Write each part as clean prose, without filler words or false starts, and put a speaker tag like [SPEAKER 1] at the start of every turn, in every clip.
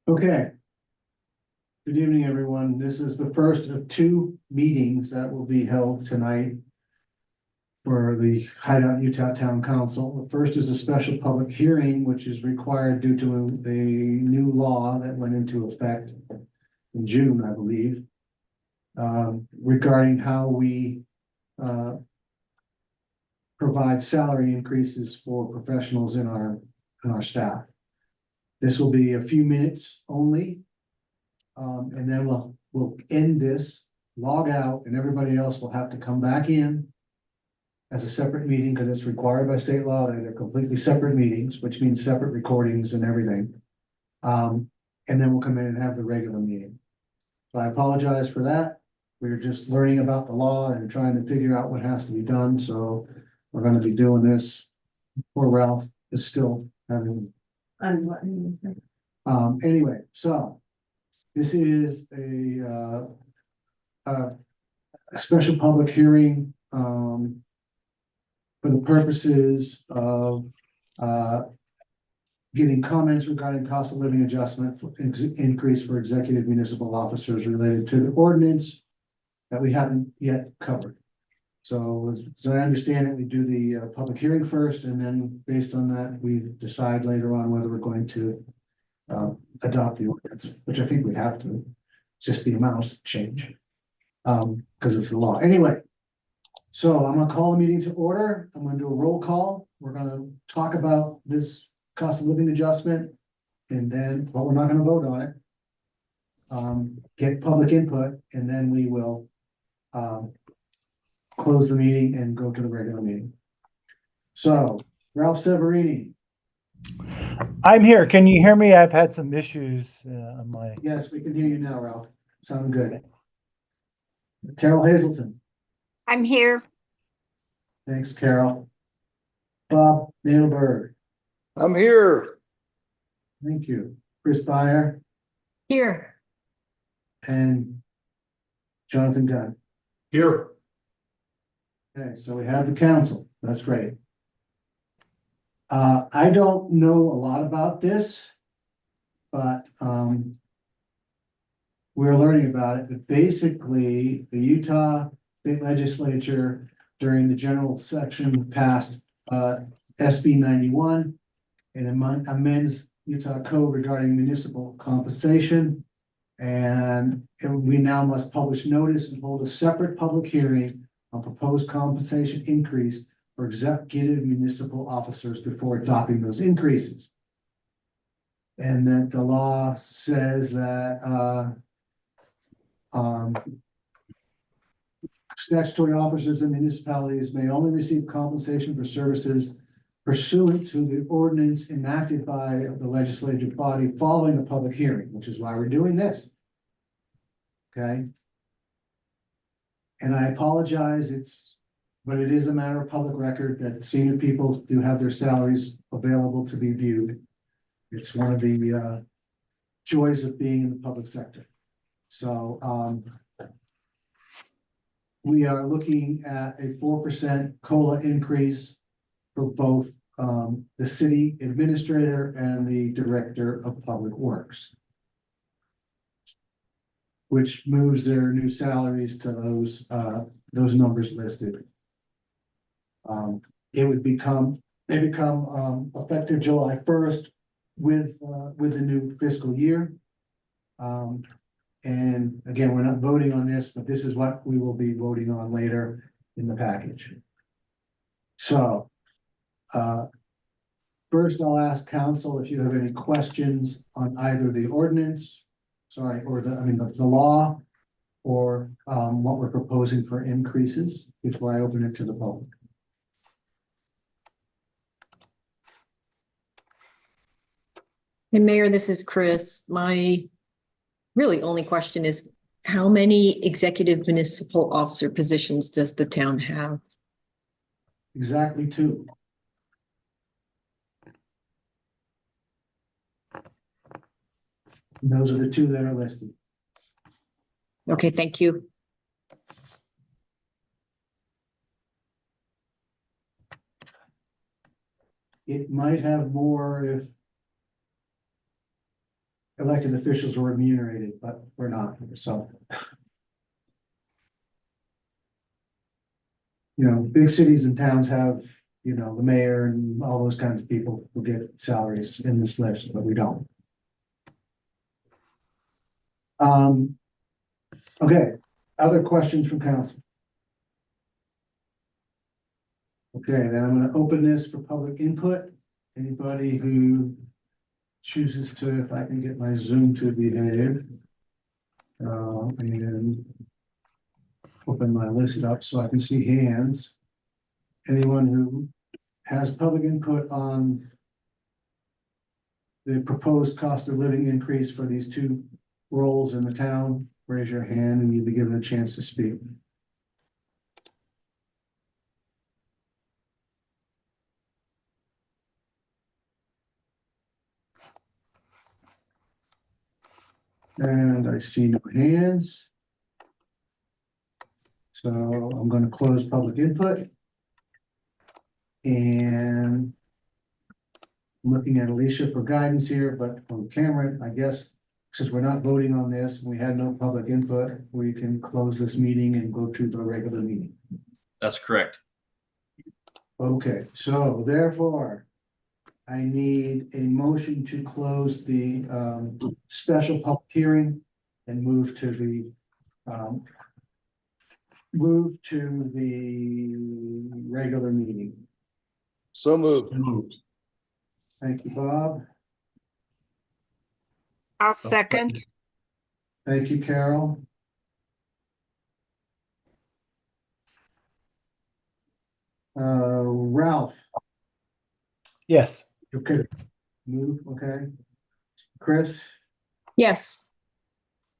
[SPEAKER 1] Okay. Good evening, everyone. This is the first of two meetings that will be held tonight for the Hideout Utah Town Council. The first is a special public hearing, which is required due to a new law that went into effect in June, I believe, regarding how we provide salary increases for professionals in our staff. This will be a few minutes only. And then we'll end this, log out, and everybody else will have to come back in as a separate meeting, because it's required by state law that they're completely separate meetings, which means separate recordings and everything. And then we'll come in and have the regular meeting. So I apologize for that. We're just learning about the law and trying to figure out what has to be done, so we're gonna be doing this. Poor Ralph is still having. Anyway, so. This is a special public hearing, for the purposes of, getting comments regarding cost of living adjustment for increase for executive municipal officers related to the ordinance that we haven't yet covered. So as I understand it, we do the public hearing first, and then based on that, we decide later on whether we're going to adopt the ordinance, which I think we have to. It's just the amounts change. Because it's the law. Anyway, so I'm gonna call the meeting to order. I'm gonna do a roll call. We're gonna talk about this cost of living adjustment. And then, but we're not gonna vote on it. Get public input, and then we will close the meeting and go to the regular meeting. So, Ralph Severini.
[SPEAKER 2] I'm here. Can you hear me? I've had some issues on my.
[SPEAKER 1] Yes, we can hear you now, Ralph. Sound good. Carol Hazelton.
[SPEAKER 3] I'm here.
[SPEAKER 1] Thanks, Carol. Bob Nailberg.
[SPEAKER 4] I'm here.
[SPEAKER 1] Thank you. Chris Byer
[SPEAKER 3] Here.
[SPEAKER 1] and Jonathan Gunn.
[SPEAKER 4] Here.
[SPEAKER 1] Okay, so we have the council. That's great. I don't know a lot about this, but we're learning about it. But basically, the Utah State Legislature during the general section passed SB 91 and amends Utah code regarding municipal compensation. And we now must publish notice and hold a separate public hearing on proposed compensation increase for executive municipal officers before adopting those increases. And that the law says that statutory officers in municipalities may only receive compensation for services pursuant to the ordinance enacted by the legislative body following a public hearing, which is why we're doing this. Okay. And I apologize, but it is a matter of public record that senior people do have their salaries available to be viewed. It's one of the joys of being in the public sector. So we are looking at a 4% COLA increase for both the city administrator and the director of public works, which moves their new salaries to those numbers listed. They become effective July 1st with the new fiscal year. And again, we're not voting on this, but this is what we will be voting on later in the package. So, first I'll ask council if you have any questions on either the ordinance, or the law, or what we're proposing for increases before I open it to the public.
[SPEAKER 5] And Mayor, this is Chris. My really only question is, how many executive municipal officer positions does the town have?
[SPEAKER 1] Exactly 2. And those are the 2 that are listed.
[SPEAKER 5] Okay, thank you.
[SPEAKER 1] It might have more if elected officials are remunerated, but we're not, so. You know, big cities and towns have, you know, the mayor and all those kinds of people who get salaries in this list, but we don't. Okay, other questions from council? Okay, then I'm gonna open this for public input. Anybody who chooses to, if I can get my Zoom to behave. And open my list up so I can see hands. Anyone who has public input on the proposed cost of living increase for these two roles in the town, raise your hand and you'll be given a chance to speak. And I see no hands. So I'm going to close public input. And I'm looking at Alicia for guidance here, but from Cameron, I guess, since we're not voting on this, we had no public input, we can close this meeting and go to the regular meeting.
[SPEAKER 6] That's correct.
[SPEAKER 1] Okay, so therefore, I need a motion to close the special public hearing and move to the regular meeting.
[SPEAKER 4] So moved.
[SPEAKER 1] Thank you, Bob.
[SPEAKER 3] I'll second.
[SPEAKER 1] Thank you, Carol. Ralph,
[SPEAKER 2] Yes.
[SPEAKER 1] okay, move, okay. Chris,
[SPEAKER 5] Yes,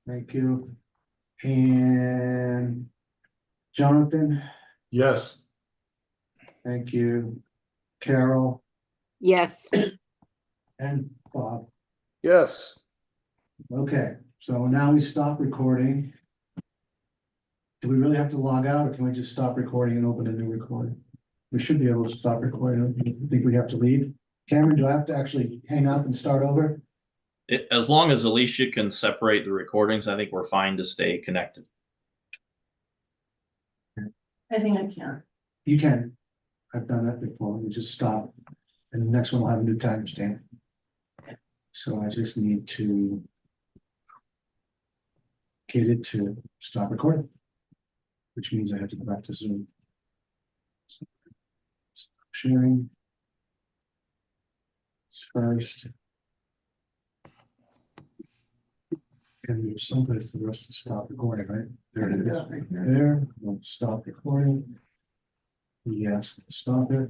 [SPEAKER 1] thank you. And Jonathan,
[SPEAKER 4] Yes.
[SPEAKER 1] thank you. Carol
[SPEAKER 3] Yes,
[SPEAKER 1] and Bob.
[SPEAKER 4] Yes.
[SPEAKER 1] Okay, so now we stop recording. Do we really have to log out or can we just stop recording and open a new recording? We should be able to stop recording. You think we have to leave? Cameron, do I have to actually hang up and start over?
[SPEAKER 6] As long as Alicia can separate the recordings, I think we're fine to stay connected.
[SPEAKER 7] I think I can.
[SPEAKER 1] You can. I've done that before. We just stop. And the next one will have a new timestamp. So I just need to get it to stop recording. Which means I have to go back to Zoom. So, stop sharing. It's first. And there's someplace the rest to stop recording, right? There it is.
[SPEAKER 7] Right here.
[SPEAKER 1] There, we'll stop recording. Yes, stop it.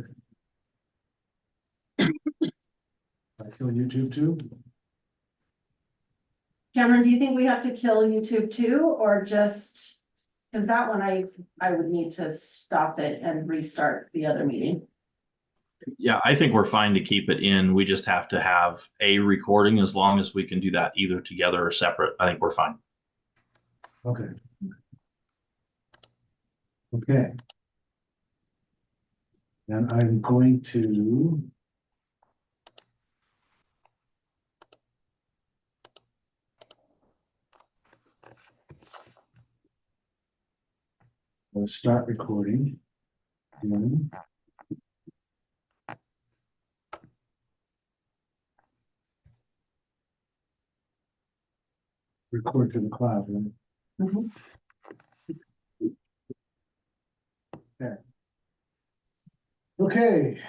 [SPEAKER 1] I kill YouTube too.
[SPEAKER 7] Cameron, do you think we have to kill YouTube too, or just? Cause that one I would need to stop it and restart the other meeting.
[SPEAKER 6] Yeah, I think we're fine to keep it in. We just have to have a recording. As long as we can do that either together or separate, I think we're fine.
[SPEAKER 1] Okay. Okay. And I'm going to. Let's start recording. And record to the cloud, right?
[SPEAKER 7] Mhm.
[SPEAKER 1] Okay.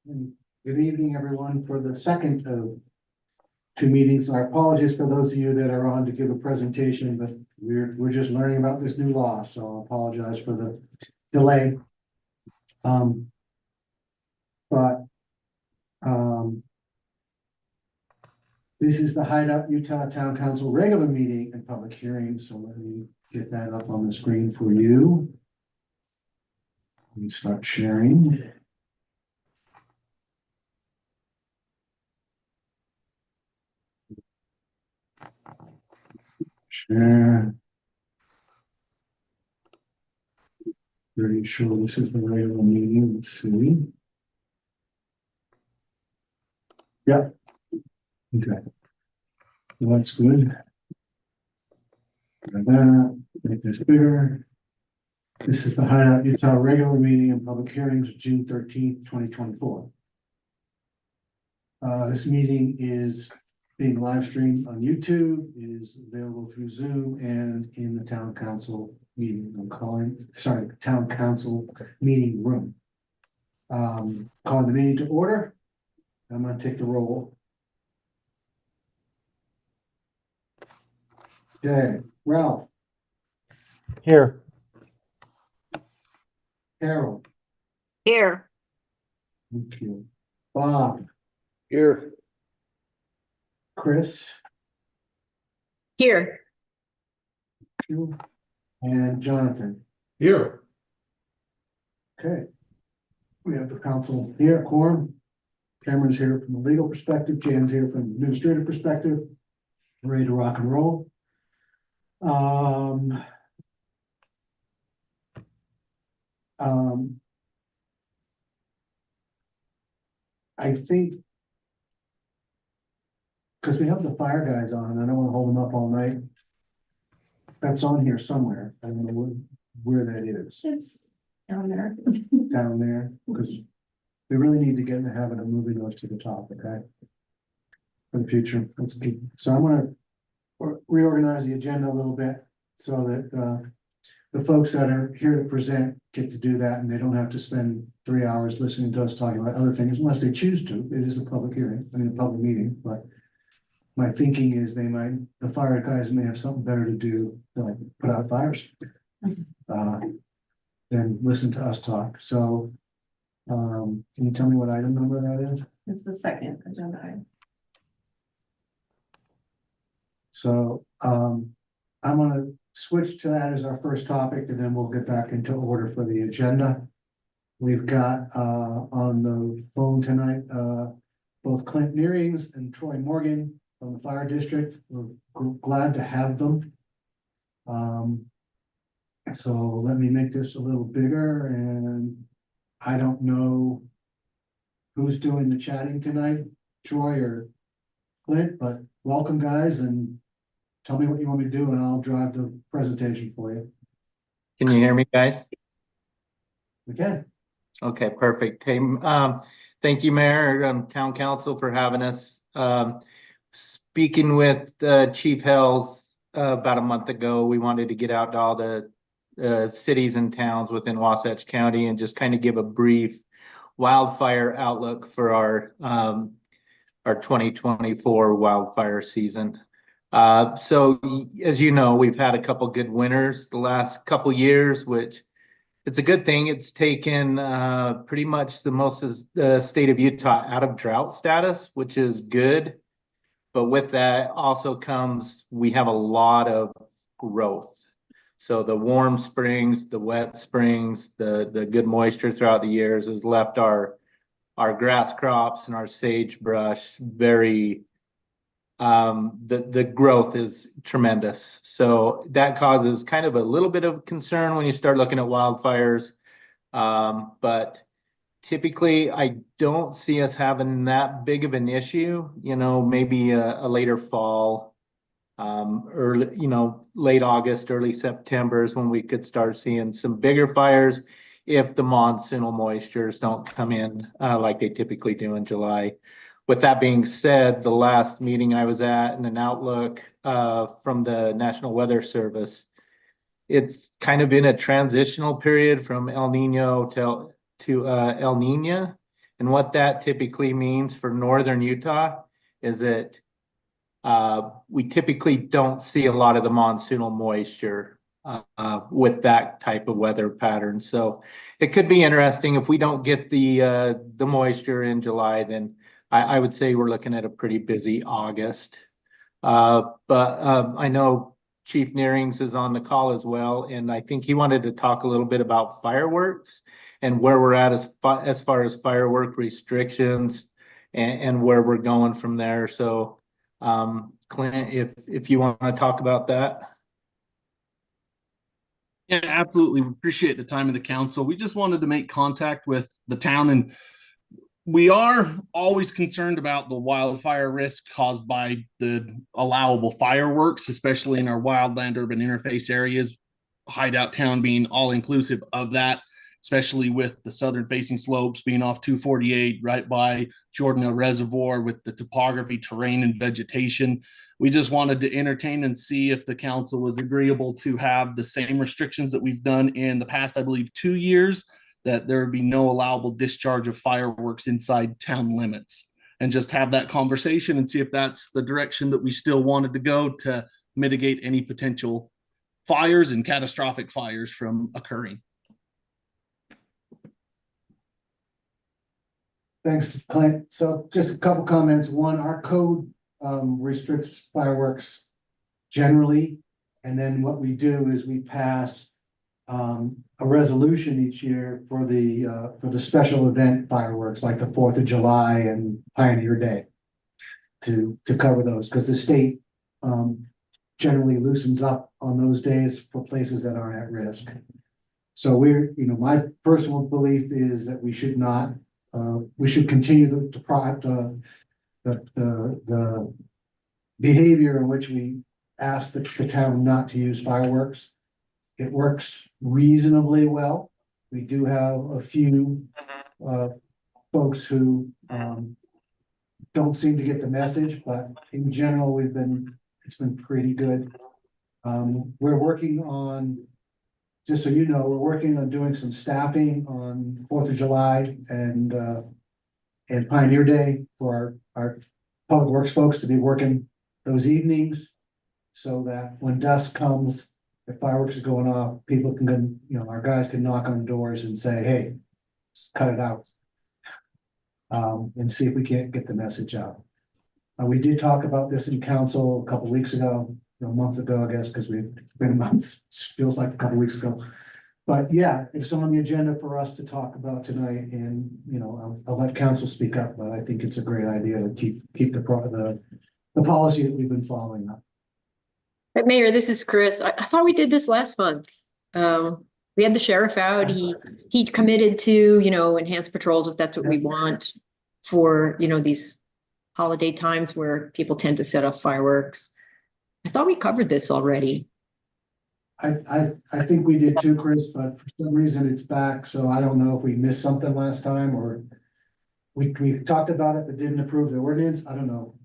[SPEAKER 1] And good evening, everyone, for the second of two meetings. Our apologies for those of you that are on to give a presentation, but we're just learning about this new law, so I apologize for the delay. But this is the Hideout Utah Town Council regular meeting and public hearing, so let me get that up on the screen for you. Let me start sharing. Share. Pretty sure this is the regular meeting. Let's see. Yep. Okay. That's good. And that, make this bigger. This is the Hideout Utah regular meeting and public hearings, June 13th, 2024. This meeting is being live streamed on YouTube. It is available through Zoom and in the town council meeting. Town council meeting room. Calling the meeting to order. I'm gonna take the roll. Okay, Ralph,
[SPEAKER 2] Here.
[SPEAKER 1] Carol,
[SPEAKER 3] Here.
[SPEAKER 1] thank you. Bob,
[SPEAKER 4] Here.
[SPEAKER 1] Chris,
[SPEAKER 5] Here.
[SPEAKER 1] thank you, and Jonathan.
[SPEAKER 4] Here.
[SPEAKER 1] Okay. We have the council here, quorum. Cameron's here from a legal perspective, Jan's here from an administrative perspective. Ready to rock and roll. I think because we have the fire guys on, and I don't want to hold them up all night. That's on here somewhere. I don't know where that is.
[SPEAKER 7] It's down there.
[SPEAKER 1] Down there, because we really need to get in the habit of moving those to the top, okay? For the future, let's keep, so I'm gonna reorganize the agenda a little bit so that the folks that are here to present get to do that, and they don't have to spend 3 hours listening to us talking about other things unless they choose to. It is a public hearing, a public meeting, but my thinking is the fire guys may have something better to do than like put out fires. Than listen to us talk. So can you tell me what item number that is?
[SPEAKER 7] It's the second agenda item.
[SPEAKER 1] So I'm gonna switch to that as our first topic, and then we'll get back into order for the agenda. We've got on the phone tonight both Clint Nearings and Troy Morgan from the fire district. We're glad to have them. So let me make this a little bigger, and I don't know who's doing the chatting tonight, Troy or Clint, but welcome, guys, and tell me what you want me to do and I'll drive the presentation for you.
[SPEAKER 8] Can you hear me, guys?
[SPEAKER 1] Okay.
[SPEAKER 8] Okay, perfect. Hey, thank you, Mayor, Town Council for having us. Speaking with Chief Hells about a month ago, we wanted to get out to all the cities and towns within Wasatch County and just kind of give a brief wildfire outlook for our 2024 wildfire season. So as you know, we've had a couple good winters the last couple years, which it's a good thing. It's taken pretty much the most of the state of Utah out of drought status, which is good. But with that also comes, we have a lot of growth. So the warm springs, the wet springs, the good moisture throughout the years has left our grass crops and our sagebrush very, the growth is tremendous. So that causes kind of a little bit of concern when you start looking at wildfires. But typically I don't see us having that big of an issue, maybe a later fall, early, late August, early September is when we could start seeing some bigger fires if the monsoonal moistures don't come in like they typically do in July. With that being said, the last meeting I was at and an outlook from the National Weather Service, it's kind of been a transitional period from El Nino to El Nina. And what that typically means for northern Utah is that we typically don't see a lot of the monsoonal moisture with that type of weather pattern. So it could be interesting if we don't get the moisture in July, then I would say we're looking at a pretty busy August. But I know Chief Nearings is on the call as well, and I think he wanted to talk a little bit about fireworks and where we're at as far as firework restrictions and where we're going from there. So Clint, if you want to talk about that.
[SPEAKER 9] Yeah, absolutely. We appreciate the time of the council. We just wanted to make contact with the town and We are always concerned about the wildfire risk caused by the allowable fireworks, especially in our wildland urban interface areas. Hideout Town being all inclusive of that, especially with the southern facing slopes being off 248 right by Jordan Reservoir with the topography, terrain, and vegetation. We just wanted to entertain and see if the council was agreeable to have the same restrictions that we've done in the past, I believe, 2 years, that there would be no allowable discharge of fireworks inside town limits, and just have that conversation and see if that's the direction that we still wanted to go to mitigate any potential fires and catastrophic fires from occurring.
[SPEAKER 1] Thanks, Clint. So just a couple comments. One, our code restricts fireworks generally. And then what we do is we pass a resolution each year for the special event fireworks, like the 4th of July and Pioneer Day, to cover those, because the state generally loosens up on those days for places that aren't at risk. So my personal belief is that we should not, we should continue the behavior in which we ask the town not to use fireworks. It works reasonably well. We do have a few folks who don't seem to get the message, but in general, it's been pretty good. We're working on, just so you know, we're working on doing some staffing on 4th of July and Pioneer Day for our public works folks to be working those evenings, so that when dusk comes, if fireworks are going off, people can, our guys can knock on doors and say, hey, cut it out. And see if we can't get the message out. We did talk about this in council a couple of weeks ago, a month ago, I guess, because it's been a month, feels like a couple of weeks ago. But yeah, it's on the agenda for us to talk about tonight, and I'll let council speak up, but I think it's a great idea to keep the policy that we've been following up.
[SPEAKER 5] But Mayor, this is Chris. I thought we did this last month. We had the sheriff out. He committed to, enhance patrols if that's what we want for, these holiday times where people tend to set off fireworks. I thought we covered this already.
[SPEAKER 1] I think we did too, Chris, but for some reason it's back. So I don't know if we missed something last time, or we talked about it but didn't approve the ordinance. I don't know.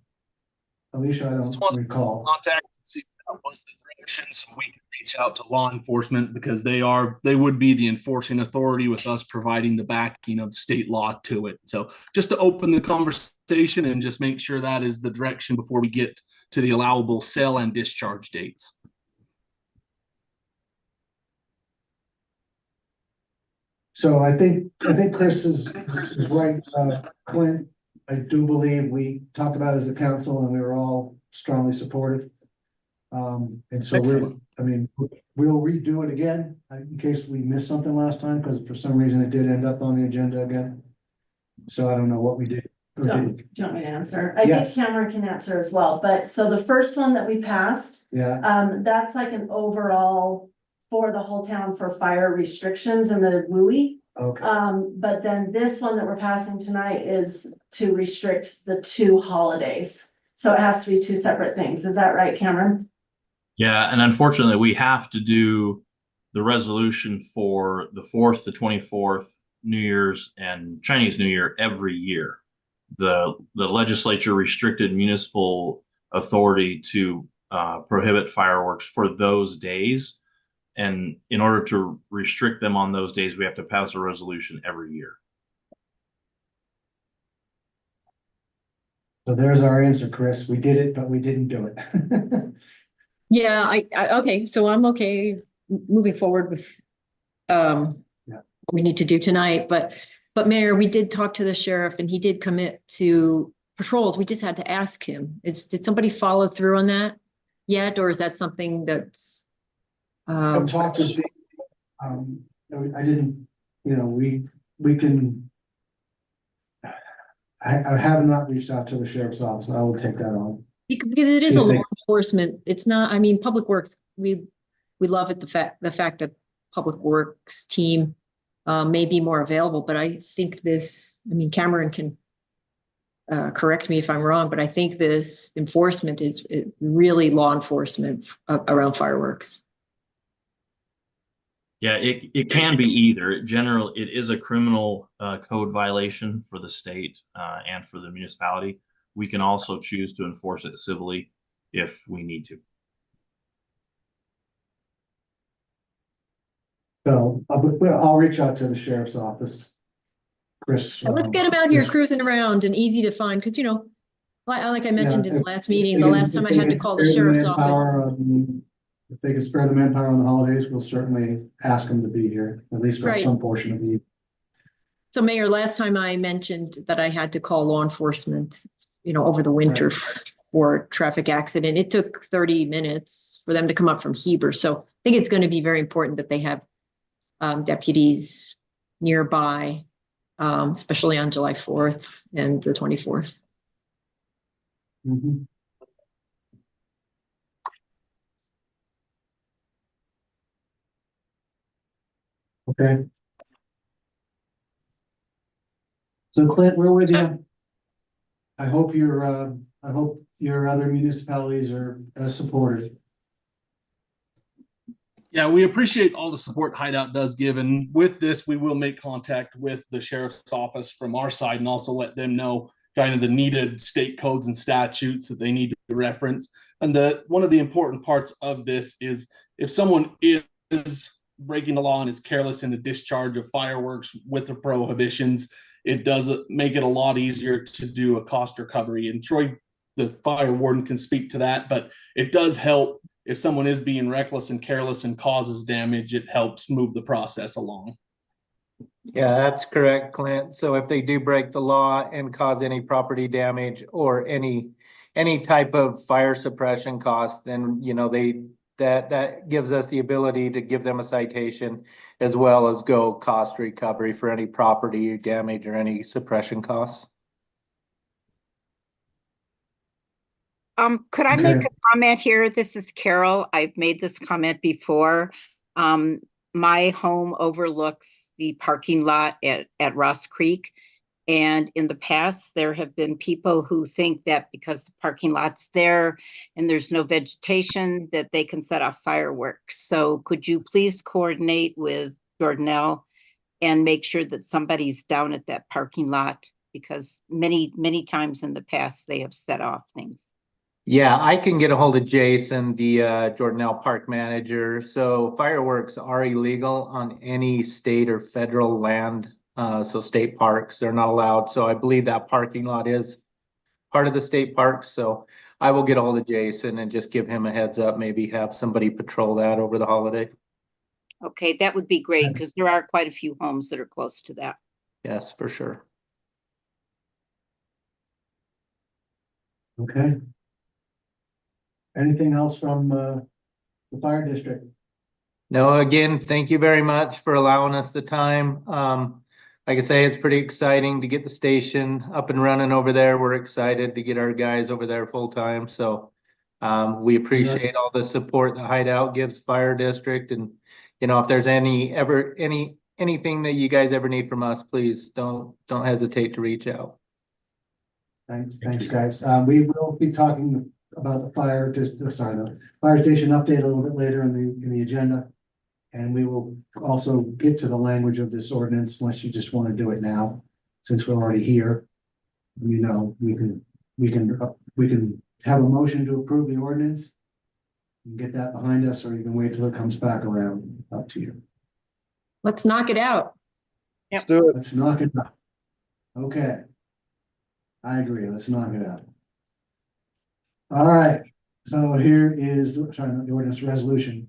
[SPEAKER 1] Alicia, I don't recall.
[SPEAKER 9] Contact, see if that was the direction, so we can reach out to law enforcement, because they would be the enforcing authority, with us providing the backing of state law to it. So just to open the conversation and just make sure that is the direction before we get to the allowable sale and discharge dates.
[SPEAKER 1] So I think Chris is right, Clint. I do believe we talked about it as a council and we were all strongly supportive. And so we'll redo it again in case we missed something last time, because for some reason it did end up on the agenda again. So I don't know what we did.
[SPEAKER 7] Do you want me to answer? I
[SPEAKER 1] Yes.
[SPEAKER 7] think Cameron can answer as well, but so the first one that we passed,
[SPEAKER 1] Yeah,
[SPEAKER 7] that's like an overall for the whole town for fire restrictions in the WUI.
[SPEAKER 1] okay.
[SPEAKER 7] But then this one that we're passing tonight is to restrict the 2 holidays. So it has to be 2 separate things. Is that right, Cameron?
[SPEAKER 6] Yeah, and unfortunately, we have to do the resolution for the 4th, the 24th, New Year's, and Chinese New Year every year. The legislature restricted municipal authority to prohibit fireworks for those days. And in order to restrict them on those days, we have to pass a resolution every year.
[SPEAKER 1] So there's our answer, Chris. We did it, but we didn't do it.
[SPEAKER 5] Yeah, okay, so I'm okay moving forward with what we need to do tonight, but Mayor, we did talk to the sheriff and he did commit to patrols. We just had to ask him. Did somebody follow through on that yet, or is that something that's
[SPEAKER 1] I've talked with Dave. I didn't, we can. I have not reached out to the sheriff's office. I will take that on.
[SPEAKER 5] because it is a law enforcement. It's not, I mean, Public Works, we love it, the fact that Public Works team may be more available, but I think this, I mean, Cameron can correct me if I'm wrong, but I think this enforcement is really law enforcement around fireworks.
[SPEAKER 6] Yeah, it can be either. It is a criminal code violation for the state and for the municipality. We can also choose to enforce it civilly if we need to.
[SPEAKER 1] So I'll reach out to the sheriff's office. Chris.
[SPEAKER 5] Let's get them out here
[SPEAKER 1] Chris-
[SPEAKER 5] cruising around and easy to find, because like I mentioned in the
[SPEAKER 1] if-
[SPEAKER 5] last
[SPEAKER 1] if
[SPEAKER 5] meeting,
[SPEAKER 1] they
[SPEAKER 5] the
[SPEAKER 1] can-
[SPEAKER 5] last time
[SPEAKER 1] if
[SPEAKER 5] I
[SPEAKER 1] they
[SPEAKER 5] had to
[SPEAKER 1] can
[SPEAKER 5] call the
[SPEAKER 1] spare
[SPEAKER 5] sheriff's
[SPEAKER 1] manpower,
[SPEAKER 5] office.
[SPEAKER 1] If they can spare the manpower on the holidays, we'll certainly ask them to be here, at least for
[SPEAKER 5] Right.
[SPEAKER 1] some portion of the.
[SPEAKER 5] So Mayor, last time I mentioned that I had to call law enforcement, over the winter for traffic accident. It took 30 minutes for them to come up from Heber. So I think it's going to be very important that they have deputies nearby, especially on July 4th and the 24th.
[SPEAKER 1] Mhm. Okay. So Clint, we're with you. I hope your other municipalities are as supportive.
[SPEAKER 9] Yeah, we appreciate all the support Hideout does give. And with this, we will make contact with the sheriff's office from our side and also let them know kind of the needed state codes and statutes that they need to reference. And one of the important parts of this is if someone is breaking the law and is careless in the discharge of fireworks with the prohibitions, it does make it a lot easier to do a cost recovery. And Troy, the fire warden, can speak to that, but it does help. If someone is being reckless and careless and causes damage, it helps move the process along.
[SPEAKER 8] Yeah, that's correct, Clint. So if they do break the law and cause any property damage or any type of fire suppression cost, then that gives us the ability to give them a citation as well as go cost recovery for any property damage or any suppression costs.
[SPEAKER 3] Could I make
[SPEAKER 1] Okay.
[SPEAKER 3] a comment here? This is Carol. I've made this comment before. My home overlooks the parking lot at Ross Creek. And in the past, there have been people who think that because the parking lot's there and there's no vegetation, that they can set off fireworks. So could you please coordinate with Jordanelle and make sure that somebody's down at that parking lot? Because many, many times in the past, they have set off things.
[SPEAKER 8] Yeah, I can get a hold of Jason, the Jordanelle Park manager. So fireworks are illegal on any state or federal land. So state parks, they're not allowed. So I believe that parking lot is part of the state park. So I will get a hold of Jason and just give him a heads up, maybe have somebody patrol that over the holiday.
[SPEAKER 3] Okay, that would be great because there are quite a few homes that are close to that.
[SPEAKER 8] Yes, for sure.
[SPEAKER 1] Okay. Anything else from the fire district?
[SPEAKER 8] No, again, thank you very much for allowing us the time. Like I say, it's pretty exciting to get the station up and running over there. We're excited to get our guys over there full time. So we appreciate all the support the Hideout gives fire district. And if there's anything that you guys ever need from us, please don't hesitate to reach out.
[SPEAKER 1] Thanks, guys. We will be talking about the fire station update a little bit later in the agenda. And we will also get to the language of this ordinance unless you just want to do it now, since we're already here. We can have a motion to approve the ordinance. And get that behind us, or you can wait till it comes back around. Up to you.
[SPEAKER 5] Let's knock it out.
[SPEAKER 4] Let's do it.
[SPEAKER 1] Let's knock it out. Okay. I agree. Let's knock it out. All right. So here is the ordinance resolution.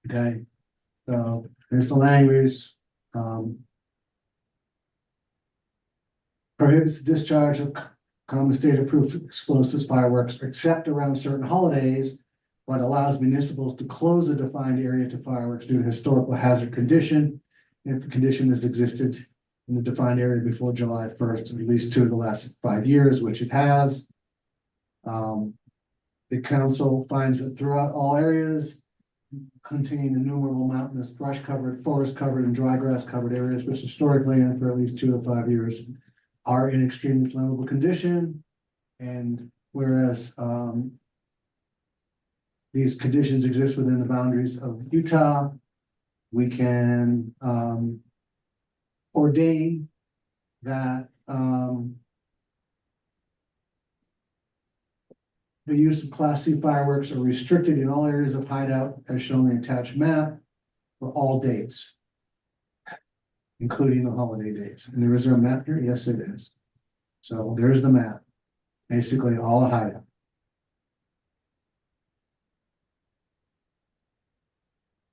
[SPEAKER 1] Okay. So here's the language. Prohibits the discharge of common state approved explosives, fireworks, except around certain holidays, but allows municipals to close a defined area to fireworks due to historical hazard condition. If the condition has existed in the defined area before July 1st, at least 2 of the last 5 years, which it has. The council finds that throughout all areas, contain innumerable mountainous brush covered, forest covered, and dry grass covered areas which historically and for at least 2 to 5 years are in extremely flammable condition. And whereas these conditions exist within the boundaries of Utah, we can ordain that the use of Class C fireworks are restricted in all areas of Hideout as shown in the attached map for all dates, including the holiday dates. And there is a map here? Yes, it is. So there's the map. Basically all of Hideout.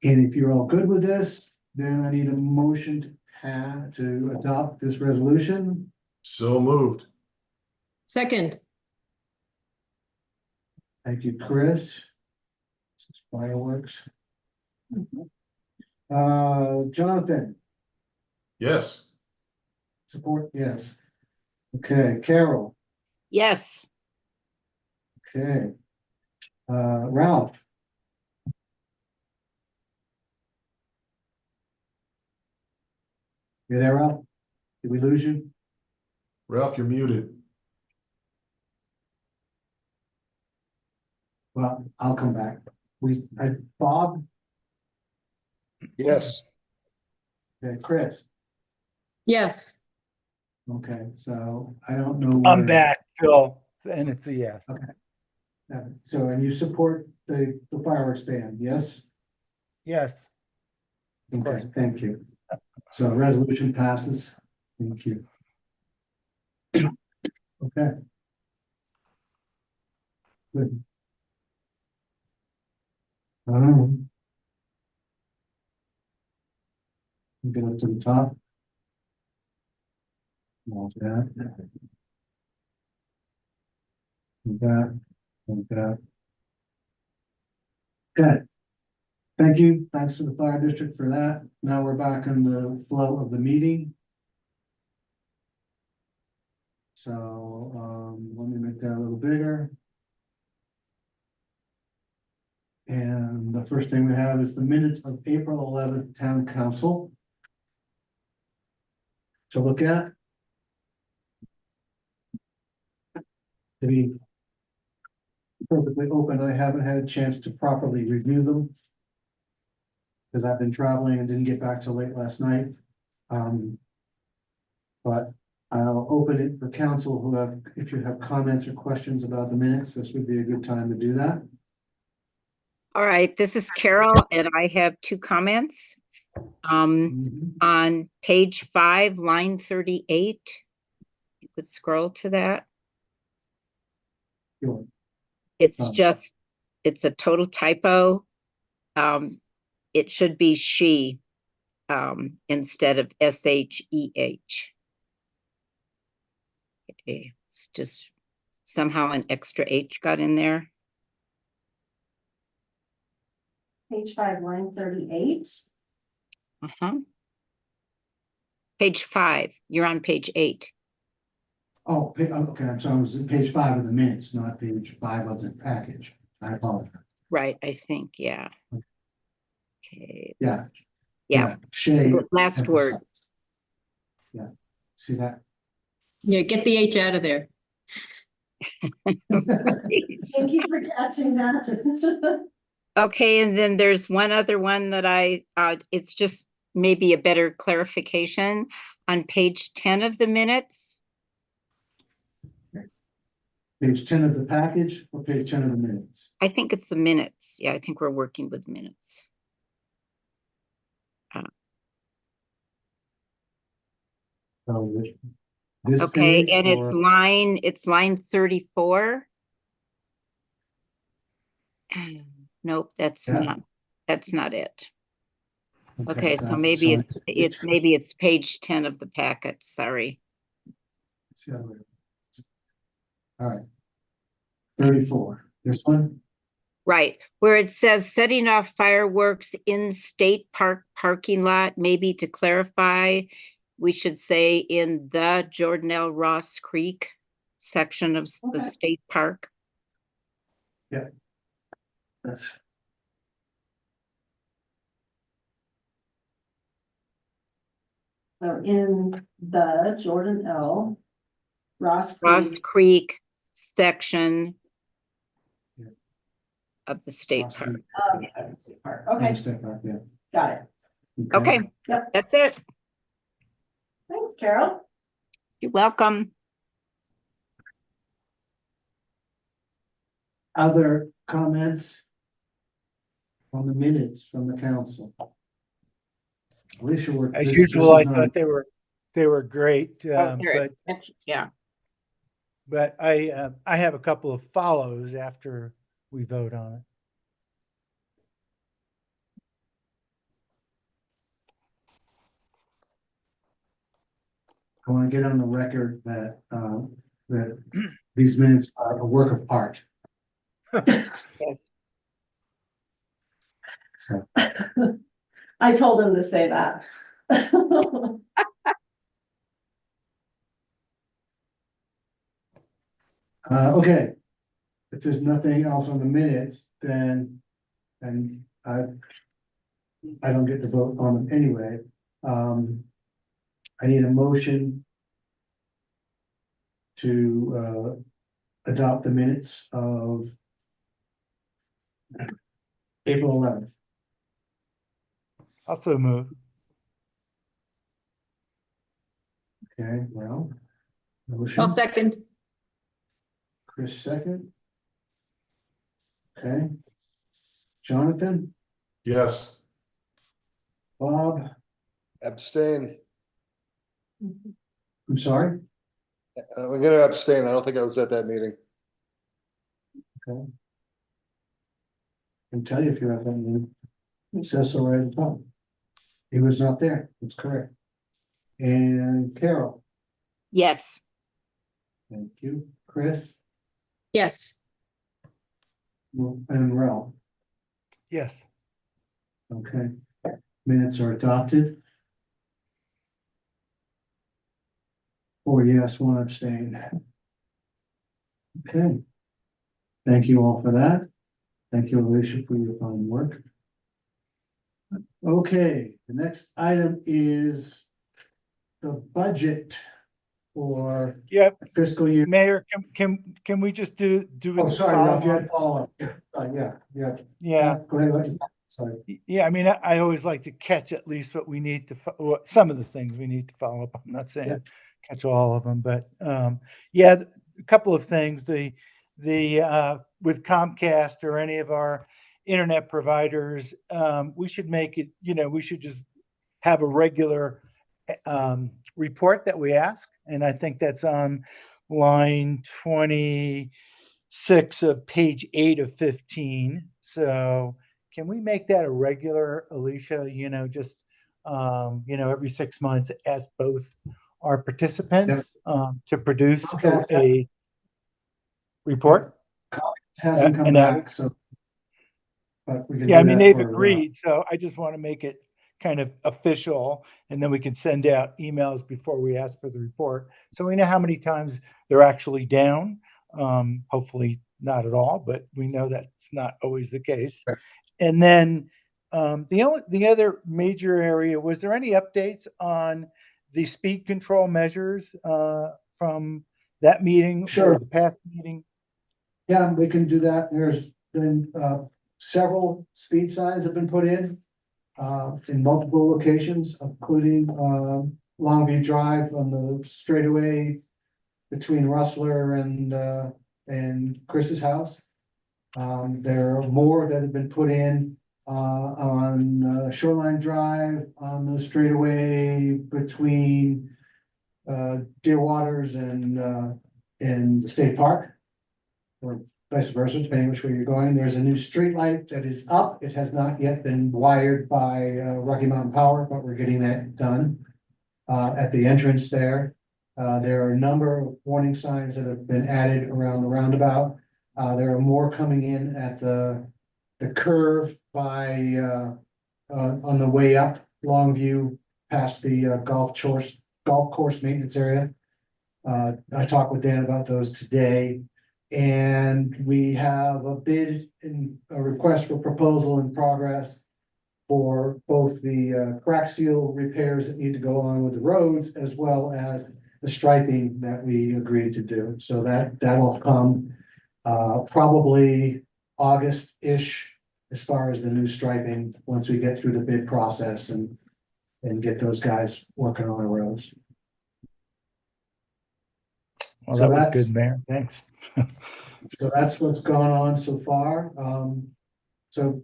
[SPEAKER 1] And if you're all good with this, then I need a motion to adopt this resolution.
[SPEAKER 4] So moved.
[SPEAKER 5] Second,
[SPEAKER 1] Thank you, Chris. This is fireworks. Jonathan,
[SPEAKER 4] Yes.
[SPEAKER 1] support, yes. Okay, Carol,
[SPEAKER 3] Yes.
[SPEAKER 1] okay. Ralph. You there, Ralph? Did we lose you?
[SPEAKER 4] Ralph, you're muted.
[SPEAKER 1] Well, I'll come back. Bob,
[SPEAKER 4] Yes.
[SPEAKER 1] okay, Chris,
[SPEAKER 5] yes.
[SPEAKER 1] okay, so I don't know.
[SPEAKER 2] I'm
[SPEAKER 1] where-
[SPEAKER 2] back, Phil, and it's a yes.
[SPEAKER 1] So, and you support the fireworks ban, yes?
[SPEAKER 2] Yes. Of
[SPEAKER 1] Okay,
[SPEAKER 2] course.
[SPEAKER 1] thank you. So resolution passes. Thank you. Okay. Good. Get up to the top. Like that. Like that. Like that. Good. Thank you. Thanks to the fire district for that. Now we're back in the flow of the meeting. So, let me make that a little bigger. And the first thing we have is the minutes of April 11th Town Council to look at. To be perfectly open, I haven't had a chance to properly review them because I've been traveling and didn't get back till late last night. But I'll open it for council who have, if you have comments or questions about the minutes, this would be a good time to do that.
[SPEAKER 3] All right, this is Carol, and I have 2 comments. On page 5, line 38, you could scroll to that.
[SPEAKER 1] Sure.
[SPEAKER 3] It's
[SPEAKER 1] Um,
[SPEAKER 3] just, it's a total typo. It should be she, instead of SHEH. It's just somehow an extra H got in there.
[SPEAKER 7] Page 5, line 38.
[SPEAKER 3] Uh-huh. Page 5, you're on page 8.
[SPEAKER 1] Oh, okay, I'm sorry, I was at page 5 of the minutes, not page 5 of the package. I apologize.
[SPEAKER 3] Right, I think, yeah. Okay,
[SPEAKER 1] Yeah.
[SPEAKER 3] yeah,
[SPEAKER 1] Shay.
[SPEAKER 3] last word.
[SPEAKER 1] Yeah, see that?
[SPEAKER 5] Yeah, get the H out of there.
[SPEAKER 7] Thank you for catching that.
[SPEAKER 3] Okay, and then there's one other one that it's just maybe a better clarification on page 10 of the minutes.
[SPEAKER 1] Page 10 of the package or page 10 of the minutes?
[SPEAKER 3] I think it's the minutes. Yeah, I think we're working with minutes.
[SPEAKER 1] So this
[SPEAKER 3] Okay,
[SPEAKER 1] page
[SPEAKER 3] and
[SPEAKER 1] or-
[SPEAKER 3] it's line 34. Nope, that's
[SPEAKER 1] Yeah.
[SPEAKER 3] not it. Okay, so
[SPEAKER 1] that's-
[SPEAKER 3] maybe
[SPEAKER 1] so
[SPEAKER 3] it's page 10 of the packet, sorry.
[SPEAKER 1] it's the other way. All right. 34, this one?
[SPEAKER 3] Right, where it says setting off fireworks in state park parking lot, maybe to clarify, we should say in the Jordan L. Ross Creek section of the
[SPEAKER 7] Okay.
[SPEAKER 3] state park.
[SPEAKER 1] That's.
[SPEAKER 7] So in the Jordan L. Ross
[SPEAKER 3] Ross
[SPEAKER 7] Creek,
[SPEAKER 3] Creek section
[SPEAKER 1] Yeah.
[SPEAKER 3] of the state
[SPEAKER 1] Ross
[SPEAKER 3] park.
[SPEAKER 1] Creek,
[SPEAKER 7] state park. Okay,
[SPEAKER 1] State Park, yeah.
[SPEAKER 7] got it.
[SPEAKER 3] Okay,
[SPEAKER 7] Yep.
[SPEAKER 3] that's it.
[SPEAKER 7] Thanks, Carol.
[SPEAKER 3] You're welcome.
[SPEAKER 1] Other comments on the minutes from the council? Alicia,
[SPEAKER 2] As
[SPEAKER 1] this
[SPEAKER 2] usual,
[SPEAKER 1] was
[SPEAKER 2] I
[SPEAKER 1] not,
[SPEAKER 2] thought they were great,
[SPEAKER 3] Oh, there-
[SPEAKER 2] but
[SPEAKER 3] yeah.
[SPEAKER 2] I have a couple of follows after we vote on it.
[SPEAKER 1] I want to get on the record that, that these minutes are a work of art.
[SPEAKER 3] Yes.
[SPEAKER 1] So,
[SPEAKER 7] I told him to say that.
[SPEAKER 1] okay. If there's nothing else on the minutes, then, and I don't get to vote on them anyway. I need a motion to, adopt the minutes of April 11th.
[SPEAKER 2] Also move.
[SPEAKER 1] Okay, well.
[SPEAKER 5] I'll
[SPEAKER 1] Motion,
[SPEAKER 5] second.
[SPEAKER 1] Chris second. Okay. Jonathan,
[SPEAKER 4] Yes.
[SPEAKER 1] Bob,
[SPEAKER 10] Abstain.
[SPEAKER 1] I'm sorry.
[SPEAKER 10] I'm gonna abstain. I don't think I was at that meeting.
[SPEAKER 1] I can tell you if you're at that meeting. It says so right at the top. He was not there. That's correct. And Carol,
[SPEAKER 3] Yes.
[SPEAKER 1] thank you. Chris
[SPEAKER 5] Yes.
[SPEAKER 1] and Ralph.
[SPEAKER 2] Yes.
[SPEAKER 1] Okay. Minutes are adopted. 4 yes, 1 abstain. Okay. Thank you all for that. Thank you, Alicia, for your fine work. Okay, the next item is the budget for
[SPEAKER 2] Yep.
[SPEAKER 1] fiscal year.
[SPEAKER 2] Mayor, can we just do
[SPEAKER 1] Oh,
[SPEAKER 2] it?
[SPEAKER 1] sorry, Ralph, you had a follow-up. Yeah.
[SPEAKER 2] Yeah.
[SPEAKER 1] Go ahead. Sorry.
[SPEAKER 2] Yeah, I mean, I always like to catch at least what we need to, some of the things we need to follow up. I'm not saying
[SPEAKER 1] Yeah.
[SPEAKER 2] catch all of them, but yeah, a couple of things. The with Comcast or any of our internet providers, we should make it, we should just have a regular report that we ask. And I think that's on line 26 of page 8 of 15. So can we make that a regular, Alicia, just, every 6 months, ask both our participants to produce
[SPEAKER 1] Okay.
[SPEAKER 2] a report?
[SPEAKER 1] It hasn't come
[SPEAKER 2] an
[SPEAKER 1] back, so. But we can
[SPEAKER 2] Yeah, I
[SPEAKER 1] do
[SPEAKER 2] mean,
[SPEAKER 1] that
[SPEAKER 2] they've
[SPEAKER 1] for,
[SPEAKER 2] agreed, so I just want to make it kind of official, and then we can send out emails before we ask for the report. So we know how many times they're actually down. Hopefully not at all, but we know that's not always the case.
[SPEAKER 1] Right.
[SPEAKER 2] And then the other major area, was there any updates on the speed control measures from that meeting
[SPEAKER 1] Sure.
[SPEAKER 2] or the past meeting?
[SPEAKER 1] Yeah, we can do that. There's been several speed signs have been put in multiple locations, including Longview Drive on the straightaway between Rustler and Chris's house. There are more that have been put in on Shoreline Drive, on the straightaway between Deer Waters and the state park. Or vice versa, depending which way you're going. There's a new street light that is up. It has not yet been wired by Rocky Mountain Power, but we're getting that done. At the entrance there, there are a number of warning signs that have been added around the roundabout. There are more coming in at the curve by on the way up Longview past the golf course maintenance area. I talked with Dan about those today. And we have a bid and a request for proposal in progress for both the crack seal repairs that need to go on with the roads as well as the striping that we agreed to do. So that'll come probably August-ish as far as the new striping, once we get through the bid process and get those guys working on the roads.
[SPEAKER 2] Well,
[SPEAKER 1] So
[SPEAKER 2] that was
[SPEAKER 1] that's-
[SPEAKER 2] good, Mayor. Thanks.
[SPEAKER 1] So that's what's gone on so far. So,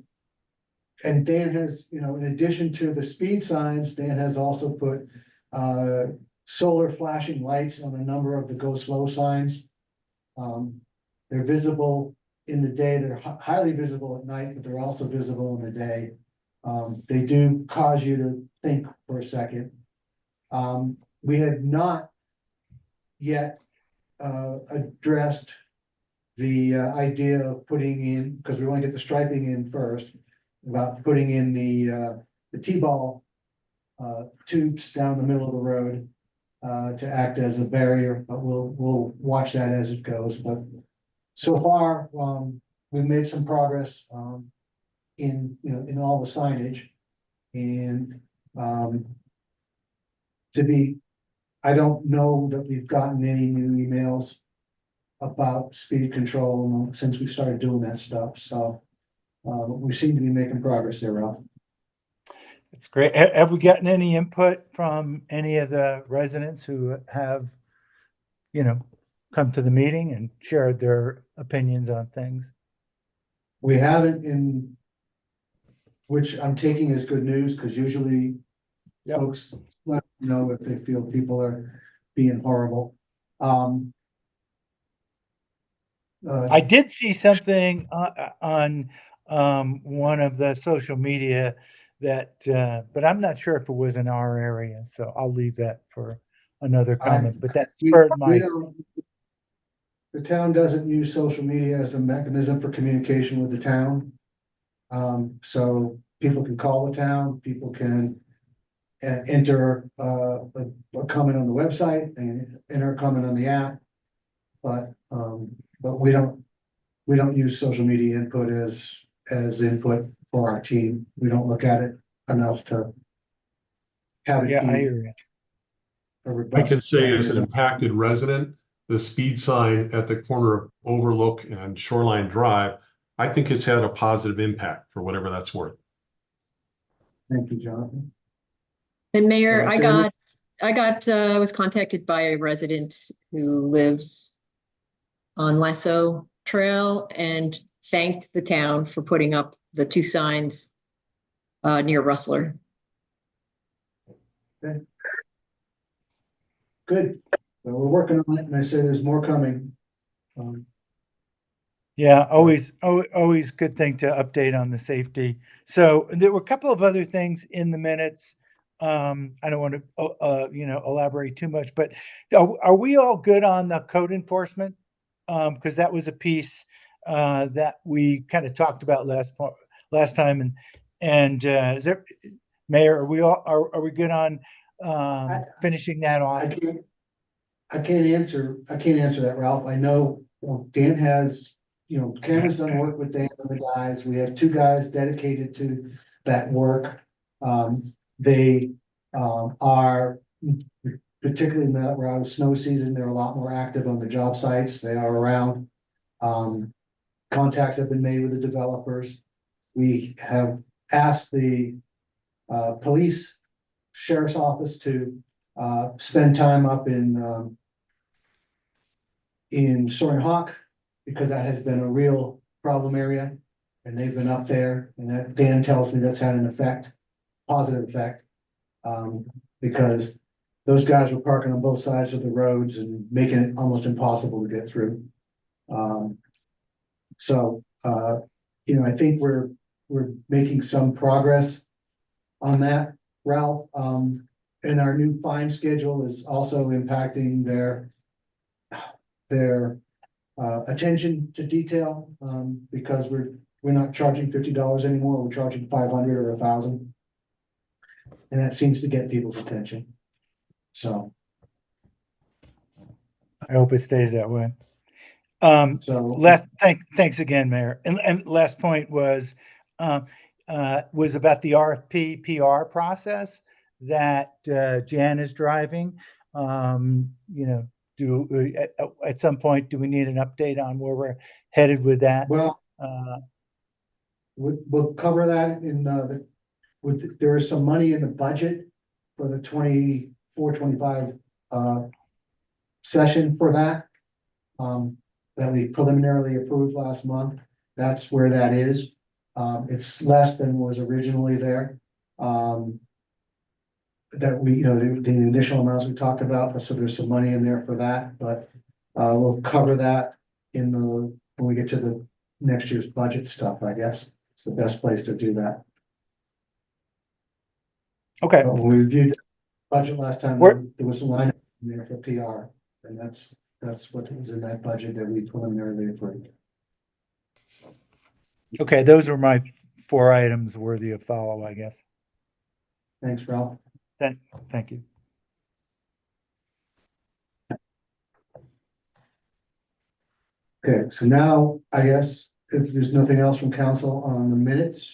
[SPEAKER 1] and Dan has, in addition to the speed signs, Dan has also put solar flashing lights on a number of the go slow signs. They're visible in the day, they're highly visible at night, but they're also visible in the day. They do cause you to think for a second. We had not yet addressed the idea of putting in, because we want to get the striping in first, about putting in the T-ball tubes down the middle of the road to act as a barrier, but we'll watch that as it goes. But so far, we've made some progress in all the signage, and I don't know that we've gotten any new emails about speed control since we started doing that stuff. So we seem to be making progress there, Ralph.
[SPEAKER 2] That's great. Have we gotten any input from any of the residents who have, come to the meeting and shared their opinions on things?
[SPEAKER 1] We haven't, which I'm taking as good news, because usually
[SPEAKER 2] Yep.
[SPEAKER 1] folks let me know if they feel people are being horrible.
[SPEAKER 2] I did see something on one of the social media that, but I'm not sure if it was in our area, so I'll leave that for another comment, but that spurred my.
[SPEAKER 1] The town doesn't use social media as a mechanism for communication with the town. So people can call the town, people can enter a comment on the website and enter a comment on the app. But we don't use social media input as input for our team. We don't look at it enough to have it
[SPEAKER 2] Yeah, I
[SPEAKER 1] be
[SPEAKER 2] hear you.
[SPEAKER 1] a
[SPEAKER 4] I
[SPEAKER 1] robust
[SPEAKER 4] can say as an
[SPEAKER 1] mechanism.
[SPEAKER 4] impacted resident, the speed sign at the corner of Overlook and Shoreline Drive, I think it's had a positive impact for whatever that's worth.
[SPEAKER 1] Thank you, Jonathan.
[SPEAKER 5] And Mayor,
[SPEAKER 1] Yeah,
[SPEAKER 5] I was contacted by a resident who lives on Lasso Trail and thanked the town for putting up the 2 signs near Rustler.
[SPEAKER 1] Good. So we're working on it, and I say there's more coming.
[SPEAKER 2] Yeah, always good thing to update on the safety. So there were a couple of other things in the minutes. I don't want to, elaborate too much, but are we all good on the code enforcement? Because that was a piece that we kind of talked about last time, and is there, Mayor, are we good on finishing that off?
[SPEAKER 1] I can't answer that, Ralph. I know Dan has, Cameron's done work with Dan and the guys. We have 2 guys dedicated to that work. They are, particularly now around snow season, they're a lot more active on the job sites. They are around. Contacts have been made with the developers. We have asked the police sheriff's office to spend time up in Soaring Hawk, because that has been a real problem area. And they've been up there, and that Dan tells me that's had an effect, positive effect. Because those guys were parking on both sides of the roads and making it almost impossible to get through. I think we're making some progress on that, Ralph. And our new fine schedule is also impacting their attention to detail, because we're not charging $50 anymore, we're charging 500 or 1,000. And that seems to get people's attention. So.
[SPEAKER 2] I hope it stays that way.
[SPEAKER 1] So
[SPEAKER 2] Thanks again, Mayor. And last point was, was about the RFP PR process that Jan is driving. You know, at some point, do we need an update on where we're headed with that?
[SPEAKER 1] Well,
[SPEAKER 2] Uh,
[SPEAKER 1] we'll cover that in there is some money in the budget for the 24-25 session for that. That we preliminarily approved last month. That's where that is. It's less than was originally there. That we, you know, the initial amounts we talked about, so there's some money in there for that, but we'll cover that when we get to the next year's budget stuff, I guess. It's the best place to do that.
[SPEAKER 2] okay,
[SPEAKER 1] When we reviewed the budget last time,
[SPEAKER 2] Where-
[SPEAKER 1] there was a line in there for PR, and that's what was in that budget that we preliminarily approved.
[SPEAKER 2] okay, those are my 4 items worthy of follow, I guess.
[SPEAKER 1] Thanks, Ralph.
[SPEAKER 2] Thank you.
[SPEAKER 1] Okay, so now, I guess, if there's nothing else from council on the minutes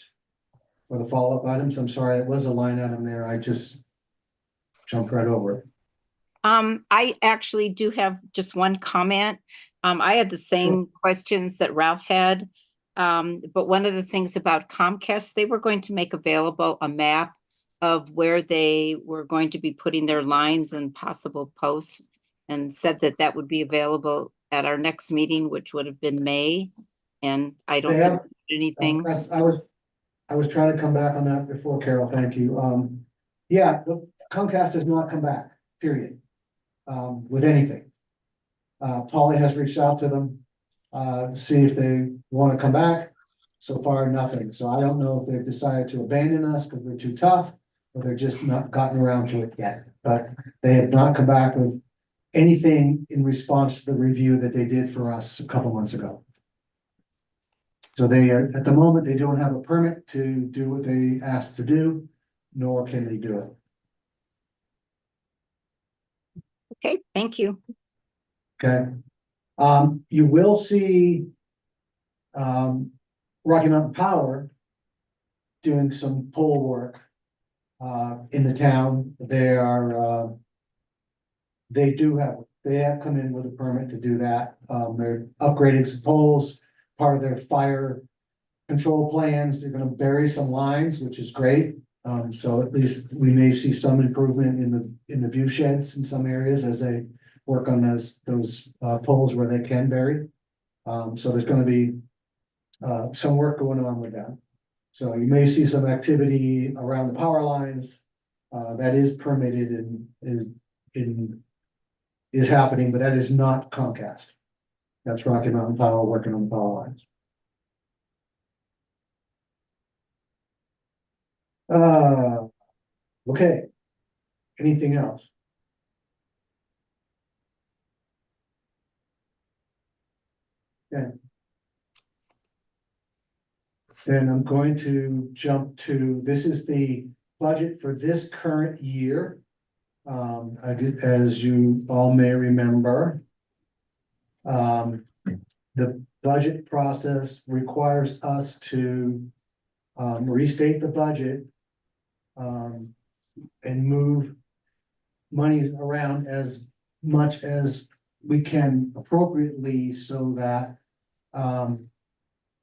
[SPEAKER 1] or the follow-up items, I'm sorry, it was a line item there, I just jumped right over it.
[SPEAKER 3] I actually do have just one comment. I had the same questions that Ralph had. But one of the things about Comcast, they were going to make available a map of where they were going to be putting their lines and possible posts, and said that that would be available at our next meeting, which would have been May. And I don't
[SPEAKER 1] They have-
[SPEAKER 3] think anything.
[SPEAKER 1] I was trying to come back on that before, Carol, thank you. Yeah, Comcast has not come back, period, with anything. Polly has reached out to them, to see if they want to come back. So far, nothing. So I don't know if they've decided to abandon us because we're too tough, or they're just not gotten around to it yet. But they have not come back with anything in response to the review that they did for us a couple months ago. So they are, at the moment, they don't have a permit to do what they asked to do, nor can they do it.
[SPEAKER 3] Okay, thank you.
[SPEAKER 1] Okay. You will see Rocky Mountain Power doing some pole work in the town. They have come in with a permit to do that. They're upgrading some poles, part of their fire control plans. They're gonna bury some lines, which is great. So at least we may see some improvement in the view sheds in some areas as they work on those poles where they can bury. So there's gonna be some work going on with that. So you may see some activity around the power lines. That is permitted and is happening, but that is not Comcast. That's Rocky Mountain Power working on the power lines. Okay. Anything else? Okay. Then I'm going to jump to, this is the budget for this current year. As you all may remember, the budget process requires us to restate the budget and move money around as much as we can appropriately so that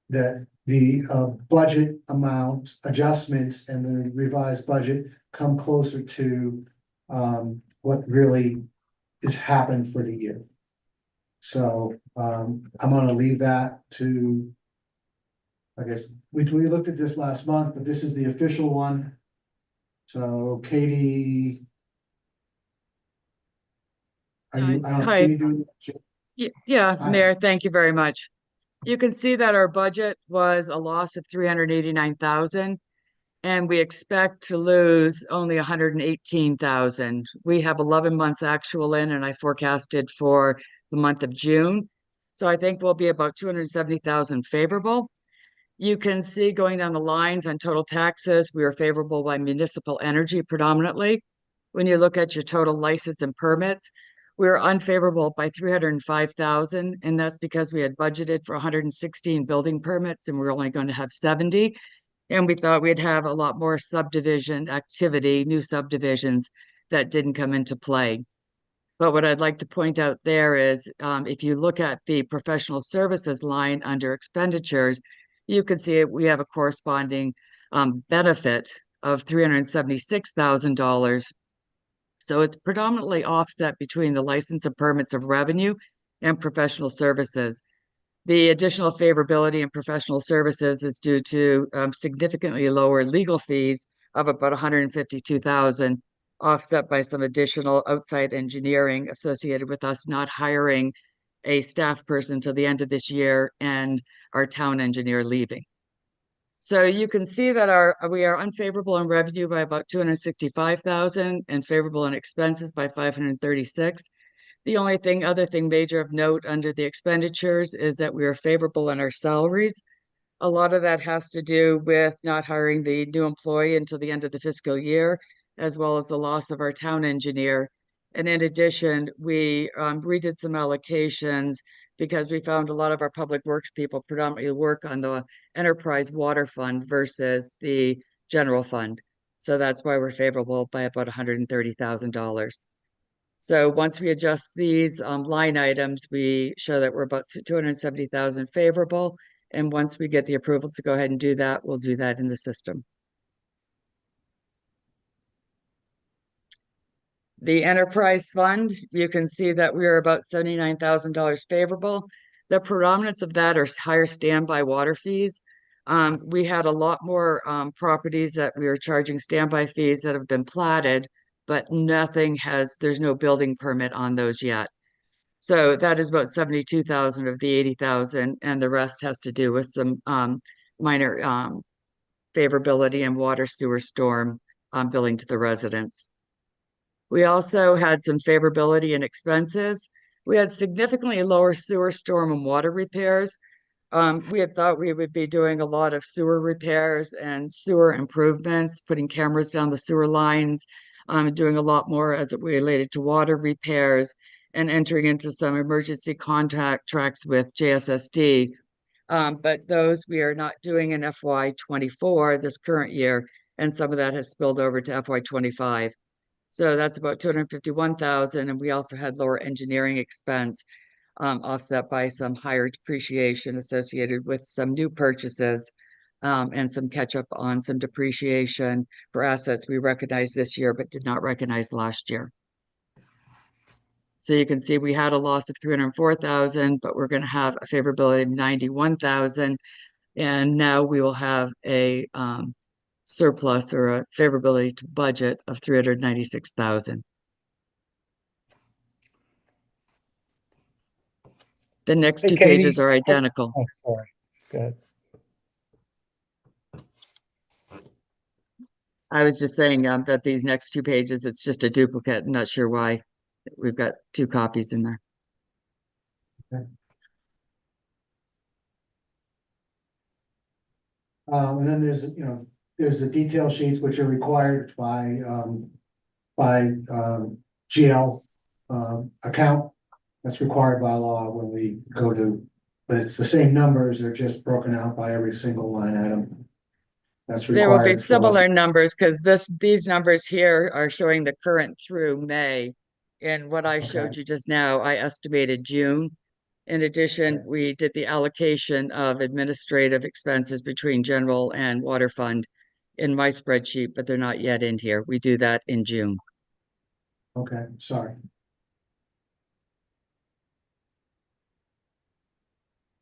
[SPEAKER 1] that the budget amount adjustments and the revised budget come closer to what really is happened for the year. So I'm gonna leave that to, I guess, we looked at this last month, but this is the official one. So Katie. I don't know,
[SPEAKER 11] Hi.
[SPEAKER 1] can you do
[SPEAKER 11] Yeah,
[SPEAKER 1] Hi.
[SPEAKER 11] Mayor, thank you very much. You can see that our budget was a loss of 389,000, and we expect to lose only 118,000. We have 11 months actual in, and I forecasted for the month of June. So I think we'll be about 270,000 favorable. You can see going down the lines on total taxes, we are favorable by municipal energy predominantly. When you look at your total license and permits, we're unfavorable by 305,000, and that's because we had budgeted for 116 building permits and we're only going to have 70. And we thought we'd have a lot more subdivision activity, new subdivisions that didn't come into play. But what I'd like to point out there is, if you look at the professional services line under expenditures, you can see we have a corresponding benefit of $376,000. So it's predominantly offset between the license and permits of revenue and professional services. The additional favorability in professional services is due to significantly lower legal fees of about 152,000, offset by some additional outside engineering associated with us not hiring a staff person till the end of this year and our town engineer leaving. So you can see that we are unfavorable in revenue by about 265,000 and favorable in expenses by 536. The only other thing major of note under the expenditures is that we are favorable in our salaries. A lot of that has to do with not hiring the new employee until the end of the fiscal year, as well as the loss of our town engineer. And in addition, we redid some allocations because we found a lot of our public works people predominantly work on the enterprise water fund versus the general fund. So that's why we're favorable by about $130,000. So once we adjust these line items, we show that we're about 270,000 favorable. And once we get the approval to go ahead and do that, we'll do that in the system. The enterprise fund, you can see that we are about $79,000 favorable. The predominance of that are higher standby water fees. We had a lot more properties that we are charging standby fees that have been platted, but there's no building permit on those yet. So that is about 72,000 of the 80,000, and the rest has to do with some minor favorability in water, sewer, storm billing to the residents. We also had some favorability in expenses. We had significantly lower sewer, storm, and water repairs. We had thought we would be doing a lot of sewer repairs and sewer improvements, putting cameras down the sewer lines, doing a lot more as it related to water repairs, and entering into some emergency contact tracks with JSSD. But those we are not doing in FY24, this current year, and some of that has spilled over to FY25. So that's about 251,000, and we also had lower engineering expense, offset by some higher depreciation associated with some new purchases, and some catch up on some depreciation for assets we recognized this year but did not recognize last year. So you can see we had a loss of 304,000, but we're going to have a favorability of 91,000, and now we will have a surplus or a favorability to budget of 396,000. The next
[SPEAKER 2] Hey,
[SPEAKER 11] two
[SPEAKER 2] Katie.
[SPEAKER 11] pages are identical.
[SPEAKER 2] Oh, sorry. Go ahead.
[SPEAKER 11] I was just saying that these next two pages, it's just a duplicate. I'm not sure why we've got two copies in there.
[SPEAKER 1] Okay. And then there's the detail sheets which are required by GL account. That's required by law when we go to, but it's the same numbers, they're just broken out by every single line item. That's required.
[SPEAKER 11] There will be
[SPEAKER 1] for us.
[SPEAKER 11] similar numbers because these numbers here are showing the current through May. And what I showed
[SPEAKER 1] Okay.
[SPEAKER 11] you just now, I estimated June. In addition,
[SPEAKER 1] Okay.
[SPEAKER 11] we did the allocation of administrative expenses between general and water fund in my spreadsheet, but they're not yet in here. We do that in June.
[SPEAKER 1] Okay, sorry.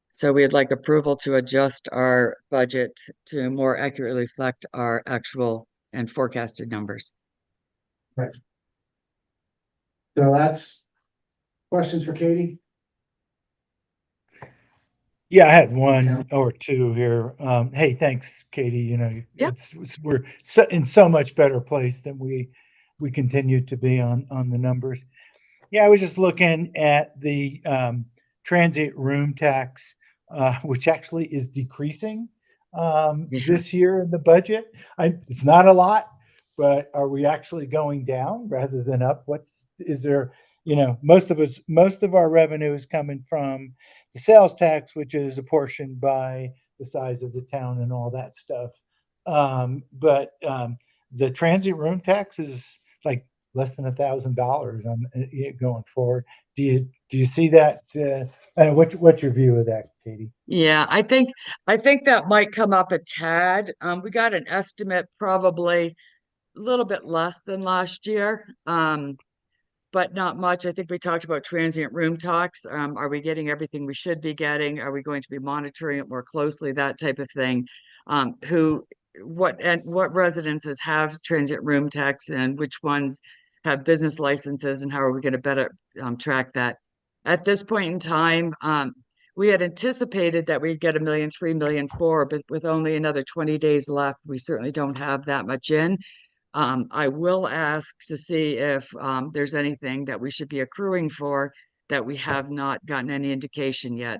[SPEAKER 11] So we'd like approval to adjust our budget to more accurately reflect our actual and forecasted numbers.
[SPEAKER 1] Right. So that's questions for Katie?
[SPEAKER 2] Yeah, I had one
[SPEAKER 1] Yeah.
[SPEAKER 2] or two here. Hey, thanks, Katie. You know,
[SPEAKER 11] Yep.
[SPEAKER 2] we're in so much better place than we continue to be on the numbers. Yeah, I was just looking at the transit room tax, which actually is decreasing this year in the budget. It's not a lot, but are we actually going down rather than up? Is there? You know, most of our revenue is coming from the sales tax, which is apportioned by the size of the town and all that stuff. But the transient room tax is like less than $1,000 on it going forward. Do you see that? What's your view of that, Katie?
[SPEAKER 11] Yeah, I think that might come up a tad. We got an estimate probably a little bit less than last year. But not much. I think we talked about transient room talks. Are we getting everything we should be getting? Are we going to be monitoring it more closely? That type of thing. What residences have transient room tax and which ones have business licenses, and how are we going to better track that? At this point in time, we had anticipated that we'd get 1,000,003, 1,000,004, but with only another 20 days left, we certainly don't have that much in. I will ask to see if there's anything that we should be accruing for that we have not gotten any indication yet.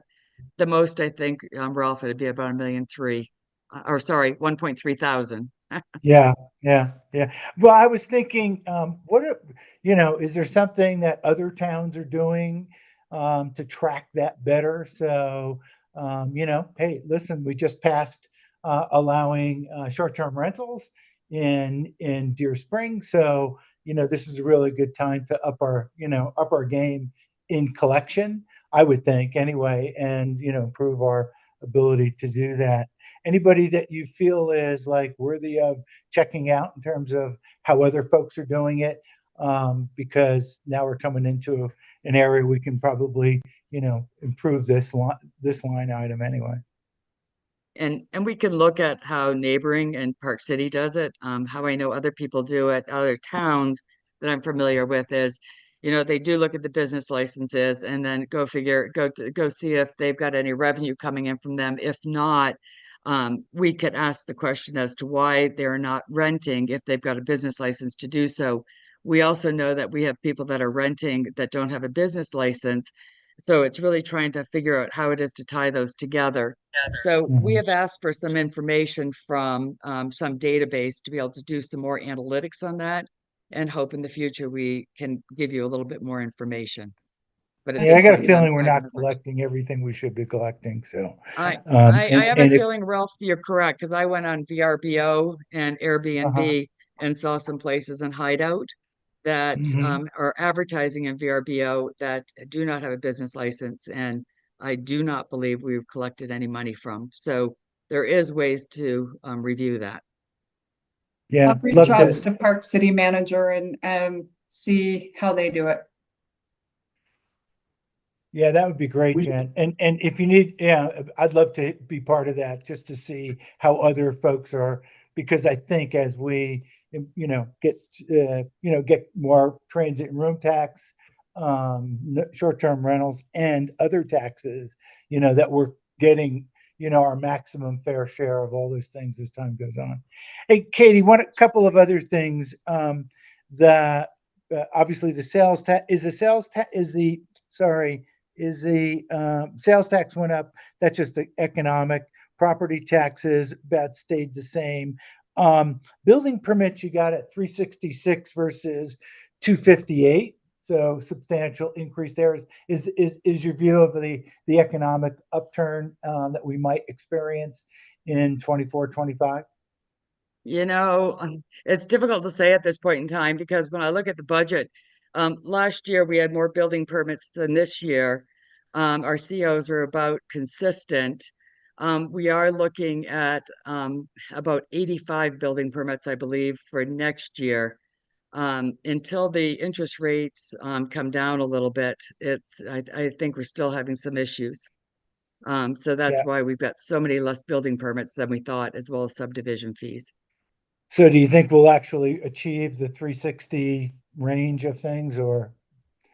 [SPEAKER 11] The most, I think, Ralph, it'd be about 1,000,003, or sorry, 1.3 thousand.
[SPEAKER 2] Yeah, yeah. Well, I was thinking, is there something that other towns are doing to track that better? So, hey, listen, we just passed allowing short-term rentals in Deer Spring, so this is a really good time to up our game in collection, I would think, anyway, and improve our ability to do that. Anybody that you feel is like worthy of checking out in terms of how other folks are doing it, because now we're coming into an area we can probably improve this line item anyway.
[SPEAKER 11] And we can look at how neighboring and Park City does it. How I know other people do it, other towns that I'm familiar with is, they do look at the business licenses and then go see if they've got any revenue coming in from them. If not, we could ask the question as to why they're not renting if they've got a business license to do so. We also know that we have people that are renting that don't have a business license. So it's really trying to figure out how it is to tie those together. So we
[SPEAKER 2] Mhm.
[SPEAKER 11] have asked for some information from some database to be able to do some more analytics on that, and hope in the future we can give you a little bit more information. But at
[SPEAKER 2] Yeah,
[SPEAKER 11] this
[SPEAKER 2] I got
[SPEAKER 11] point
[SPEAKER 2] a
[SPEAKER 11] in time,
[SPEAKER 2] feeling we're
[SPEAKER 11] I don't
[SPEAKER 2] not
[SPEAKER 11] have much.
[SPEAKER 2] collecting everything we should be collecting. So,
[SPEAKER 11] I have a
[SPEAKER 2] and if
[SPEAKER 11] feeling, Ralph, you're correct, because I went on VRBO and
[SPEAKER 2] uh-huh,
[SPEAKER 11] Airbnb and saw some places in Hideout that
[SPEAKER 2] mhm.
[SPEAKER 11] are advertising in VRBO that do not have a business license, and I do not believe we've collected any money from. So there is ways to review that.
[SPEAKER 2] Yeah,
[SPEAKER 12] I'll reach
[SPEAKER 2] love
[SPEAKER 12] out
[SPEAKER 2] to.
[SPEAKER 12] to Park City Manager and see how they do it.
[SPEAKER 2] Yeah, that would be great,
[SPEAKER 1] We,
[SPEAKER 2] Jen. And if you need, yeah, I'd love to be part of that just to see how other folks are, because I think as we, get more transit and room tax, short-term rentals and other taxes, that we're getting, our maximum fair share of all those things as time goes on. Hey, Katie, a couple of other things. The Obviously the sales tax is the sales tax went up. That's just the economic. Property taxes, that stayed the same. Building permits you got at 366 versus 258. So substantial increase there. Is your view of the economic upturn that we might experience in 24, 25?
[SPEAKER 11] It's difficult to say at this point in time because when I look at the budget, last year we had more building permits than this year. Our COs are about consistent. We are looking at about 85 building permits, I believe, for next year. Until the interest rates come down a little bit, I think we're still having some issues. So
[SPEAKER 2] Yeah.
[SPEAKER 11] that's why we've got so many less building permits than we thought, as well as subdivision fees.
[SPEAKER 2] So do you think we'll actually achieve the 360 range of things or?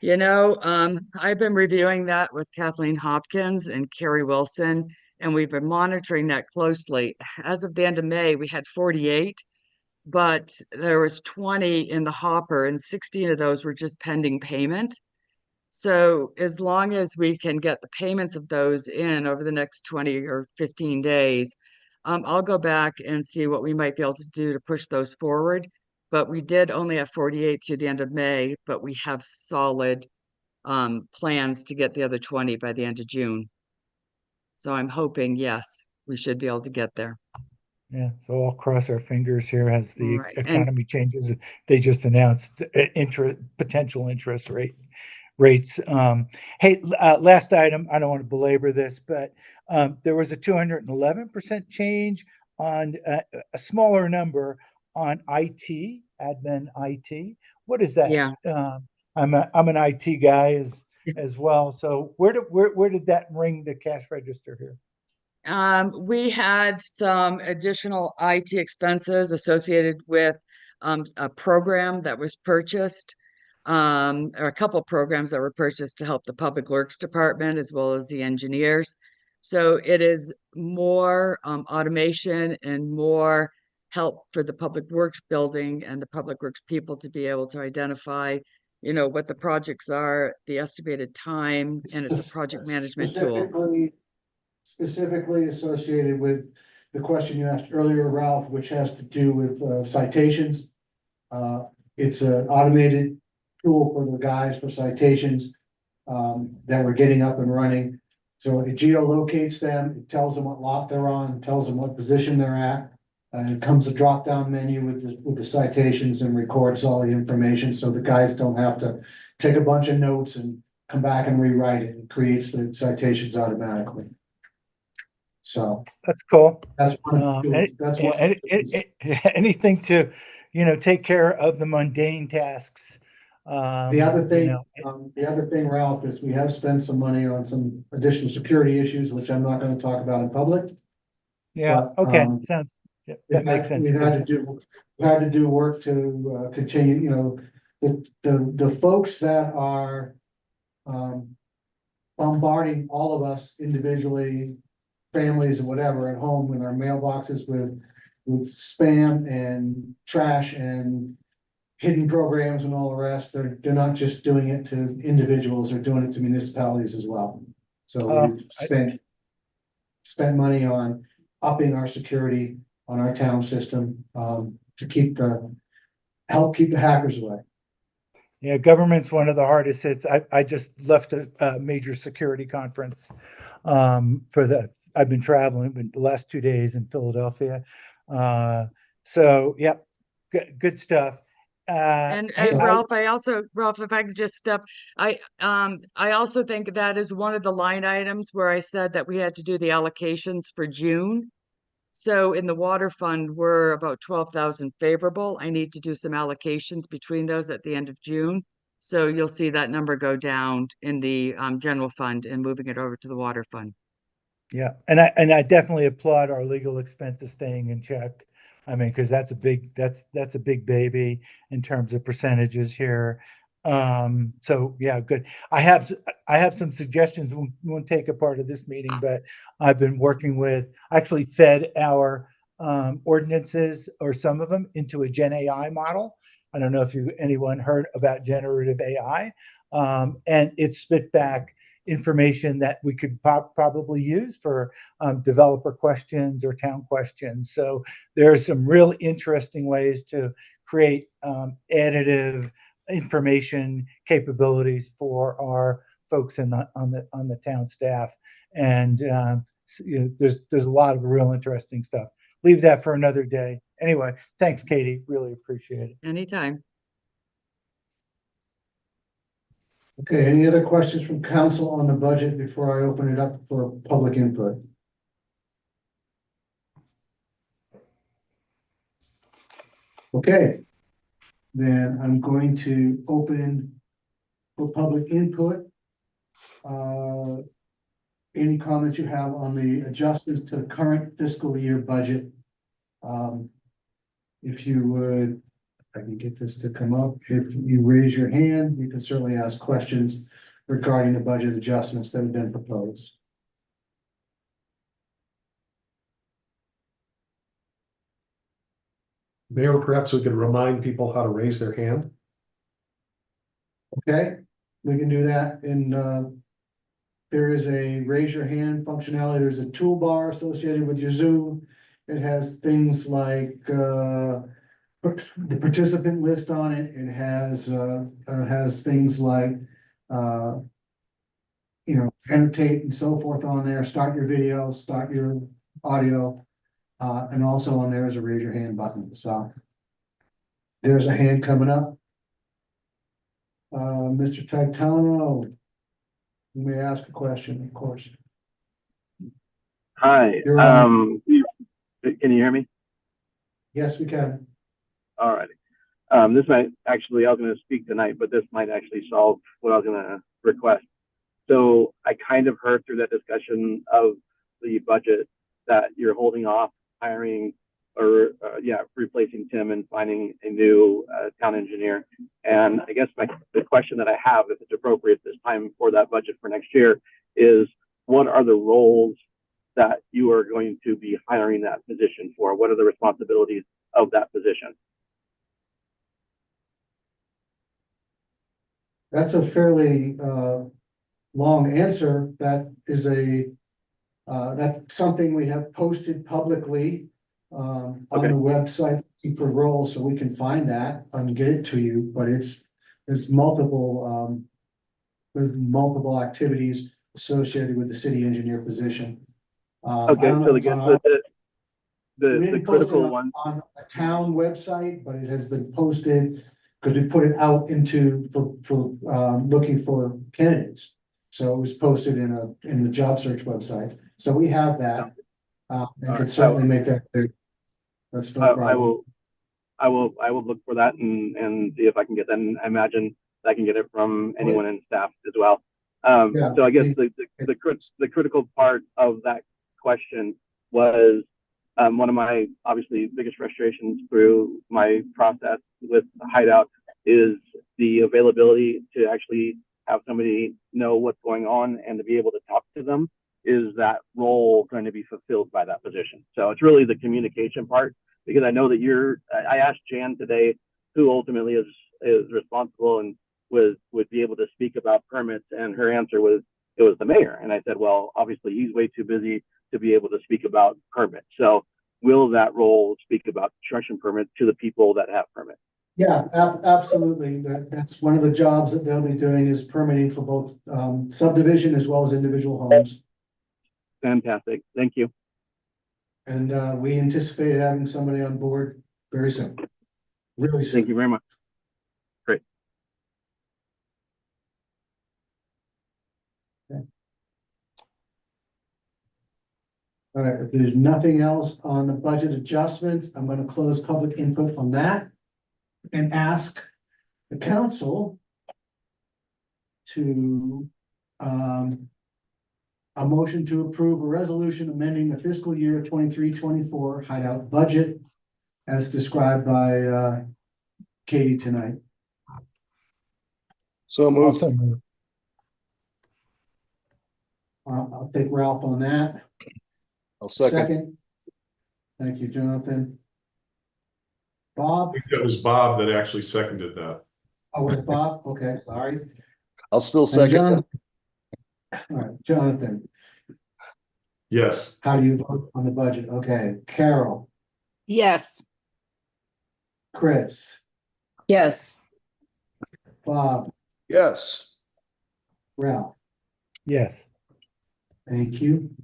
[SPEAKER 11] I've been reviewing that with Kathleen Hopkins and Carrie Wilson, and we've been monitoring that closely. As of the end of May, we had 48, but there was 20 in the hopper, and 16 of those were just pending payment. So as long as we can get the payments of those in over the next 20 or 15 days, I'll go back and see what we might be able to do to push those forward. But we did only have 48 through the end of May, but we have solid plans to get the other 20 by the end of June. So I'm hoping, yes, we should be able to get there.
[SPEAKER 2] Yeah, so I'll cross our fingers here as the
[SPEAKER 11] Right, and
[SPEAKER 2] economy changes. They just announced potential interest rates. Hey, last item, I don't want to belabor this, but there was a 211% change on a smaller number on IT, admin IT. What is that?
[SPEAKER 11] yeah.
[SPEAKER 2] I'm an IT guy as well. So where did that ring the cash register here?
[SPEAKER 11] We had some additional IT expenses associated with a program that was purchased. Or a couple programs that were purchased to help the Public Works Department as well as the engineers. So it is more automation and more help for the Public Works building and the Public Works people to be able to identify, what the projects are, the estimated time, and it's a project management tool.
[SPEAKER 1] Specifically associated with the question you asked earlier, Ralph, which has to do with citations. It's an automated tool for the guys for citations that we're getting up and running. So it geolocates them, it tells them what lot they're on, tells them what position they're at. And it comes a drop-down menu with the citations and records all the information, so the guys don't have to take a bunch of notes and come back and rewrite it. It creates the citations automatically. So
[SPEAKER 2] That's cool.
[SPEAKER 1] that's one. That's one.
[SPEAKER 2] Anything to, take care of the mundane tasks.
[SPEAKER 1] The other thing, Ralph, is we have spent some money on some additional security issues, which I'm not going to talk about in public.
[SPEAKER 2] Yeah.
[SPEAKER 1] But,
[SPEAKER 2] Okay. That makes sense.
[SPEAKER 1] We've had to do work to continue. The folks that are bombarding all of us individually, families and whatever at home in our mailboxes with spam and trash and hidden programs and all the rest. They're not just doing it to individuals, they're doing it to municipalities as well. So we've spent money on upping our security on our town system to help keep the hackers away.
[SPEAKER 2] Yeah, government's one of the hardest hits. I just left a major security conference I've been traveling the last 2 days in Philadelphia. So yeah, good stuff.
[SPEAKER 11] And Ralph, if I could just step, I also think that is one of the line items where I said that we had to do the allocations for June. So in the water fund, we're about 12,000 favorable. I need to do some allocations between those at the end of June. So you'll see that number go down in the general fund and moving it over to the water fund.
[SPEAKER 2] Yeah, and I definitely applaud our legal expenses staying in check. I mean, because that's a big baby in terms of percentages here. So yeah, good. I have some suggestions. We won't take a part of this meeting, but I've been working actually fed our ordinances or some of them into a Gen AI model. I don't know if anyone heard about generative AI, and it spit back information that we could probably use for developer questions or town questions. So there's some real interesting ways to create additive information capabilities for our folks on the town staff. And there's a lot of real interesting stuff. Leave that for another day. Anyway, thanks, Katie. Really appreciate it.
[SPEAKER 11] Anytime.
[SPEAKER 1] Okay, any other questions from council on the budget before I open it up for public input? Okay, then I'm going to open for public input. Any comments you have on the adjustments to the current fiscal year budget? If you would, I can get this to come up. If you raise your hand, you can certainly ask questions regarding the budget adjustments that have been proposed.
[SPEAKER 4] Mayor, perhaps we could remind people how to raise their hand.
[SPEAKER 1] Okay, we can do that. And there is a raise your hand functionality. There's a toolbar associated with your Zoom. It has things like the participant list on it. It has things like annotate and so forth on there. Start your video, start your audio. And also on there is a raise your hand button, so. There's a hand coming up. Mr. Titano. You may ask a question, of course.
[SPEAKER 13] Hi,
[SPEAKER 1] You're on.
[SPEAKER 13] can you hear me?
[SPEAKER 1] Yes, we can.
[SPEAKER 13] All right. This might actually, I was going to speak tonight, but this might actually solve what I was going to request. So I kind of heard through that discussion of the budget that you're holding off hiring or replacing Tim and finding a new town engineer. And I guess the question that I have, if it's appropriate this time for that budget for next year, is what are the roles that you are going to be hiring that position for? What are the responsibilities of that position?
[SPEAKER 1] That's a fairly long answer. That is that's something we have posted publicly on the website for roles, so we can find that and get it to you, but there's multiple activities associated with the city engineer position.
[SPEAKER 13] Okay, so the critical one
[SPEAKER 1] on a town website, but it has been posted because we put it out for looking for candidates. So it was posted in the job search website. So we have that. And can certainly make that clear. That's no problem.
[SPEAKER 13] I will look for that and see if I can get that. And I imagine I can get it from anyone in staff as well. So I guess the critical part of that question was one of my obviously biggest frustrations through my process with Hideout is the availability to actually have somebody know what's going on and to be able to talk to them. Is that role going to be fulfilled by that position? So it's really the communication part, because I know that I asked Jan today who ultimately is responsible and would be able to speak about permits, and her answer was it was the mayor. And I said, well, obviously he's way too busy to be able to speak about permits. So will that role speak about construction permits to the people that have permits?
[SPEAKER 1] Yeah, absolutely. That's one of the jobs that they'll be doing, is permitting for both subdivision as well as individual homes.
[SPEAKER 13] Fantastic. Thank you.
[SPEAKER 1] And we anticipate having somebody on board very soon. Really soon.
[SPEAKER 13] Thank you very much. Great.
[SPEAKER 1] Okay. All right, if there's nothing else on the budget adjustments, I'm going to close public input on that and ask the council to a motion to approve a resolution amending the fiscal year 23-24 Hideout budget as described by Katie tonight.
[SPEAKER 10] So moved.
[SPEAKER 1] I'll take Ralph on that.
[SPEAKER 10] I'll second.
[SPEAKER 1] Thank you, Jonathan. Bob?
[SPEAKER 4] I think that was Bob that actually seconded that.
[SPEAKER 1] Oh, was it Bob? Okay, sorry.
[SPEAKER 10] I'll still
[SPEAKER 1] And
[SPEAKER 10] second.
[SPEAKER 1] Jonathan. All right, Jonathan,
[SPEAKER 4] Yes.
[SPEAKER 1] how do you vote on the budget? Okay, Carol,
[SPEAKER 3] Yes.
[SPEAKER 1] Chris,
[SPEAKER 5] Yes.
[SPEAKER 1] Bob,
[SPEAKER 10] Yes.
[SPEAKER 1] Ralph.
[SPEAKER 2] Yes.
[SPEAKER 1] Thank you.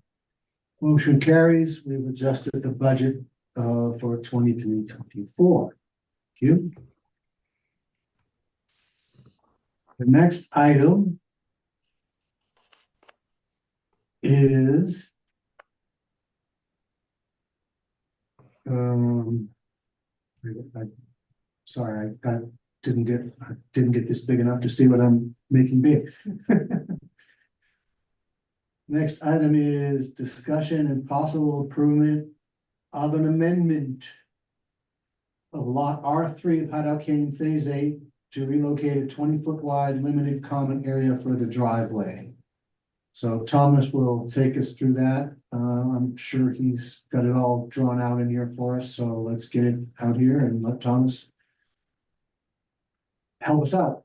[SPEAKER 1] Motion carries. We've adjusted the budget for 23-24. Thank you. The next item is sorry, I didn't get this big enough to see what I'm making big. Next item is discussion and possible improvement of an amendment of lot R3 of Hideout Canyon Phase 8 to relocate a 20-foot wide limited common area for the driveway. So Thomas will take us through that. I'm sure he's got it all drawn out in here for us. So let's get it out here and let Thomas help us out.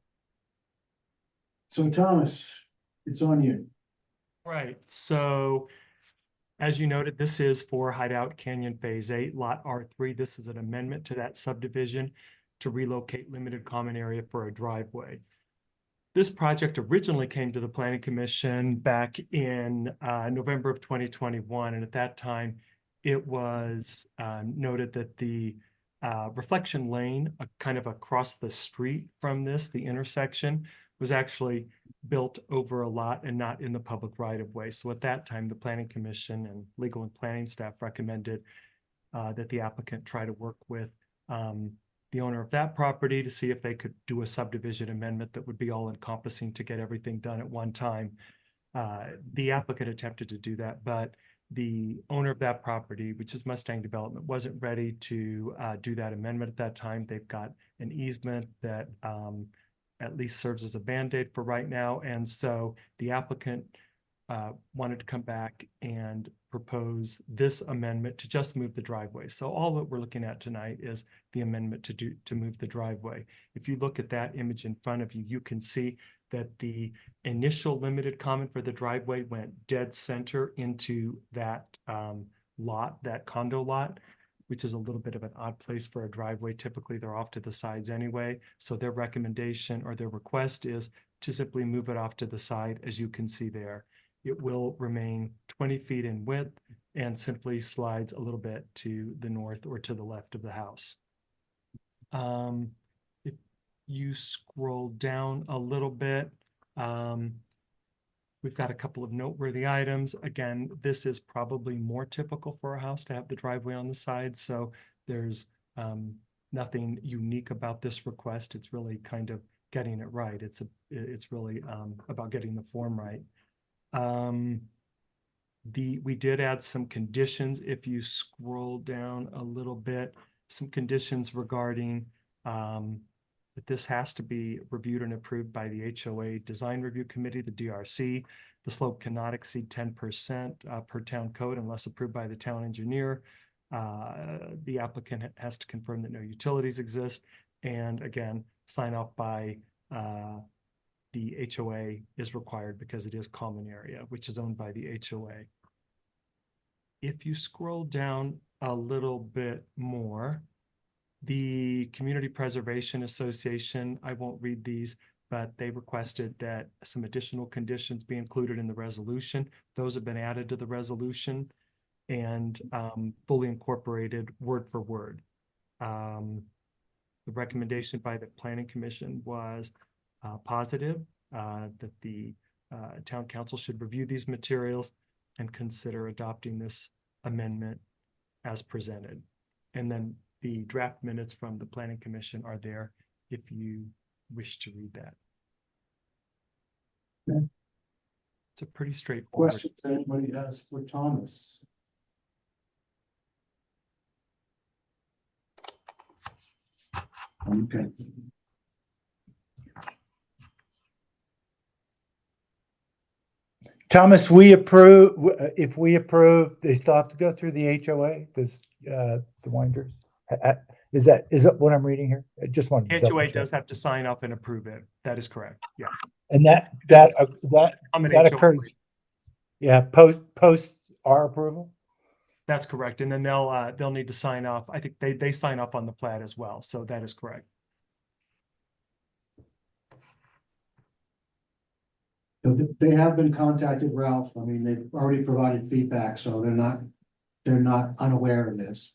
[SPEAKER 1] So Thomas, it's on you.
[SPEAKER 14] Right, so as you noted, this is for Hideout Canyon Phase 8, Lot R3. This is an amendment to that subdivision to relocate limited common area for a driveway. This project originally came to the Planning Commission back in November of 2021, and at that time, it was noted that the reflection lane, kind of across the street from this, the intersection, was actually built over a lot and not in the public right of way. So at that time, the Planning Commission and legal and planning staff recommended that the applicant try to work with the owner of that property to see if they could do a subdivision amendment that would be all encompassing to get everything done at one time. The applicant attempted to do that, but the owner of that property, which is Mustang Development, wasn't ready to do that amendment at that time. They've got an easement that at least serves as a Band-Aid for right now. And so the applicant wanted to come back and propose this amendment to just move the driveway. So all that we're looking at tonight is the amendment to move the driveway. If you look at that image in front of you, you can see that the initial limited comment for the driveway went dead center into that lot, that condo lot, which is a little bit of an odd place for a driveway. Typically, they're off to the sides anyway. So their recommendation or their request is to simply move it off to the side, as you can see there. It will remain 20 feet in width and simply slides a little bit to the north or to the left of the house. If you scroll down a little bit, we've got a couple of noteworthy items. Again, this is probably more typical for a house to have the driveway on the side. So there's nothing unique about this request. It's really kind of getting it right. It's really about getting the form right. We did add some conditions. If you scroll down a little bit, some conditions regarding that this has to be reviewed and approved by the HOA Design Review Committee, the DRC. The slope cannot exceed 10% per town code unless approved by the town engineer. The applicant has to confirm that no utilities exist, and again, sign off by the HOA is required because it is common area, which is owned by the HOA. If you scroll down a little bit more, the Community Preservation Association, I won't read these, but they requested that some additional conditions be included in the resolution. Those have been added to the resolution and fully incorporated word for word. The recommendation by the Planning Commission was positive, that the town council should review these materials and consider adopting this amendment as presented. And then the draft minutes from the Planning Commission are there if you wish to read that.
[SPEAKER 1] Okay.
[SPEAKER 14] It's a pretty straightforward.
[SPEAKER 1] Questions anybody has for Thomas? Okay.
[SPEAKER 2] Thomas, if we approve, they still have to go through the HOA, the winders. Is that what I'm reading here? I just wanted to
[SPEAKER 14] HOA
[SPEAKER 2] double
[SPEAKER 14] does
[SPEAKER 2] check.
[SPEAKER 14] have to sign up and approve it. That is correct. Yeah.
[SPEAKER 2] And
[SPEAKER 14] This
[SPEAKER 2] that
[SPEAKER 14] HOA.
[SPEAKER 2] occurs. Yeah, post our approval.
[SPEAKER 14] That's correct. And then they'll need to sign off. I think they sign off on the plat as well. So that is correct.
[SPEAKER 1] So they have been contacted, Ralph. I mean, they've already provided feedback, so they're not unaware of this.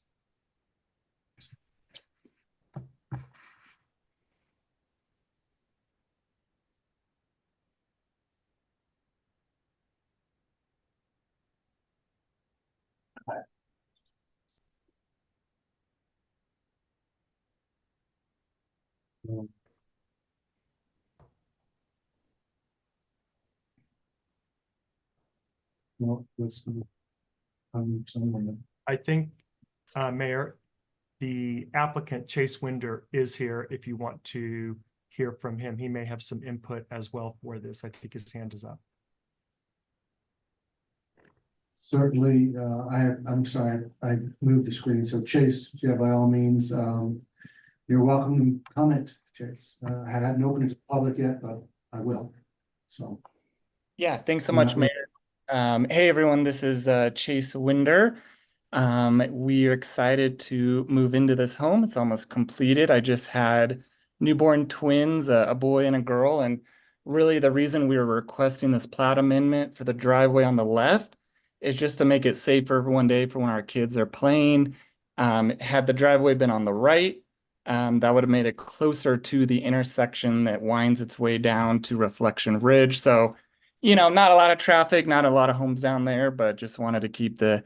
[SPEAKER 1] Well,
[SPEAKER 14] I think, Mayor, the applicant Chase Winder is here. If you want to hear from him, he may have some input as well for this. I think his hand is up.
[SPEAKER 1] Certainly, I'm sorry, I moved the screen. So Chase, yeah, by all means, you're welcome to comment, Chase. I hadn't opened it to the public yet, but I will. So.
[SPEAKER 15] Yeah, thanks so much, Mayor. Hey everyone, this is Chase Winder. We are excited to move into this home. It's almost completed. I just had newborn twins, a boy and a girl, and really the reason we were requesting this plat amendment for the driveway on the left is just to make it safer one day for when our kids are playing. Had the driveway been on the right, that would have made it closer to the intersection that winds its way down to Reflection Ridge. So, you know, not a lot of traffic, not a lot of homes down there, but just wanted to keep the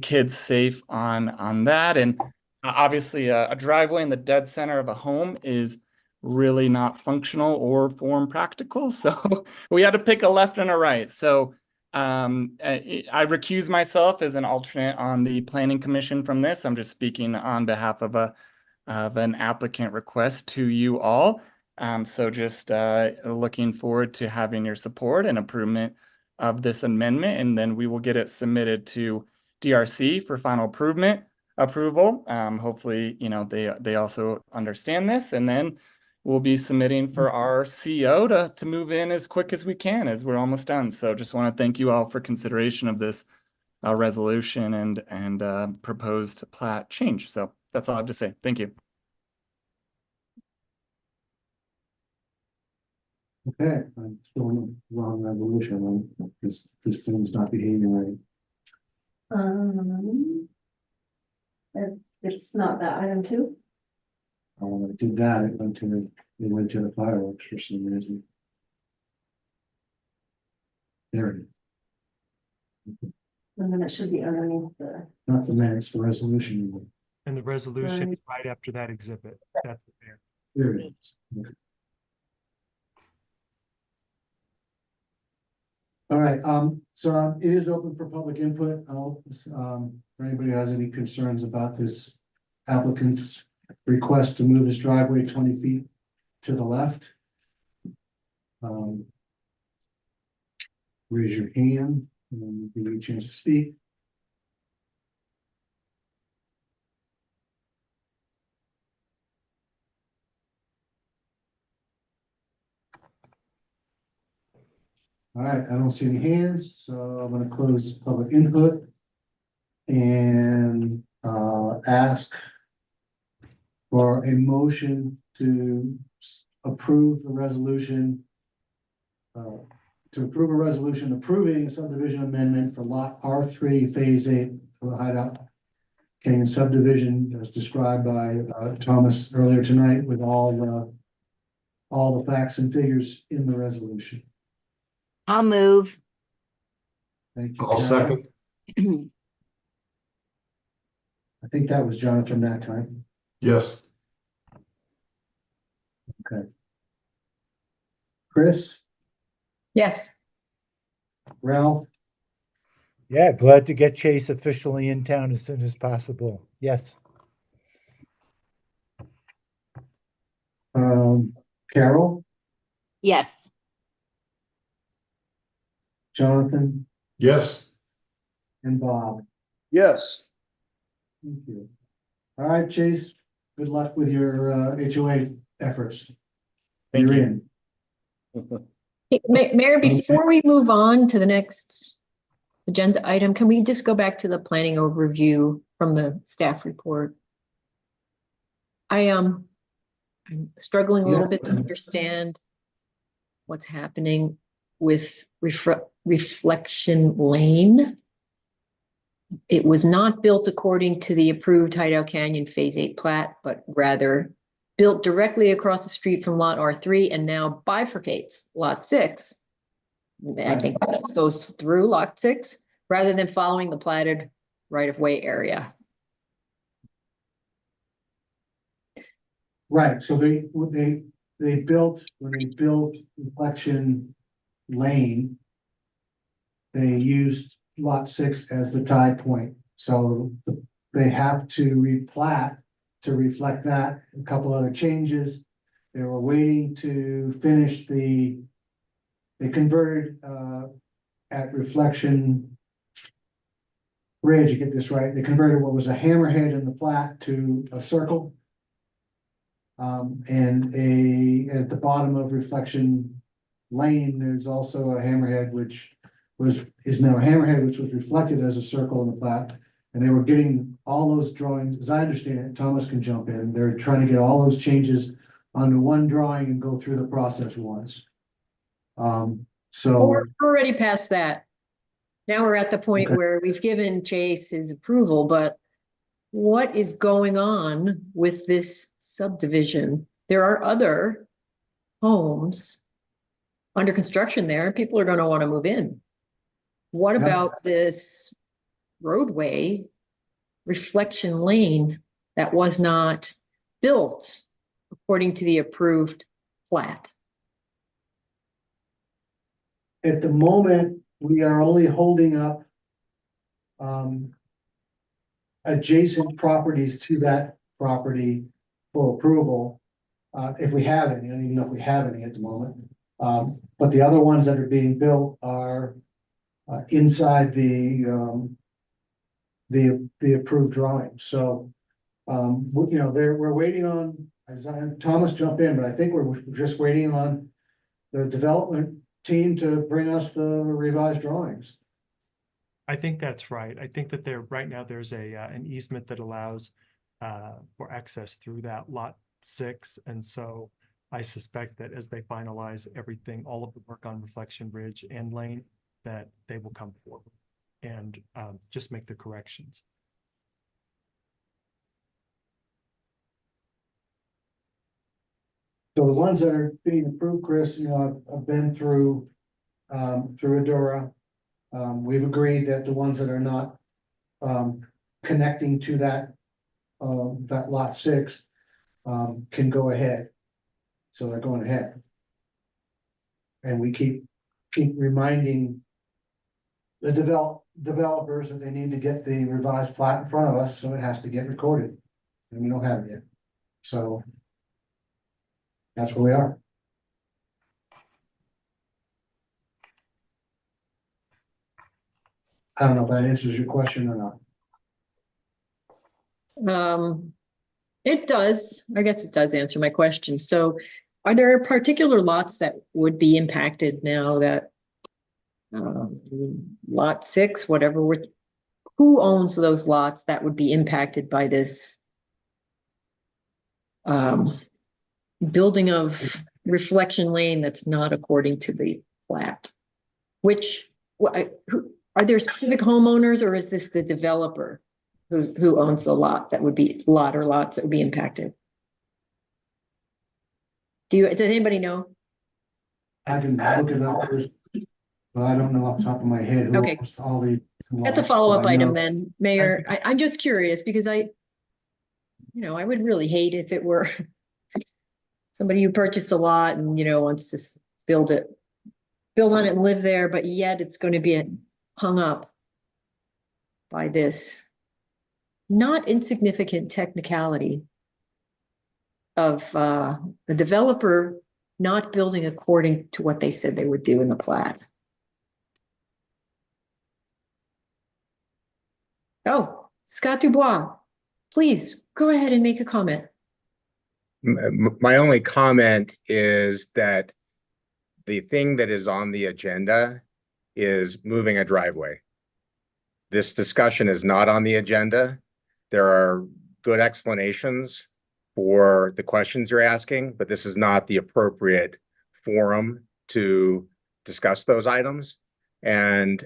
[SPEAKER 15] kids safe on that. And obviously, a driveway in the dead center of a home is really not functional or form practical. So we had to pick a left and a right. So I recuse myself as an alternate on the planning commission from this. I'm just speaking on behalf of an applicant request to you all. So just looking forward to having your support and approval of this amendment, and then we will get it submitted to DRC for final approval. Hopefully, you know, they also understand this, and then we'll be submitting for our CO to move in as quick as we can, as we're almost done. So just want to thank you all for consideration of this resolution and proposed plat change. So that's all I have to say. Thank you.
[SPEAKER 1] Okay, I'm still on the wrong resolution, this thing's not behaving right.
[SPEAKER 7] It's not that item 2.
[SPEAKER 1] When I did that, it went to the fireworks for some reason. There it is.
[SPEAKER 7] And then it should be underneath the.
[SPEAKER 1] Not the minutes, the resolution.
[SPEAKER 14] And the resolution is right after that exhibit. That's there.
[SPEAKER 1] There it is. Okay. All right, so it is open for public input. For anybody who has any concerns about this applicant's request to move his driveway 20 feet to the left. Raise your hand and give you a chance to speak. All right, I don't see any hands, so I'm going to close public input and ask for a motion to approve the resolution. To approve a resolution approving a subdivision amendment for lot R3 Phase 8 for the Hideout Canyon subdivision as described by Thomas earlier tonight, with all the facts and figures in the resolution.
[SPEAKER 3] I'll move.
[SPEAKER 1] Thank you.
[SPEAKER 4] I'll second.
[SPEAKER 1] I think that was Jonathan that time.
[SPEAKER 4] Yes.
[SPEAKER 1] Okay. Chris,
[SPEAKER 5] Yes.
[SPEAKER 1] Ralph,
[SPEAKER 2] Yeah, glad to get Chase officially in town as soon as possible. Yes.
[SPEAKER 1] Carol,
[SPEAKER 3] Yes.
[SPEAKER 1] Jonathan,
[SPEAKER 4] Yes.
[SPEAKER 1] and Bob.
[SPEAKER 10] Yes.
[SPEAKER 1] Thank you. All right, Chase, good luck with your HOA efforts.
[SPEAKER 15] Thank
[SPEAKER 1] You're
[SPEAKER 15] you.
[SPEAKER 1] in.
[SPEAKER 5] Mayor, before we move on to the next agenda item, can we just go back to the planning overview from the staff report? I'm struggling a little bit to understand what's happening with Reflection Lane. It was not built according to the approved Hideout Canyon Phase 8 plat, but rather built directly across the street from lot R3 and now bifurcates lot 6. I think that goes through lot 6 rather than following the platted right-of-way area.
[SPEAKER 1] Right, so when they built Reflection Lane, they used lot 6 as the tie point. So they have to replat to reflect that, a couple other changes. They were waiting to finish they converted at Reflection Ridge, you get this right, they converted what was a hammerhead in the plat to a circle. And at the bottom of Reflection Lane, there's also a hammerhead, which is now a hammerhead, which was reflected as a circle in the plat. And they were getting all those drawings, as I understand it, Thomas can jump in, they're trying to get all those changes onto one drawing and go through the process once. So
[SPEAKER 5] We're already past that. Now we're at the point
[SPEAKER 1] Okay.
[SPEAKER 5] where we've given Chase his approval, but what is going on with this subdivision? There are other homes under construction there. People are gonna wanna move in. What
[SPEAKER 1] Yeah.
[SPEAKER 5] about this roadway, reflection lane, that was not built according to the approved plat?
[SPEAKER 1] At the moment, we are only holding up adjacent properties to that property for approval. If we have any, I don't even know if we have any at the moment. But the other ones that are being built are inside the approved drawing. So, you know, we're waiting on, Thomas jump in, but I think we're just waiting on the development team to bring us the revised drawings.
[SPEAKER 14] I think that's right. I think that right now there's an easement that allows for access through that lot 6. And so I suspect that as they finalize everything, all of the work on Reflection Ridge and Lane, that they will come forward and just make the corrections.
[SPEAKER 1] So the ones that are being approved, Chris, you know, I've been through Adora. We've agreed that the ones that are not connecting to that lot 6 can go ahead. So they're going ahead. And we keep reminding the developers that they need to get the revised plat in front of us, so it has to get recorded. And we don't have it yet. So that's where we are. I don't know if that answers your question or not.
[SPEAKER 5] It does. I guess it does answer my question. So are there particular lots that would be impacted now that lot 6, whatever, who owns those lots that would be impacted by this building of reflection lane that's not according to the plat? Are there specific homeowners, or is this the developer who owns the lot that would be lots that would be impacted? Does anybody know?
[SPEAKER 1] I can look it up, but I don't know off the top of my head who
[SPEAKER 5] Okay.
[SPEAKER 1] owns all the
[SPEAKER 5] That's a
[SPEAKER 1] lots,
[SPEAKER 5] follow-up
[SPEAKER 1] but I
[SPEAKER 5] item
[SPEAKER 1] know-
[SPEAKER 5] then, Mayor. I'm just curious because I would really hate if it were somebody who purchased a lot and, wants to build on it and live there, but yet it's going to be hung up by this not insignificant technicality of the developer not building according to what they said they would do in the plat. Oh, Scott Dubois, please go ahead and make a comment.
[SPEAKER 16] My only comment is that the thing that is on the agenda is moving a driveway. This discussion is not on the agenda. There are good explanations for the questions you're asking, but this is not the appropriate forum to discuss those items. And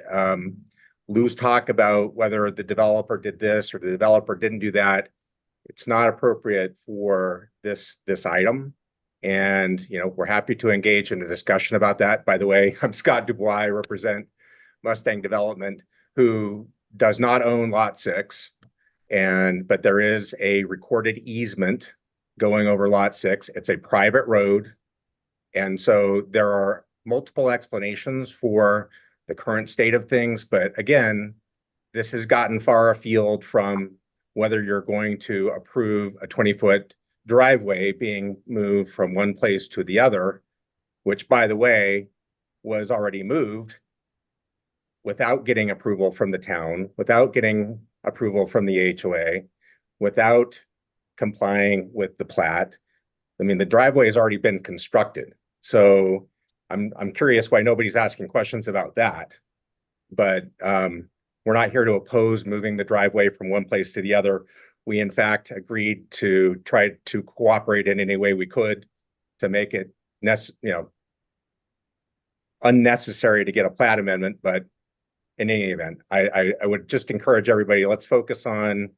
[SPEAKER 16] Lou's talk about whether the developer did this or the developer didn't do that, it's not appropriate for this item. And, we're happy to engage in a discussion about that. By the way, I'm Scott Dubois. I represent Mustang Development, who does not own lot 6. But there is a recorded easement going over lot 6. It's a private road. And so there are multiple explanations for the current state of things. But again, this has gotten far afield from whether you're going to approve a 20-foot driveway being moved from one place to the other, which, by the way, was already moved without getting approval from the town, without getting approval from the HOA, without complying with the plat. I mean, the driveway has already been constructed. So I'm curious why nobody's asking questions about that. But we're not here to oppose moving the driveway from one place to the other. We, in fact, agreed to try to cooperate in any way we could to make it unnecessary to get a plat amendment. But in any event, I would just encourage everybody, let's focus on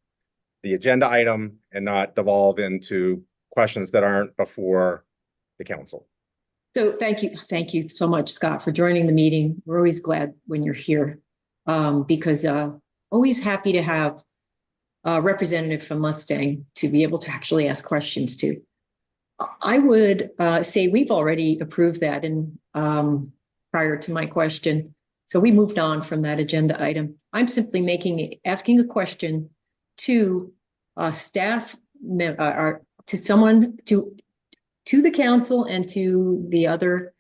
[SPEAKER 16] the agenda item and not devolve into questions that aren't before the council.
[SPEAKER 5] So thank you so much, Scott, for joining the meeting. We're always glad when you're here, because always happy to have a representative from Mustang to be able to actually ask questions to. I would say we've already approved that and prior to my question. So we moved on from that agenda item. I'm simply asking a question to staff, to someone, to the council and to the other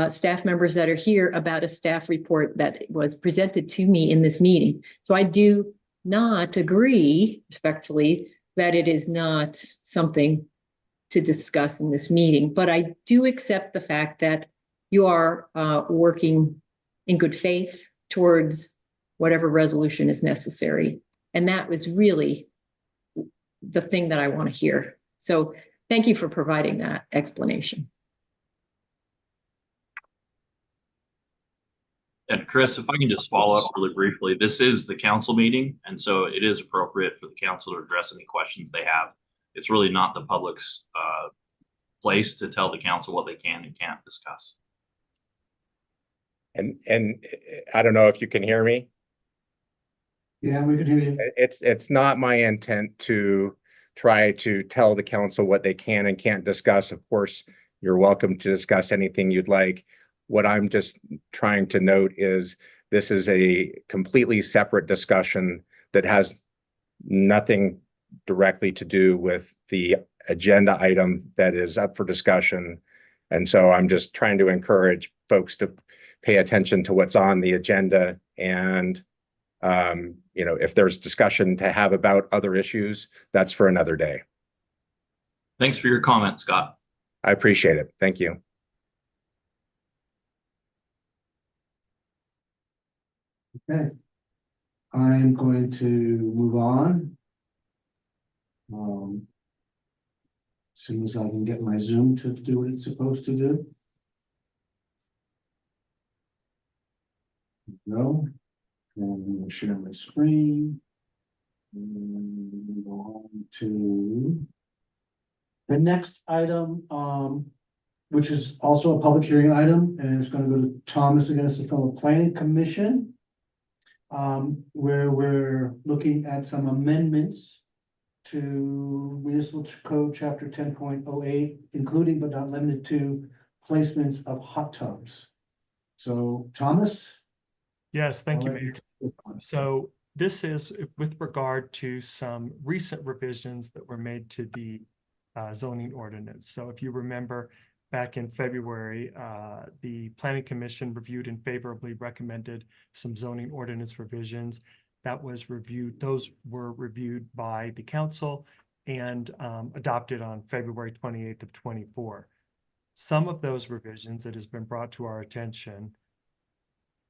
[SPEAKER 5] staff members that are here about a staff report that was presented to me in this meeting. So I do not agree respectfully that it is not something to discuss in this meeting, but I do accept the fact that you are working in good faith towards whatever resolution is necessary. And that was really the thing that I want to hear. So thank you for providing that explanation.
[SPEAKER 6] And Chris, if I can just follow up really briefly, this is the council meeting, and so it is appropriate for the council to address any questions they have. It's really not the public's place to tell the council what they can and can't discuss.
[SPEAKER 16] And I don't know if you can hear me.
[SPEAKER 1] Yeah, we can hear you.
[SPEAKER 16] It's not my intent to try to tell the council what they can and can't discuss. Of course, you're welcome to discuss anything you'd like. What I'm just trying to note is this is a completely separate discussion that has nothing directly to do with the agenda item that is up for discussion. And so I'm just trying to encourage folks to pay attention to what's on the agenda. And, you know, if there's discussion to have about other issues, that's for another day.
[SPEAKER 6] Thanks for your comment, Scott.
[SPEAKER 16] I appreciate it. Thank you.
[SPEAKER 1] Okay. I'm going to move on. As soon as I can get my Zoom to do what it's supposed to do. No. And I'm going to share my screen. And move on to the next item, which is also a public hearing item, and it's going to go to Thomas again, it's from the Planning Commission. Where we're looking at some amendments to Municipal Code Chapter 10.08, including but not limited to placements of hot tubs. So, Thomas?
[SPEAKER 14] Yes, thank you, Mayor. So this is with regard to some recent revisions that were made to the zoning ordinance. So if you remember, back in February, the Planning Commission reviewed and favorably recommended some zoning ordinance revisions. That was reviewed, those were reviewed by the council and adopted on February 28th of 24. Some of those revisions that has been brought to our attention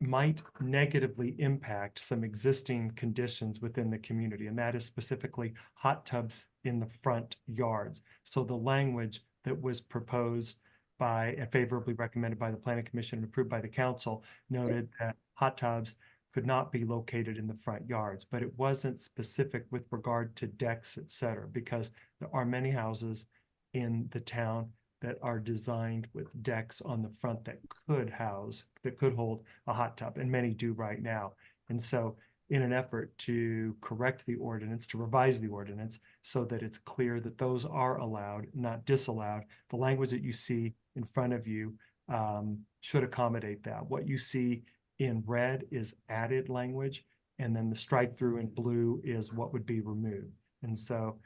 [SPEAKER 14] might negatively impact some existing conditions within the community, and that is specifically hot tubs in the front yards. So the language that was proposed by and favorably recommended by the Planning Commission and approved by the council noted that hot tubs could not be located in the front yards, but it wasn't specific with regard to decks, et cetera, because there are many houses in the town that are designed with decks on the front that could hold a hot tub, and many do right now. And so in an effort to correct the ordinance, to revise the ordinance so that it's clear that those are allowed, not disallowed, the language that you see in front of you should accommodate that. What you see in red is added language, and then the strike through in blue is what would be removed. And so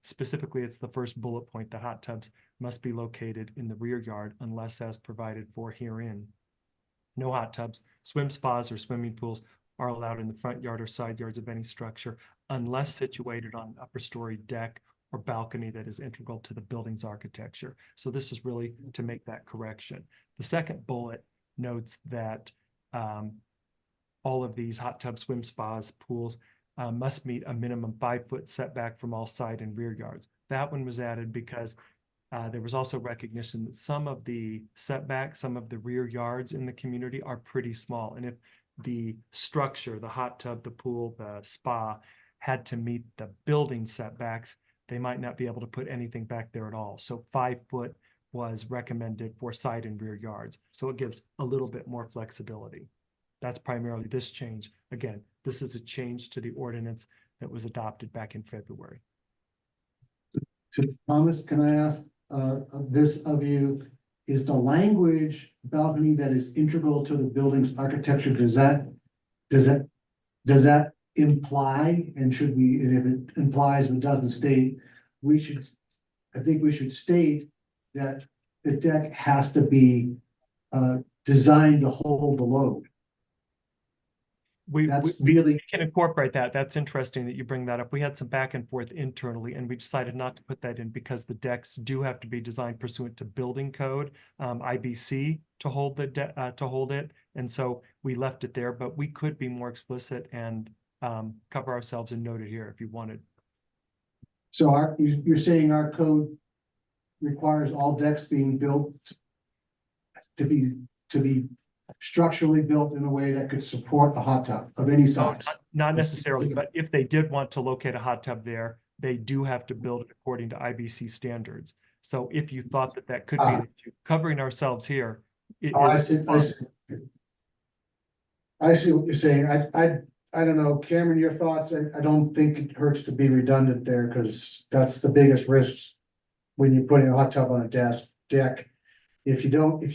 [SPEAKER 14] specifically, it's the first bullet point, the hot tubs must be located in the rear yard unless as provided for herein. No hot tubs, swim spas, or swimming pools are allowed in the front yard or side yards of any structure unless situated on an upper story deck or balcony that is integral to the building's architecture. So this is really to make that correction. The second bullet notes that all of these hot tubs, swim spas, pools must meet a minimum 5-foot setback from all side and rear yards. That one was added because there was also recognition that some of the setbacks, some of the rear yards in the community are pretty small. And if the structure, the hot tub, the pool, the spa, had to meet the building setbacks, they might not be able to put anything back there at all. So 5 foot was recommended for side and rear yards. So it gives a little bit more flexibility. That's primarily this change. Again, this is a change to the ordinance that was adopted back in February.
[SPEAKER 1] So Thomas, can I ask this of you? Is the language balcony that is integral to the building's architecture, does that imply, and should we, and if it implies but doesn't state, I think we should state that the deck has to be designed to hold the load.
[SPEAKER 14] We
[SPEAKER 1] really
[SPEAKER 14] can incorporate that. That's interesting that you bring that up. We had some back and forth internally, and we decided not to put that in because the decks do have to be designed pursuant to building code, IBC, to hold it. And so we left it there, but we could be more explicit and cover ourselves and note it here if you wanted.
[SPEAKER 1] So you're saying our code requires all decks being built to be structurally built in a way that could support a hot tub of any size?
[SPEAKER 14] Not necessarily, but if they did want to locate a hot tub there, they do have to build it according to IBC standards. So if you thought that could be covering ourselves here.
[SPEAKER 1] I see what you're saying. I don't know, Cameron, your thoughts? I don't think it hurts to be redundant there, because that's the biggest risk when you're putting a hot tub on a deck. If you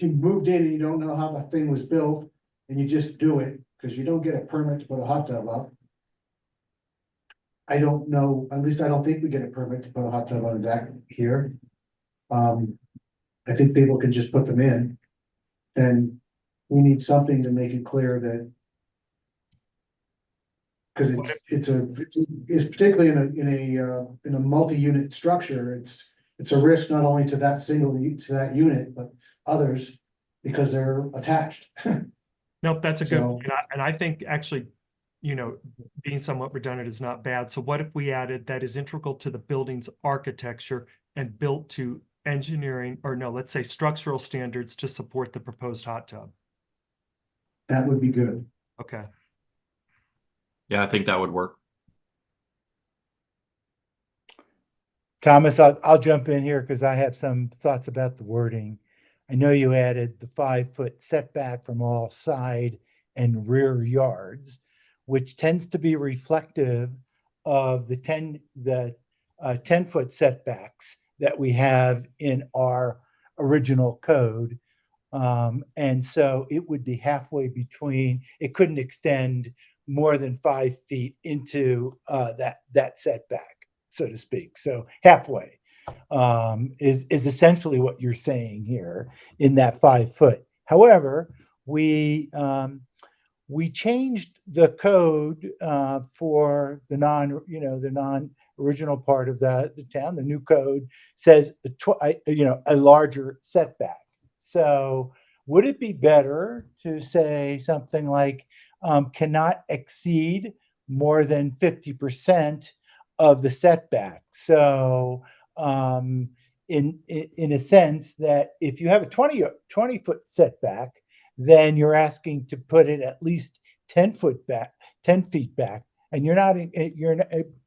[SPEAKER 1] moved in and you don't know how the thing was built and you just do it, because you don't get a permit to put a hot tub up. I don't know, at least I don't think we get a permit to put a hot tub on a deck here. I think people can just put them in. And we need something to make it clear that. Because it's particularly in a multi-unit structure, it's a risk not only to that unit, but others, because they're attached.
[SPEAKER 14] Nope, that's a good
[SPEAKER 1] So-
[SPEAKER 14] point. And I think actually, being somewhat redundant is not bad. So what if we added that is integral to the building's architecture and built to engineering, or no, let's say structural standards to support the proposed hot tub?
[SPEAKER 1] That would be good.
[SPEAKER 14] Okay.
[SPEAKER 6] Yeah, I think that would work.
[SPEAKER 2] Thomas, I'll jump in here because I have some thoughts about the wording. I know you added the 5 foot setback from all side and rear yards, which tends to be reflective of the 10 foot setbacks that we have in our original code. And so it would be halfway between, it couldn't extend more than 5 feet into that setback, so to speak. So halfway is essentially what you're saying here in that 5 foot. However, we changed the code for the non original part of the town. The new code says a larger setback. So would it be better to say something like cannot exceed more than 50% of the setback? So in a sense that if you have a 20 foot setback, then you're asking to put it at least 10 feet back. And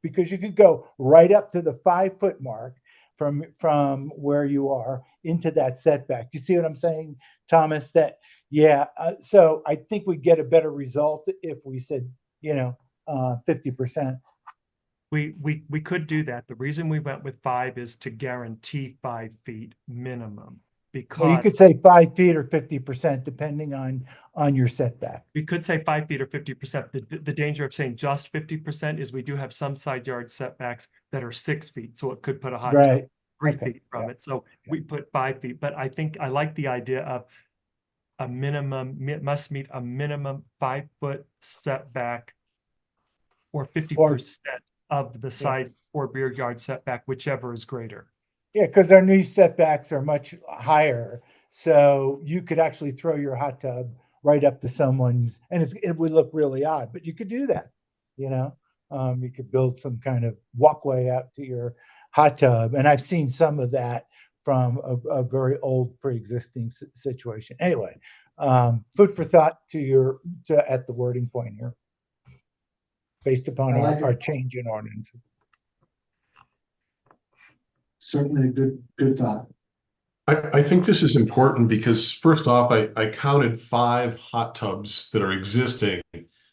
[SPEAKER 2] because you could go right up to the 5 foot mark from where you are into that setback. You see what I'm saying, Thomas? That, yeah. So I think we get a better result if we said, 50%.
[SPEAKER 14] We could do that. The reason we went with 5 is to guarantee 5 feet minimum. Because
[SPEAKER 2] well, you could say 5 feet or 50%, depending on your setback.
[SPEAKER 14] We could say 5 feet or 50%. The danger of saying just 50% is we do have some side yard setbacks that are 6 feet. So it could put a hot tub 3 feet from it. So we put 5 feet, but I think I like the idea of a minimum, must meet a minimum 5 foot setback or 50% of the side or rear yard setback, whichever is greater.
[SPEAKER 2] Yeah, because our new setbacks are much higher. So you could actually throw your hot tub right up to someone's, and it would look really odd, but you could do that. You could build some kind of walkway out to your hot tub. And I've seen some of that from a very old pre-existing situation. Anyway, food for thought at the wording point here, based upon
[SPEAKER 1] I like
[SPEAKER 2] our
[SPEAKER 1] it.
[SPEAKER 2] change in ordinance.
[SPEAKER 1] Certainly a good thought.
[SPEAKER 4] I think this is important because first off, I counted 5 hot tubs that are existing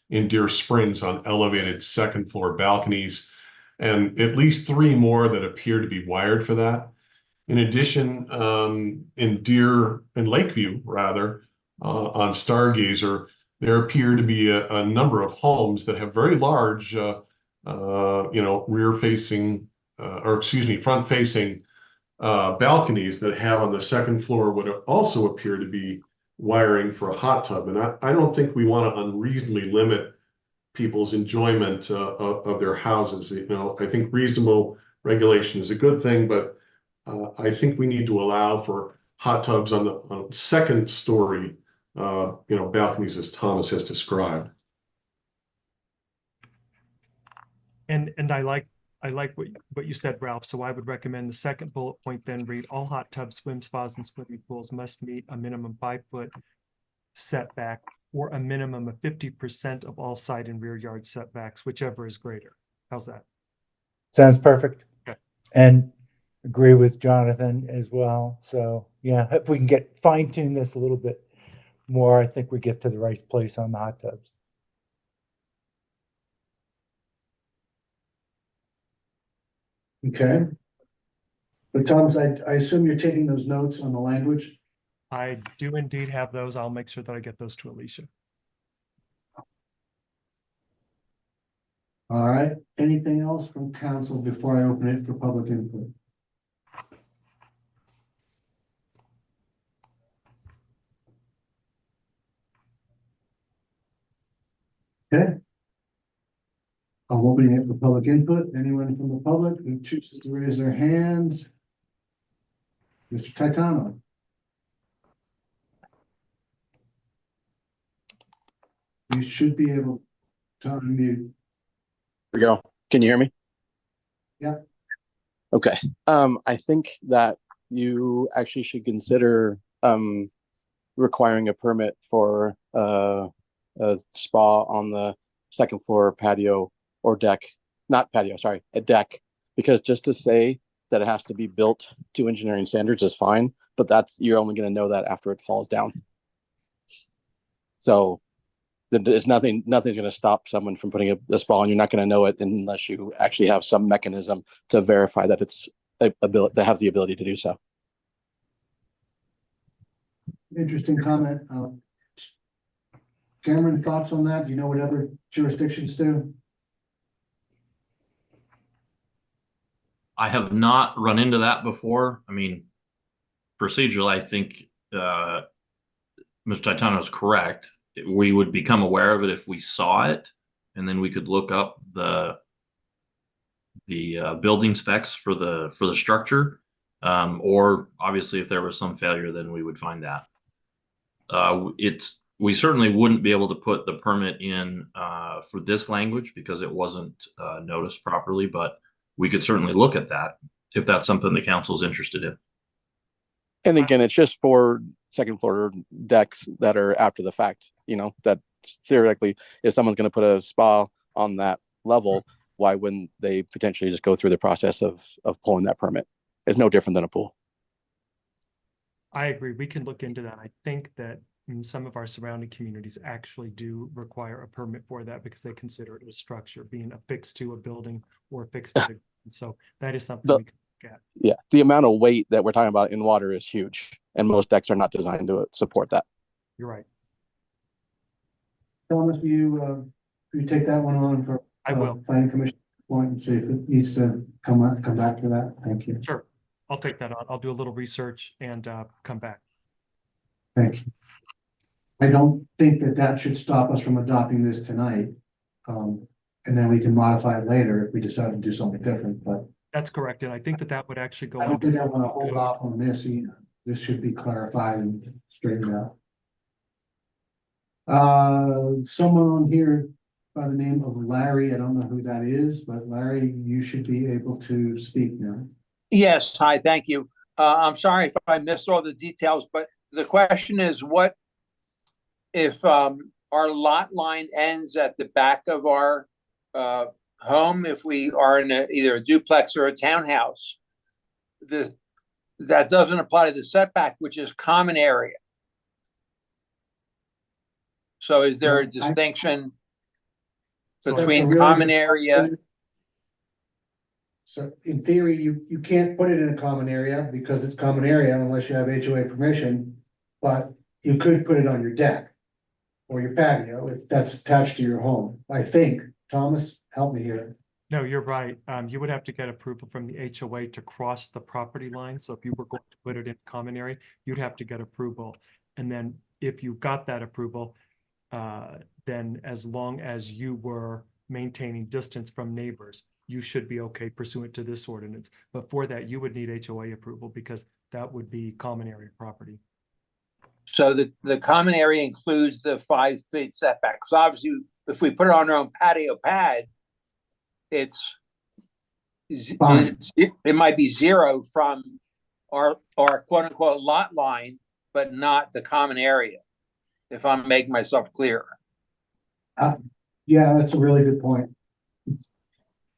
[SPEAKER 4] in Deer Springs on elevated second floor balconies, and at least 3 more that appear to be wired for that. In addition, in Lakeview rather, on Stargazer, there appear to be a number of homes that have very large, rear facing, front facing balconies that have on the second floor what also appear to be wiring for a hot tub. And I don't think we want to unreasonably limit people's enjoyment of their houses. I think reasonable regulation is a good thing, but I think we need to allow for hot tubs on the second story, balconies as Thomas has described.
[SPEAKER 14] And I like what you said, Ralph. So I would recommend the second bullet point then read: all hot tubs, swim spas, and swimming pools must meet a minimum 5-foot setback or a minimum of 50% of all side and rear yard setbacks, whichever is greater. How's that?
[SPEAKER 2] Sounds perfect.
[SPEAKER 14] Okay.
[SPEAKER 2] And agree with Jonathan as well. So yeah, if we can get fine tune this a little bit more, I think we get to the right place on the hot tubs.
[SPEAKER 1] Okay. But Thomas, I assume you're taking those notes on the language?
[SPEAKER 14] I do indeed have those. I'll make sure that I get those to Alicia.
[SPEAKER 1] All right. Anything else from council before I open it for public input? Okay. I'm opening it for public input. Anyone from the public who chooses to raise their hands? Mr. Titano. You should be able to unmute.
[SPEAKER 13] Here we go. Can you hear me?
[SPEAKER 1] Yeah.
[SPEAKER 13] Okay. I think that you actually should consider requiring a permit for a spa on the second floor patio or deck, not patio, sorry, a deck, because just to say that it has to be built to engineering standards is fine, but you're only going to know that after it falls down. So there's nothing's going to stop someone from putting a spa on. You're not going to know it unless you actually have some mechanism to verify that it's that has the ability to do so.
[SPEAKER 1] Interesting comment. Cameron, thoughts on that? Do you know what other jurisdictions do?
[SPEAKER 6] I have not run into that before. I mean, procedurally, I think Mr. Titano is correct. We would become aware of it if we saw it, and then we could look up the building specs for the structure, or obviously if there was some failure, then we would find that. We certainly wouldn't be able to put the permit in for this language because it wasn't noticed properly, but we could certainly look at that if that's something the council is interested in.
[SPEAKER 13] And again, it's just for second floor decks that are after the fact, that theoretically, if someone's going to put a spa on that level, why wouldn't they potentially just go through the process of pulling that permit? It's no different than a pool.
[SPEAKER 14] I agree. We can look into that. I think that some of our surrounding communities actually do require a permit for that because they consider it a structure, being affixed to a building or affixed to the. So that is something we can look at.
[SPEAKER 13] Yeah, the amount of weight that we're talking about in water is huge, and most decks are not designed to support that.
[SPEAKER 14] You're right.
[SPEAKER 1] Thomas, do you take that one on for
[SPEAKER 14] I will.
[SPEAKER 1] Planning Commission point and see if it needs to come back to that? Thank you.
[SPEAKER 14] Sure. I'll take that on. I'll do a little research and come back.
[SPEAKER 1] Thank you. I don't think that should stop us from adopting this tonight. And then we can modify it later if we decide to do something different, but.
[SPEAKER 14] That's correct. And I think that would actually go.
[SPEAKER 1] I don't think I want to hold off on this either. This should be clarified and straightened out. Someone on here by the name of Larry, I don't know who that is, but Larry, you should be able to speak now.
[SPEAKER 17] Yes, hi, thank you. I'm sorry if I missed all the details, but the question is what if our lot line ends at the back of our home, if we are in either a duplex or a townhouse, that doesn't apply to the setback, which is common area. So is there a distinction between common area?
[SPEAKER 1] So in theory, you can't put it in a common area because it's common area unless you have HOA permission, but you could put it on your deck or your patio if that's attached to your home. I think, Thomas, help me here.
[SPEAKER 14] No, you're right. You would have to get approval from the HOA to cross the property line. So if you were going to put it in common area, you'd have to get approval. And then if you got that approval, then as long as you were maintaining distance from neighbors, you should be okay pursuant to this ordinance. But for that, you would need HOA approval because that would be common area property.
[SPEAKER 17] So the common area includes the 5 feet setback. So obviously, if we put it on our own patio pad, it might be 0 from our quote unquote lot line, but not the common area, if I'm making myself clear.
[SPEAKER 1] Yeah, that's a really good point.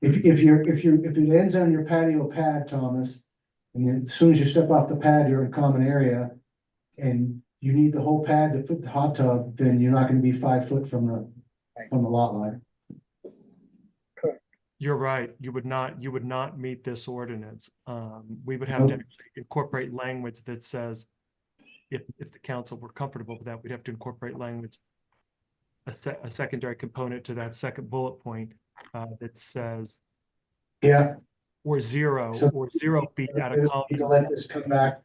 [SPEAKER 1] If it ends on your patio pad, Thomas, and then as soon as you step off the pad, you're in common area, and you need the whole pad to put the hot tub, then you're not going to be 5 foot from the lot line.
[SPEAKER 14] You're right. You would not meet this ordinance. We would have to incorporate language that says, if the council were comfortable with that, we'd have to incorporate language, a secondary component to that second bullet point that says,
[SPEAKER 1] yeah,
[SPEAKER 14] or 0 feet out of common.
[SPEAKER 1] To let this come back,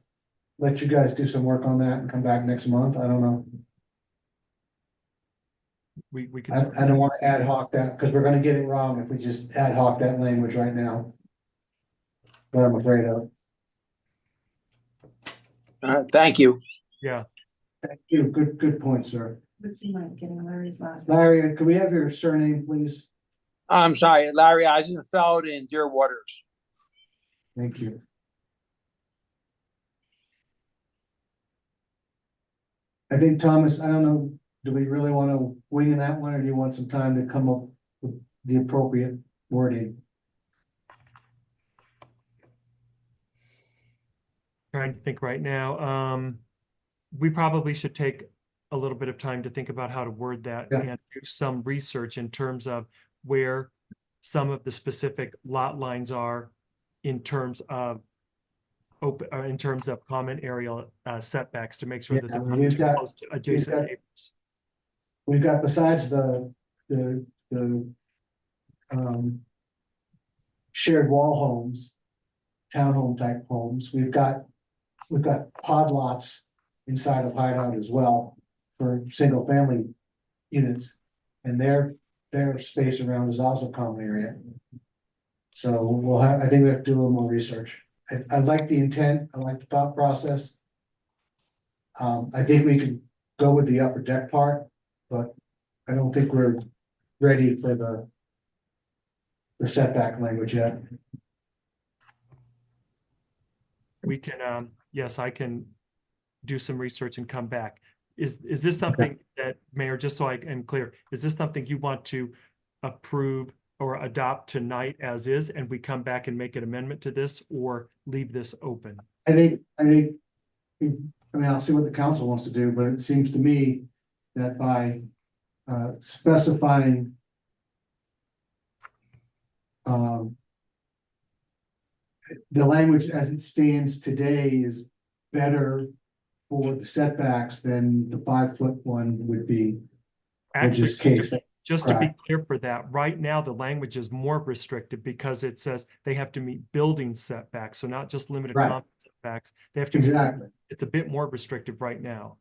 [SPEAKER 1] let you guys do some work on that and come back next month. I don't know.
[SPEAKER 14] We could.
[SPEAKER 1] I don't want to ad hoc that because we're going to get it wrong if we just ad hoc that language right now. What I'm afraid of.
[SPEAKER 17] Thank you.
[SPEAKER 14] Yeah.
[SPEAKER 1] Thank you. Good point, sir.
[SPEAKER 7] Would you mind getting Larry's last?
[SPEAKER 1] Larry, could we have your surname, please?
[SPEAKER 17] I'm sorry, Larry Eisenfeld in Deer Waters.
[SPEAKER 1] Thank you. I think, Thomas, I don't know, do we really want to wing in that one, or do you want some time to come up with the appropriate wording?
[SPEAKER 14] Trying to think right now. We probably should take a little bit of time to think about how to word that and do some research in terms of where some of the specific lot lines are in terms of common area setbacks to make sure that they're not too close to adjacent neighbors.
[SPEAKER 1] We've got, besides the shared wall homes, townhome type homes, we've got pod lots inside of Hideout as well for single family units, and their space around is also common area. So I think we have to do a little more research. I like the intent, I like the thought process. I think we could go with the upper deck part, but I don't think we're ready for the setback language yet.
[SPEAKER 14] We can, yes, I can do some research and come back. Is this something that, Mayor, just so I am clear, is this something you want to approve or adopt tonight as is, and we come back and make an amendment to this, or leave this open?
[SPEAKER 1] I mean, I'll see what the council wants to do, but it seems to me that by specifying the language as it stands today is better for the setbacks than the 5 foot one would be.
[SPEAKER 14] Actually, just to be clear for that, right now, the language is more restrictive because it says they have to meet building setbacks. So not just limited common setbacks. They have to
[SPEAKER 1] exactly.
[SPEAKER 14] It's a bit more restrictive right now.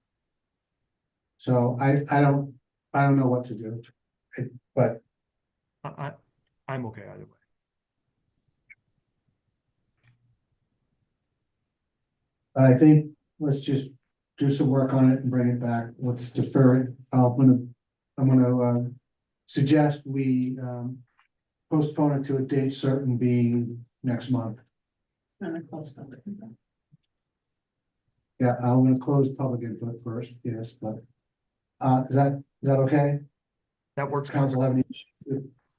[SPEAKER 1] So I don't know what to do, but
[SPEAKER 14] I'm okay either way.
[SPEAKER 1] I think let's just do some work on it and bring it back. Let's defer it. I'm gonna suggest we postpone it to a date certain, being next month. Yeah, I'm gonna close public input first, yes, but Is that okay?
[SPEAKER 14] That works.
[SPEAKER 1] Council have any,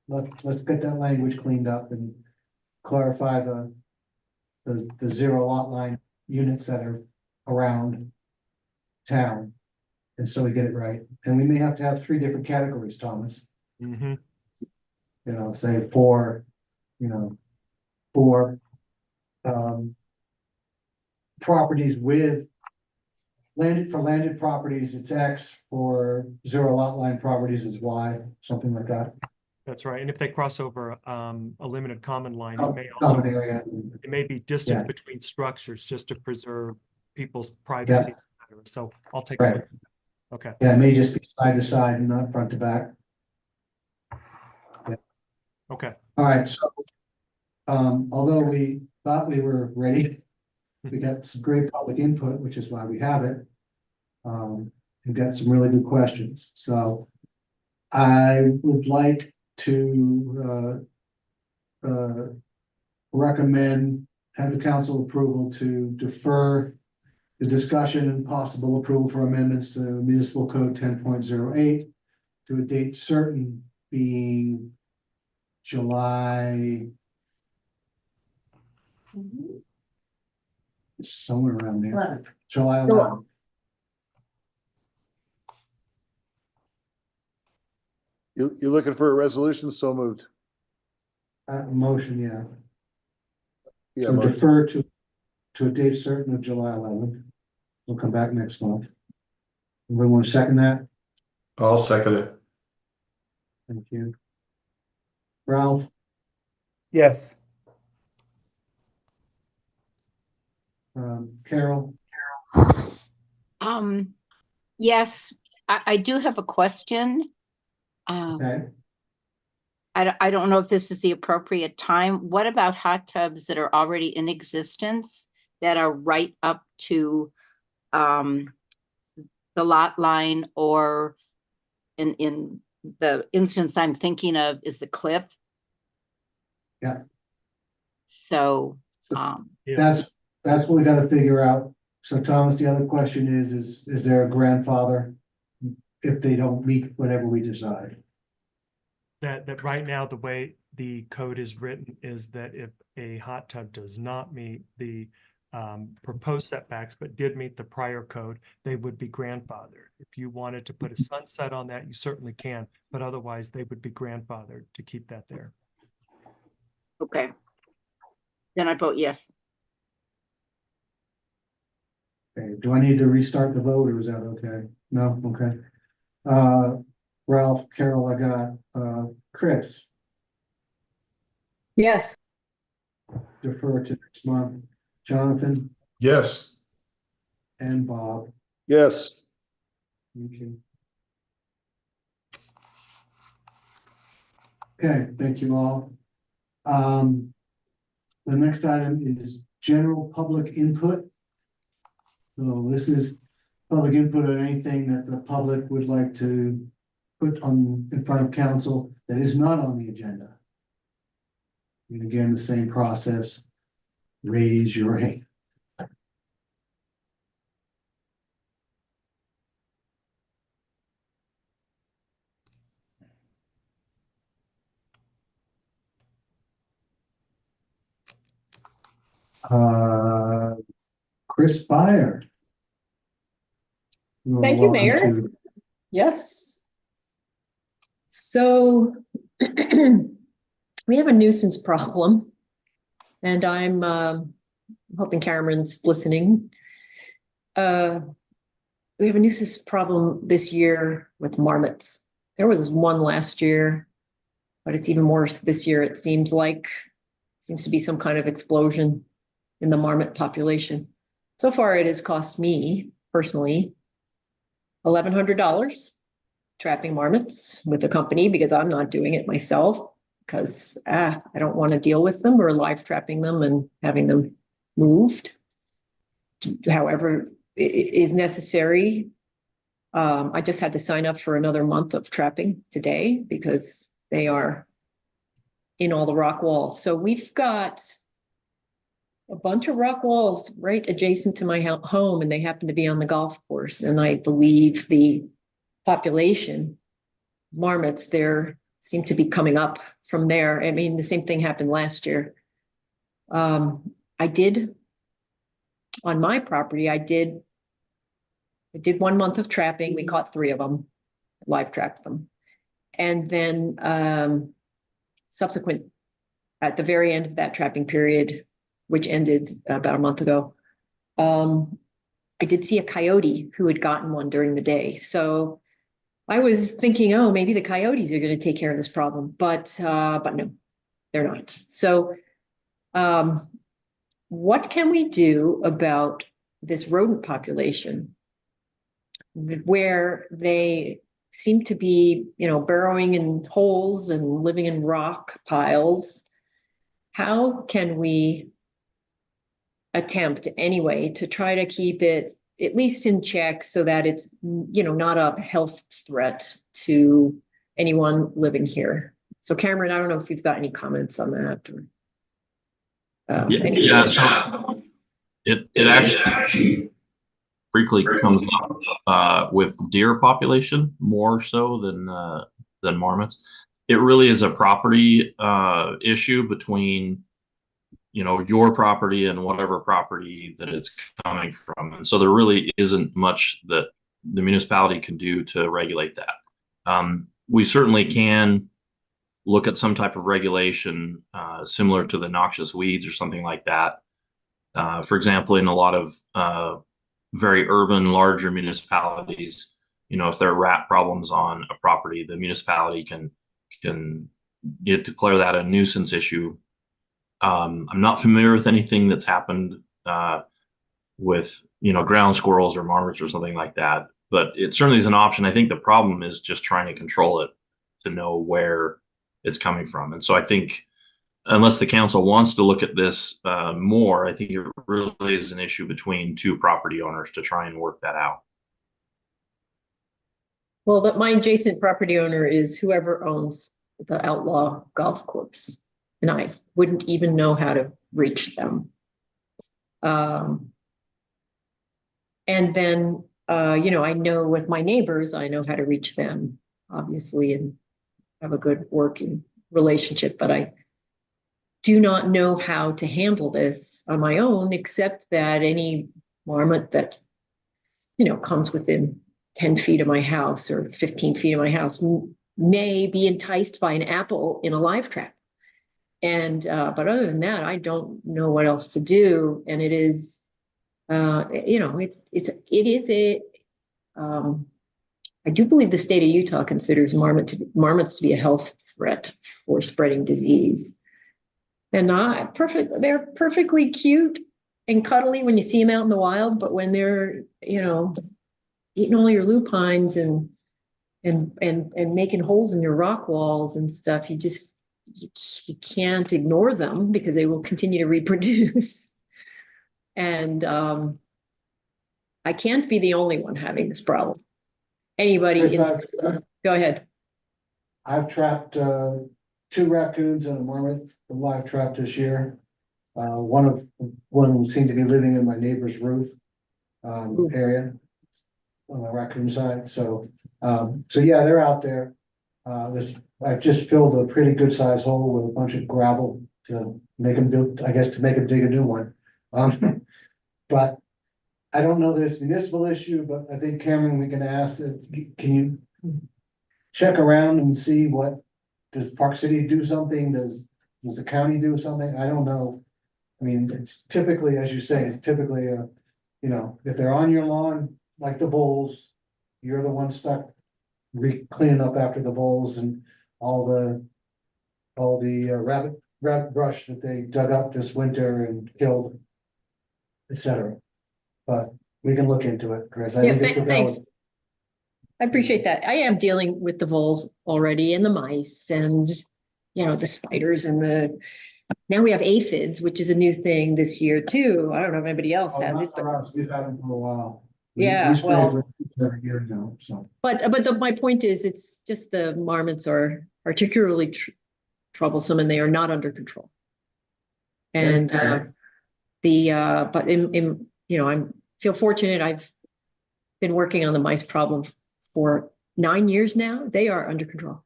[SPEAKER 1] let's get that language cleaned up and clarify the zero lot line units that are around town. And so we get it right. And we may have to have 3 different categories, Thomas.
[SPEAKER 14] Mm-hmm.
[SPEAKER 1] You know, say for properties with landed properties, it's X, for zero lot line properties, it's Y, something like that.
[SPEAKER 14] That's right. And if they cross over a limited common line, it may
[SPEAKER 1] Common
[SPEAKER 14] also,
[SPEAKER 1] area.
[SPEAKER 14] it may be distance
[SPEAKER 1] Yeah.
[SPEAKER 14] between structures just to preserve people's privacy.
[SPEAKER 1] Yeah.
[SPEAKER 14] et cetera. So I'll take a
[SPEAKER 1] Right.
[SPEAKER 14] look. at that. Okay.
[SPEAKER 1] Yeah, it may just be side to side and not front to back.
[SPEAKER 14] Okay.
[SPEAKER 1] All right, so, although we thought we were ready, we got some great public input, which is why we have it. We've got some really good questions, so I would like to, recommend, have the council approval to defer the discussion and possible approval for amendments to municipal code 10.08 to a date certain, being July, somewhere around there.
[SPEAKER 7] 11.
[SPEAKER 1] July 11th.
[SPEAKER 10] You're looking for a resolution? So moved.
[SPEAKER 1] Motion, yeah.
[SPEAKER 10] Yeah,
[SPEAKER 1] So
[SPEAKER 10] motion.
[SPEAKER 1] defer to a date certain of July 11th. We'll come back next month. Anybody want to second that?
[SPEAKER 4] I'll second it.
[SPEAKER 1] Thank you. Ralph,
[SPEAKER 2] Yes.
[SPEAKER 1] Carol,
[SPEAKER 3] Yes, I do have a question.
[SPEAKER 1] okay.
[SPEAKER 3] I don't know if this is the appropriate time. What about hot tubs that are already in existence that are right up to the lot line, or in the instance I'm thinking of is the cliff?
[SPEAKER 1] Yeah.
[SPEAKER 3] So,
[SPEAKER 1] That's what we gotta figure out. So Thomas, the other question is there a grandfather if they don't meet whatever we decide?
[SPEAKER 14] That right now, the way the code is written is that if a hot tub does not meet the proposed setbacks, but did meet the prior code, they would be grandfathered. If you wanted to put a sunset on that, you certainly can, but otherwise they would be grandfathered to keep that there.
[SPEAKER 3] okay. Then I vote yes.
[SPEAKER 1] Okay, do I need to restart the vote or is that okay? No, okay. Ralph, Carol, I got, Chris,
[SPEAKER 5] Yes.
[SPEAKER 1] defer to next month. Jonathan
[SPEAKER 4] Yes.
[SPEAKER 1] and Bob.
[SPEAKER 10] Yes.
[SPEAKER 1] Thank you. Okay, thank you all. The next item is general public input. So this is public input on anything that the public would like to put on in front of council that is not on the agenda. And again, the same process. Raise your hand. Chris Byer.
[SPEAKER 5] Thank you,
[SPEAKER 1] Welcome
[SPEAKER 5] Mayor.
[SPEAKER 1] to-
[SPEAKER 5] Yes. So we have a nuisance problem, and I'm hoping Cameron's listening. We have a nuisance problem this year with marmots. There was one last year, but it's even worse this year. It seems to be some kind of explosion in the marmot population. So far, it has cost me personally $1,100 trapping marmots with a company, because I'm not doing it myself, because I don't want to deal with them or live trapping them and having them moved. However, it is necessary. I just had to sign up for another month of trapping today because they are in all the rock walls. So we've got a bunch of rock walls right adjacent to my home, and they happen to be on the golf course. And I believe the population, marmots there seem to be coming up from there. I mean, the same thing happened last year. I did, on my property, I did 1 month of trapping. We caught 3 of them, live trapped them. And then subsequent, at the very end of that trapping period, which ended about a month ago, I did see a coyote who had gotten one during the day. So I was thinking, oh, maybe the coyotes are going to take care of this problem, but no, they're not. So what can we do about this rodent population where they seem to be, burrowing in holes and living in rock piles? How can we attempt anyway to try to keep it at least in check so that it's, not a health threat to anyone living here? So Cameron, I don't know if you've got any comments on that. Or,
[SPEAKER 6] yeah, so it actually frequently comes up with deer population more so than marmots. It really is a property issue between your property and whatever property that it's coming from. And so there really isn't much that the municipality can do to regulate that. We certainly can look at some type of regulation similar to the noxious weeds or something like that. For example, in a lot of very urban, larger municipalities, if there are rat problems on a property, the municipality can declare that a nuisance issue. I'm not familiar with anything that's happened with ground squirrels or marmots or something like that, but it certainly is an option. I think the problem is just trying to control it to know where it's coming from. And so I think unless the council wants to look at this more, I think it really is an issue between 2 property owners to try and work that out.
[SPEAKER 5] Well, my adjacent property owner is whoever owns the outlaw golf course, and I wouldn't even know how to reach them. And then, I know with my neighbors, I know how to reach them, obviously, and have a good working relationship, but I do not know how to handle this on my own, except that any marmot that, comes within 10 feet of my house or 15 feet of my house may be enticed by an apple in a live trap. And, but other than that, I don't know what else to do. And it is, I do believe the state of Utah considers marmots to be a health threat for spreading disease. And they're perfectly cute and cuddly when you see them out in the wild, but when they're, eating all your lupines and making holes in your rock walls and stuff, you can't ignore them because they will continue to reproduce. And I can't be the only one having this problem. Anybody, go ahead.
[SPEAKER 1] I've trapped 2 raccoons and a marmot from live trap this year. One seemed to be living in my neighbor's roof area on the raccoon side. So yeah, they're out there. I've just filled a pretty good sized hole with a bunch of gravel to make them dig a new one. But I don't know that it's a municipal issue, but I think Cameron, we can ask, can you check around and see does Park City do something? Does the county do something? I don't know. I mean, it's typically, as you say, it's typically if they're on your lawn, like the voles, you're the one stuck cleaning up after the voles and all the rabbit brush that they dug up this winter and killed, etc. But we can look into it, Chris.
[SPEAKER 5] Thanks. I appreciate that. I am dealing with the voles already and the mice and, the spiders and now we have aphids, which is a new thing this year too. I don't know if anybody else has it.
[SPEAKER 1] For us, we've had them for a while.
[SPEAKER 5] Yeah,
[SPEAKER 1] we well, every year now. So,
[SPEAKER 5] but my point is, it's just the marmots are particularly troublesome and they are not under control. And but I feel fortunate. I've been working on the mice problem for 9 years now, they are under control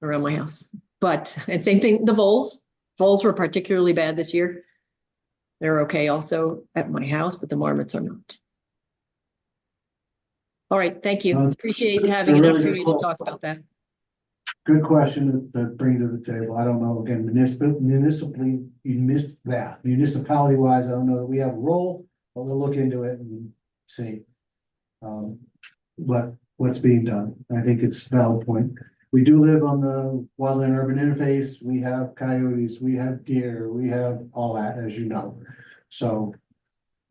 [SPEAKER 5] around my house. But, and same thing, the voles were particularly bad this year. They're okay also at my house, but the marmots are not. All right, thank you. Appreciate
[SPEAKER 1] it's a
[SPEAKER 5] having an
[SPEAKER 1] really good
[SPEAKER 5] opportunity to
[SPEAKER 1] call.
[SPEAKER 5] talk about that.
[SPEAKER 1] Good question to bring to the table. I don't know, again, municipality wise, I don't know that we have a role, but we'll look into it and see. What's being done. I think it's a valid point. We do live on the wildland urban interface. We have coyotes, we have deer, we have all that, as you know. So,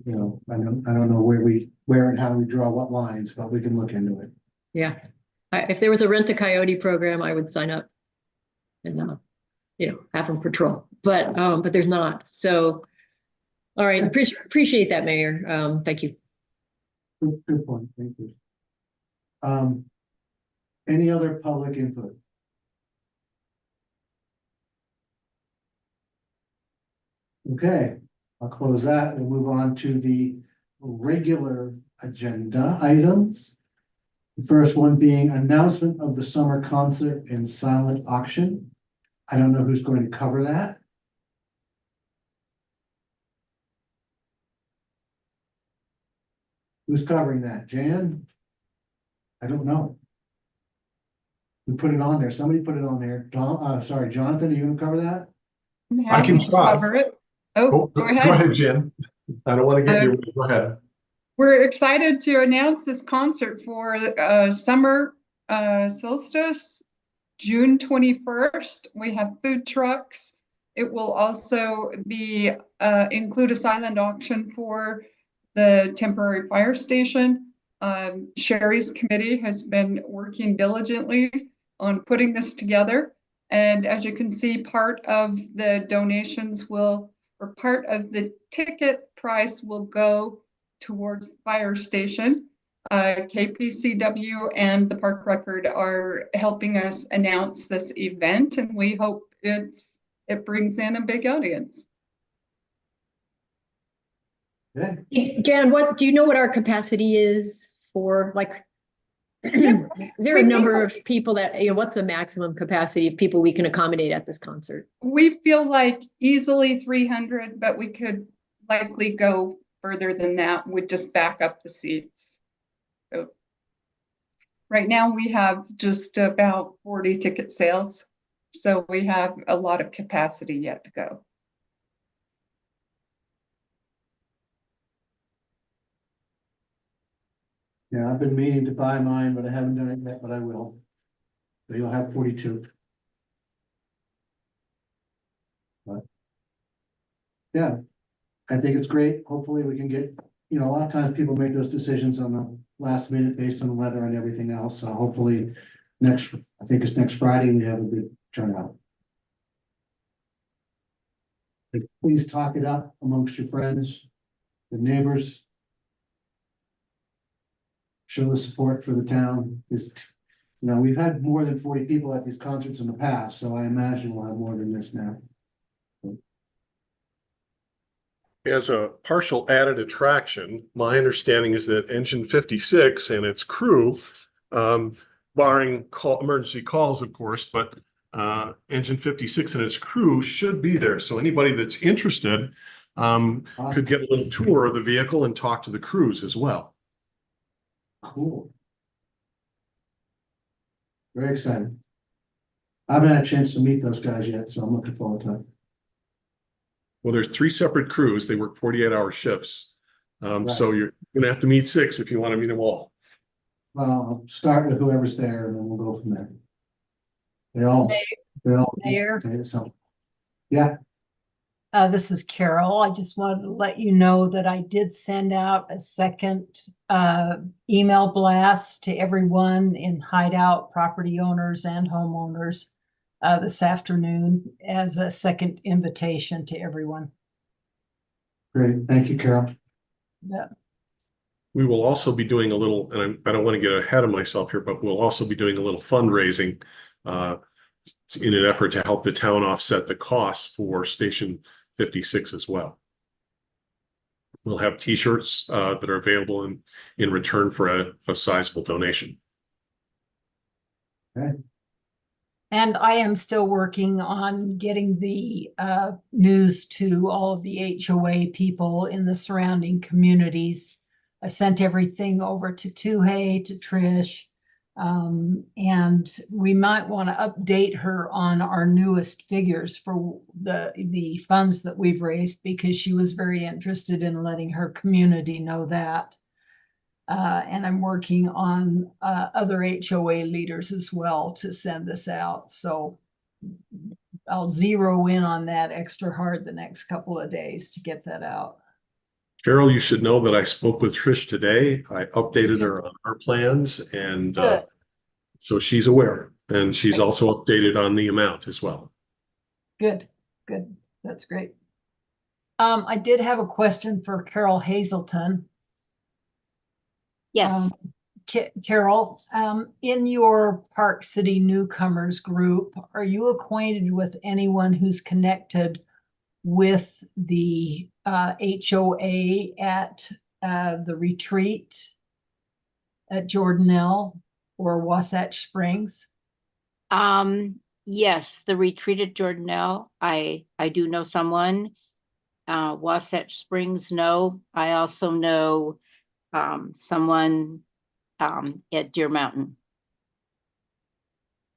[SPEAKER 1] you know, I don't know where and how we draw what lines, but we can look into it.
[SPEAKER 5] Yeah. If there was a rent a coyote program, I would sign up and, you know, have them patrol, but there's not. So, all right. Appreciate that, Mayor. Thank you.
[SPEAKER 1] Good point. Thank you. Any other public input? Okay, I'll close that. We'll move on to the regular agenda items. The first one being announcement of the summer concert and silent auction. I don't know who's going to cover that. Who's covering that? Jan? I don't know. We put it on there. Somebody put it on there. Sorry, Jonathan, are you gonna cover that?
[SPEAKER 4] I can try.
[SPEAKER 12] Cover it. Oh, go ahead.
[SPEAKER 4] Go ahead, Jen. I don't want to get you. Go ahead.
[SPEAKER 12] We're excited to announce this concert for summer solstice, June 21st. We have food trucks. It will also be include a silent auction for the temporary fire station. Sherry's committee has been working diligently on putting this together. And as you can see, part of the donations or part of the ticket price will go towards the fire station. KPCW and the Park Record are helping us announce this event, and we hope it brings in a big audience.
[SPEAKER 5] Jan, do you know what our capacity is for, like, is there a number of people that, you know, what's the maximum capacity of people we can accommodate at this concert?
[SPEAKER 12] We feel like easily 300, but we could likely go further than that. We'd just back up the seats. So right now we have just about 40 ticket sales. So we have a lot of capacity yet to go.
[SPEAKER 1] Yeah, I've been meaning to buy mine, but I haven't done it yet, but I will. So you'll have 42. But yeah, I think it's great. Hopefully we can get, you know, a lot of times people make those decisions on the last minute based on the weather and everything else. So hopefully I think it's next Friday, we have a good turnout. Please talk it up amongst your friends, the neighbors. Show the support for the town. You know, we've had more than 40 people at these concerts in the past, so I imagine we'll have more than this now.
[SPEAKER 4] As a partial added attraction, my understanding is that Engine 56 and its crew, barring emergency calls, of course, but Engine 56 and its crew should be there. So anybody that's interested could get a little tour of the vehicle and talk to the crews as well.
[SPEAKER 1] Cool. Very exciting. I haven't had a chance to meet those guys yet, so I'm looking forward to it.
[SPEAKER 4] Well, there's 3 separate crews. They work 48-hour shifts.
[SPEAKER 1] Right.
[SPEAKER 4] So you're going to have to meet 6 if you want to meet them all.
[SPEAKER 1] Well, I'll start with whoever's there and then we'll go from there. They all.
[SPEAKER 18] Mayor.
[SPEAKER 1] So, yeah.
[SPEAKER 18] This is Carol. I just wanted to let you know that I did send out a second email blast to everyone in Hideout, property owners and homeowners, this afternoon as a second invitation to everyone.
[SPEAKER 1] Great. Thank you, Carol.
[SPEAKER 18] Yeah.
[SPEAKER 4] We will also be doing a little, and I don't want to get ahead of myself here, but we'll also be doing a little fundraising in an effort to help the town offset the costs for Station 56 as well. We'll have t-shirts that are available in return for a sizable donation.
[SPEAKER 1] Okay.
[SPEAKER 18] And I am still working on getting the news to all of the HOA people in the surrounding communities. I sent everything over to Tuhei, to Trish, and we might want to update her on our newest figures for the funds that we've raised, because she was very interested in letting her community know that. And I'm working on other HOA leaders as well to send this out. So I'll zero in on that extra hard the next couple of days to get that out.
[SPEAKER 4] Carol, you should know that I spoke with Trish today. I updated her on our plans, and so she's aware, and she's also updated on the amount as well.
[SPEAKER 18] Good, good. That's great. I did have a question for Carol Hazelton.
[SPEAKER 3] Yes.
[SPEAKER 18] Carol, in your Park City newcomers group, are you acquainted with anyone who's connected with the HOA at the retreat at Jordanelle or Wasatch Springs?
[SPEAKER 3] Yes, the retreat at Jordanelle, I do know someone. Wasatch Springs, no. I also know someone at Deer Mountain.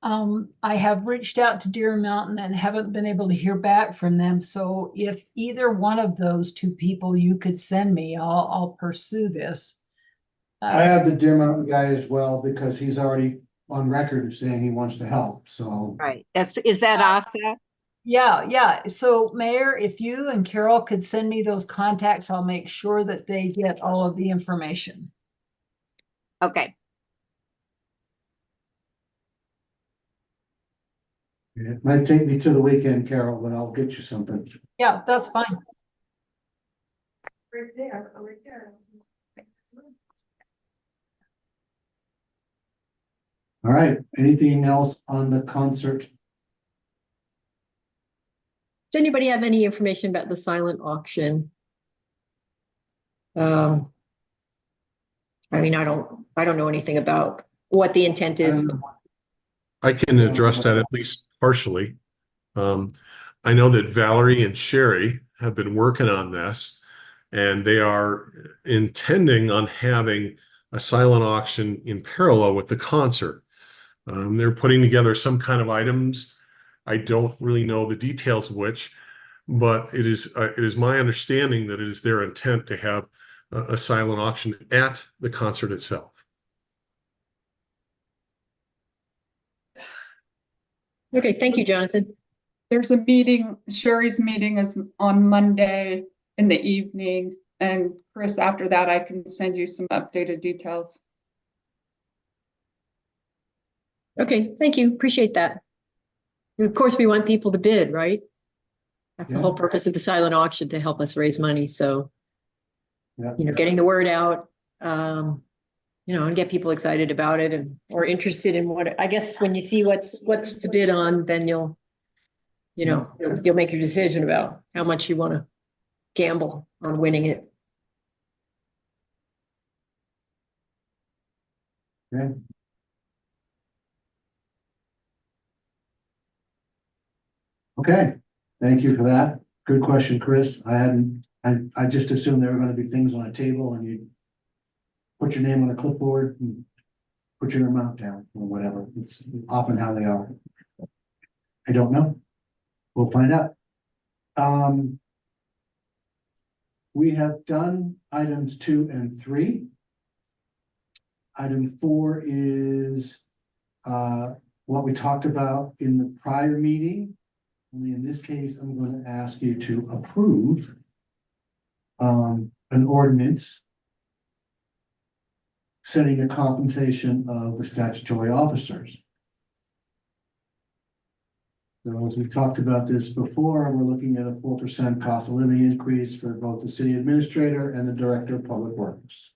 [SPEAKER 18] I have reached out to Deer Mountain and haven't been able to hear back from them. So if either one of those two people you could send me, I'll pursue this.
[SPEAKER 1] I have the Deer Mountain guy as well, because he's already on record of saying he wants to help, so.
[SPEAKER 3] Right, is that Asa?
[SPEAKER 18] Yeah. So Mayor, if you and Carol could send me those contacts, I'll make sure that they get all of the information.
[SPEAKER 3] Okay.
[SPEAKER 1] It might take me to the weekend, Carol, but I'll get you something.
[SPEAKER 18] Yeah, that's fine.
[SPEAKER 7] Right there, right there.
[SPEAKER 1] All right, anything else on the concert?
[SPEAKER 5] Does anybody have any information about the silent auction? I mean, I don't know anything about what the intent is.
[SPEAKER 4] I can address that at least partially. I know that Valerie and Sherry have been working on this, and they are intending on having a silent auction in parallel with the concert. They're putting together some kind of items. I don't really know the details of which, but it is my understanding that it is their intent to have a silent auction at the concert itself.
[SPEAKER 5] Okay, thank you, Jonathan.
[SPEAKER 12] There's a meeting, Sherry's meeting is on Monday in the evening. And Chris, after that, I can send you some updated details.
[SPEAKER 5] Okay, thank you. Appreciate that. Of course, we want people to bid, right? That's the whole purpose of the silent auction, to help us raise money. So, getting the word out, and get people excited about it and or interested in what. I guess when you see what's to bid on, then you'll make your decision about how much you want to gamble on winning it.
[SPEAKER 1] Okay. Okay, thank you for that. Good question, Chris. I just assumed there were gonna be things on a table and you put your name on a clipboard and put your amount down or whatever. It's often how they are. I don't know. We'll find out. We have done items 2 and 3. Item 4 is what we talked about in the prior meeting. Only in this case, I'm going to ask you to approve an ordinance setting the compensation of the statutory officers. So as we've talked about this before, we're looking at a 4% cost of living increase for both the city administrator and the director of public works.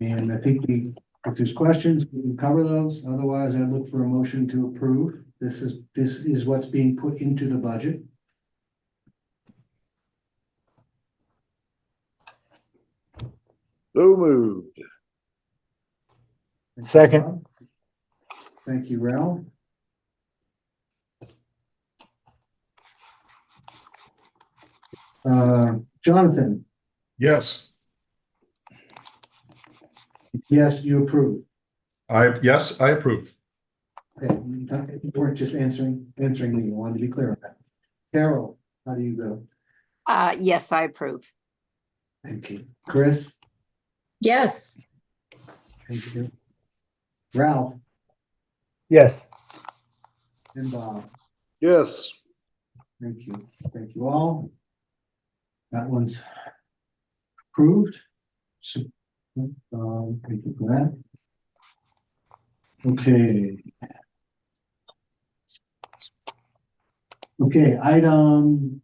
[SPEAKER 1] And I think if there's questions, we can cover those. Otherwise, I look for a motion to approve. This is what's being put into the budget.
[SPEAKER 10] So moved.
[SPEAKER 2] Second.
[SPEAKER 1] Bob. Thank you, Ralph. Jonathan,
[SPEAKER 4] Yes.
[SPEAKER 1] yes, you approve.
[SPEAKER 4] Yes, I approve.
[SPEAKER 1] Okay, you weren't just answering me, you wanted to be clear on that. Carol, how do you go?
[SPEAKER 3] Yes, I approve.
[SPEAKER 1] Thank you. Chris?
[SPEAKER 5] Yes.
[SPEAKER 1] Thank you. Ralph?
[SPEAKER 2] Yes.
[SPEAKER 1] And Bob?
[SPEAKER 10] Yes.
[SPEAKER 1] Thank you. Thank you all. That one's approved. So, thank you for that. Okay. Okay, item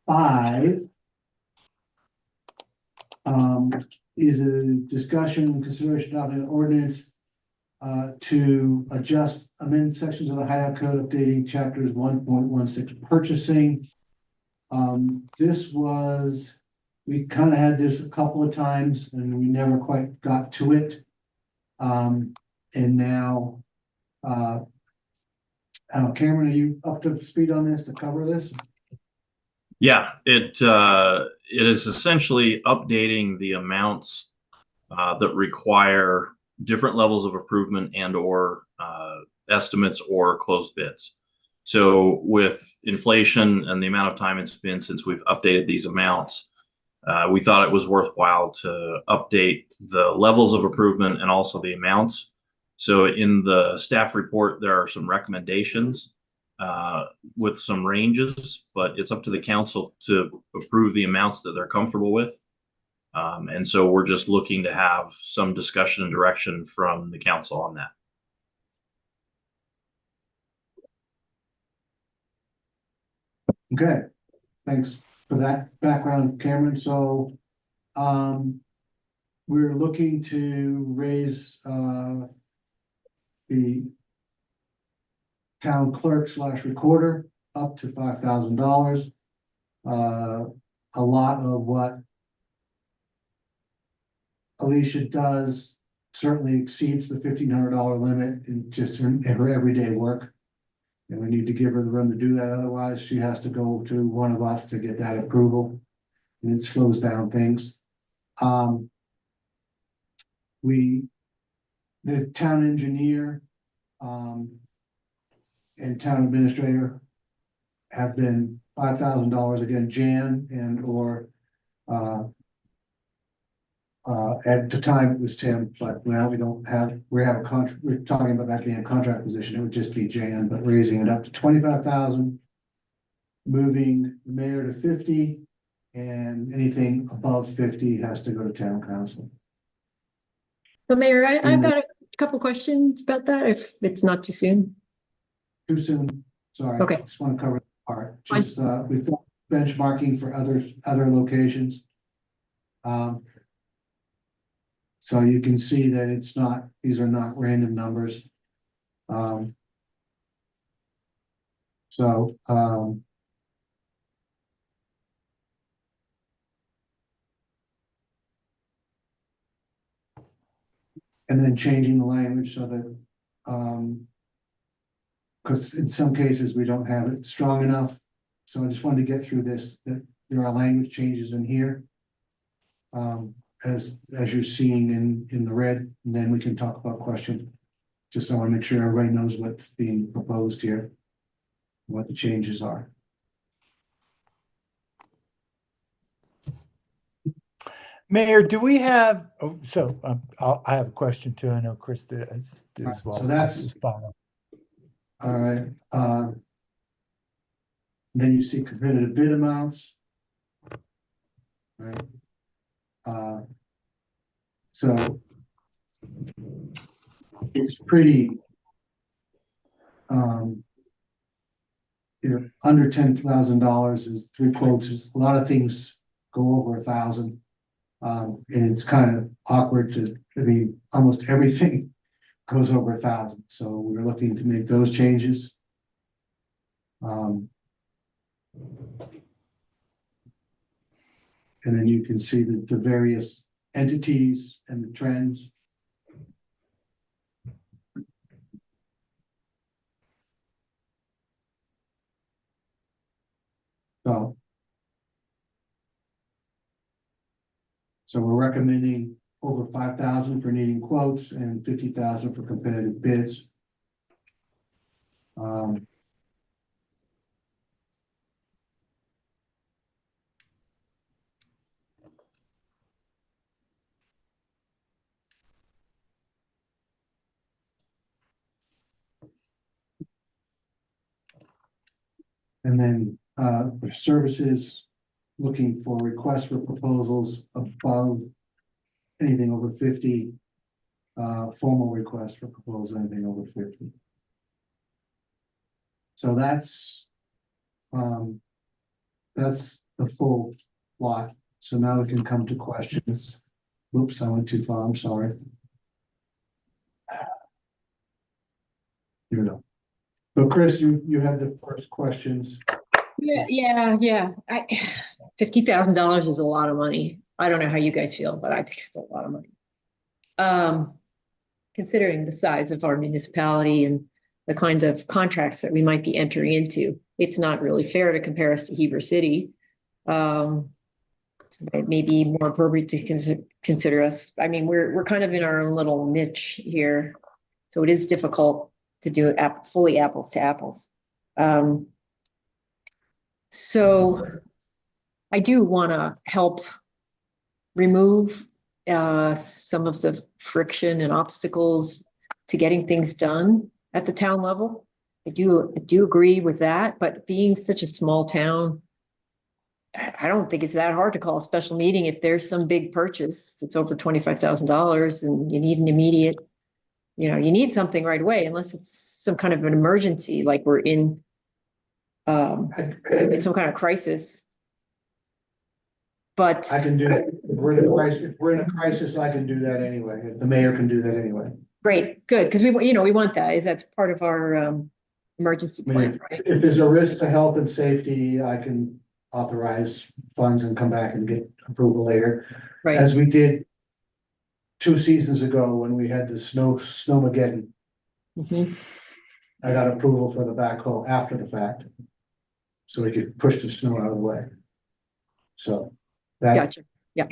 [SPEAKER 1] 5 is a discussion and consideration of an ordinance to adjust amended sections of the Hideout Code, updating chapters 1.16 purchasing. This was, we kind of had this a couple of times and we never quite got to it. And now, I don't know, Cameron, are you up to speed on this to cover this?
[SPEAKER 6] Yeah, it is essentially updating the amounts that require different levels of improvement and or estimates or closed bids. So with inflation and the amount of time it's been since we've updated these amounts, we thought it was worthwhile to update the levels of improvement and also the amounts. So in the staff report, there are some recommendations with some ranges, but it's up to the council to approve the amounts that they're comfortable with. And so we're just looking to have some discussion and direction from the council on that.
[SPEAKER 1] Okay, thanks for that background, Cameron. So, we're looking to raise the town clerk / recorder up to $5,000. A lot of what Alicia does certainly exceeds the $1,500 limit in just her everyday work. And we need to give her the room to do that. Otherwise, she has to go to one of us to get that approval. And it slows down things. The town engineer and town administrator have been $5,000 again, Jan and or at the time it was Tim, but now we don't have, we're talking about that being a contract position. It would just be Jan, but raising it up to 25,000, moving the mayor to 50, and anything above 50 has to go to town council.
[SPEAKER 5] So Mayor, I've got a couple questions about that, if it's not too soon.
[SPEAKER 1] Too soon, sorry.
[SPEAKER 5] Okay.
[SPEAKER 1] Just want to cover the part. Just we've got benchmarking for other locations. So you can see that it's not, these are not random numbers. And then changing the language so that, because in some cases we don't have it strong enough. So I just wanted to get through this, that there are language changes in here. As you're seeing in the red, and then we can talk about questions. Just so I want to make sure everybody knows what's being proposed here, what the changes are.
[SPEAKER 2] Mayor, do we have, I have a question too. I know Chris did as well.
[SPEAKER 1] So that's
[SPEAKER 2] follow.
[SPEAKER 1] All right. Then you see competitive bid amounts. Right. So it's pretty, under $10,000 is 3 quotes. A lot of things go over 1,000. And it's kind of awkward almost everything goes over 1,000. So we're looking to make those changes. And then you can see the various entities and the trends. So. So we're recommending over 5,000 for needing quotes and 50,000 for competitive bids. And then for services, looking for requests for proposals above anything over 50, formal requests for proposals, anything over 50. So that's the full lot. So now we can come to questions. Oops, I went too far, I'm sorry. Here we go. So Chris, you had the first questions.
[SPEAKER 5] Yeah. $50,000 is a lot of money. I don't know how you guys feel, but I think it's a lot of money. Considering the size of our municipality and the kinds of contracts that we might be entering into, it's not really fair to compare us to Heber City. It may be more appropriate to consider us. I mean, we're kind of in our own little niche here, so it is difficult to do it fully apples to apples. So I do want to help remove some of the friction and obstacles to getting things done at the town level. I do agree with that, but being such a small town, I don't think it's that hard to call a special meeting if there's some big purchase that's over $25,000 and you need an immediate, you need something right away, unless it's some kind of an emergency, like we're in some kind of crisis. But
[SPEAKER 1] I can do it. If we're in a crisis, I can do that anyway. The mayor can do that anyway.
[SPEAKER 5] Great, good, because we want that. That's part of our emergency plan, right?
[SPEAKER 1] If there's a risk to health and safety, I can authorize funds and come back and get approval later.
[SPEAKER 5] Right.
[SPEAKER 1] As we did 2 seasons ago when we had the snowmageddon. I got approval for the backhoe after the fact. So we could push the snow out of the way. So that.
[SPEAKER 5] Gotcha. Yeah.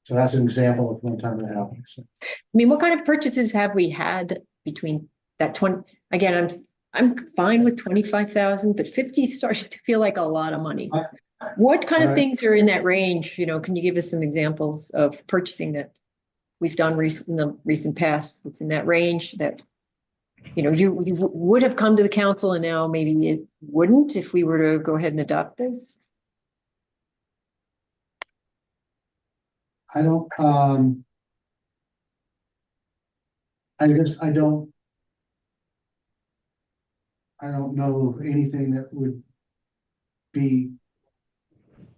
[SPEAKER 1] So that's an example of one time that happened. So.
[SPEAKER 5] I mean, what kind of purchases have we had between that 20? Again, I'm fine with 25,000, but 50 starts to feel like a lot of money. What kind of things are in that range? Can you give us some examples of purchasing that we've done in the recent past that's in that range that, you would have come to the council and now maybe it wouldn't if we were to go ahead and adopt this?
[SPEAKER 1] I don't, I don't know anything that would be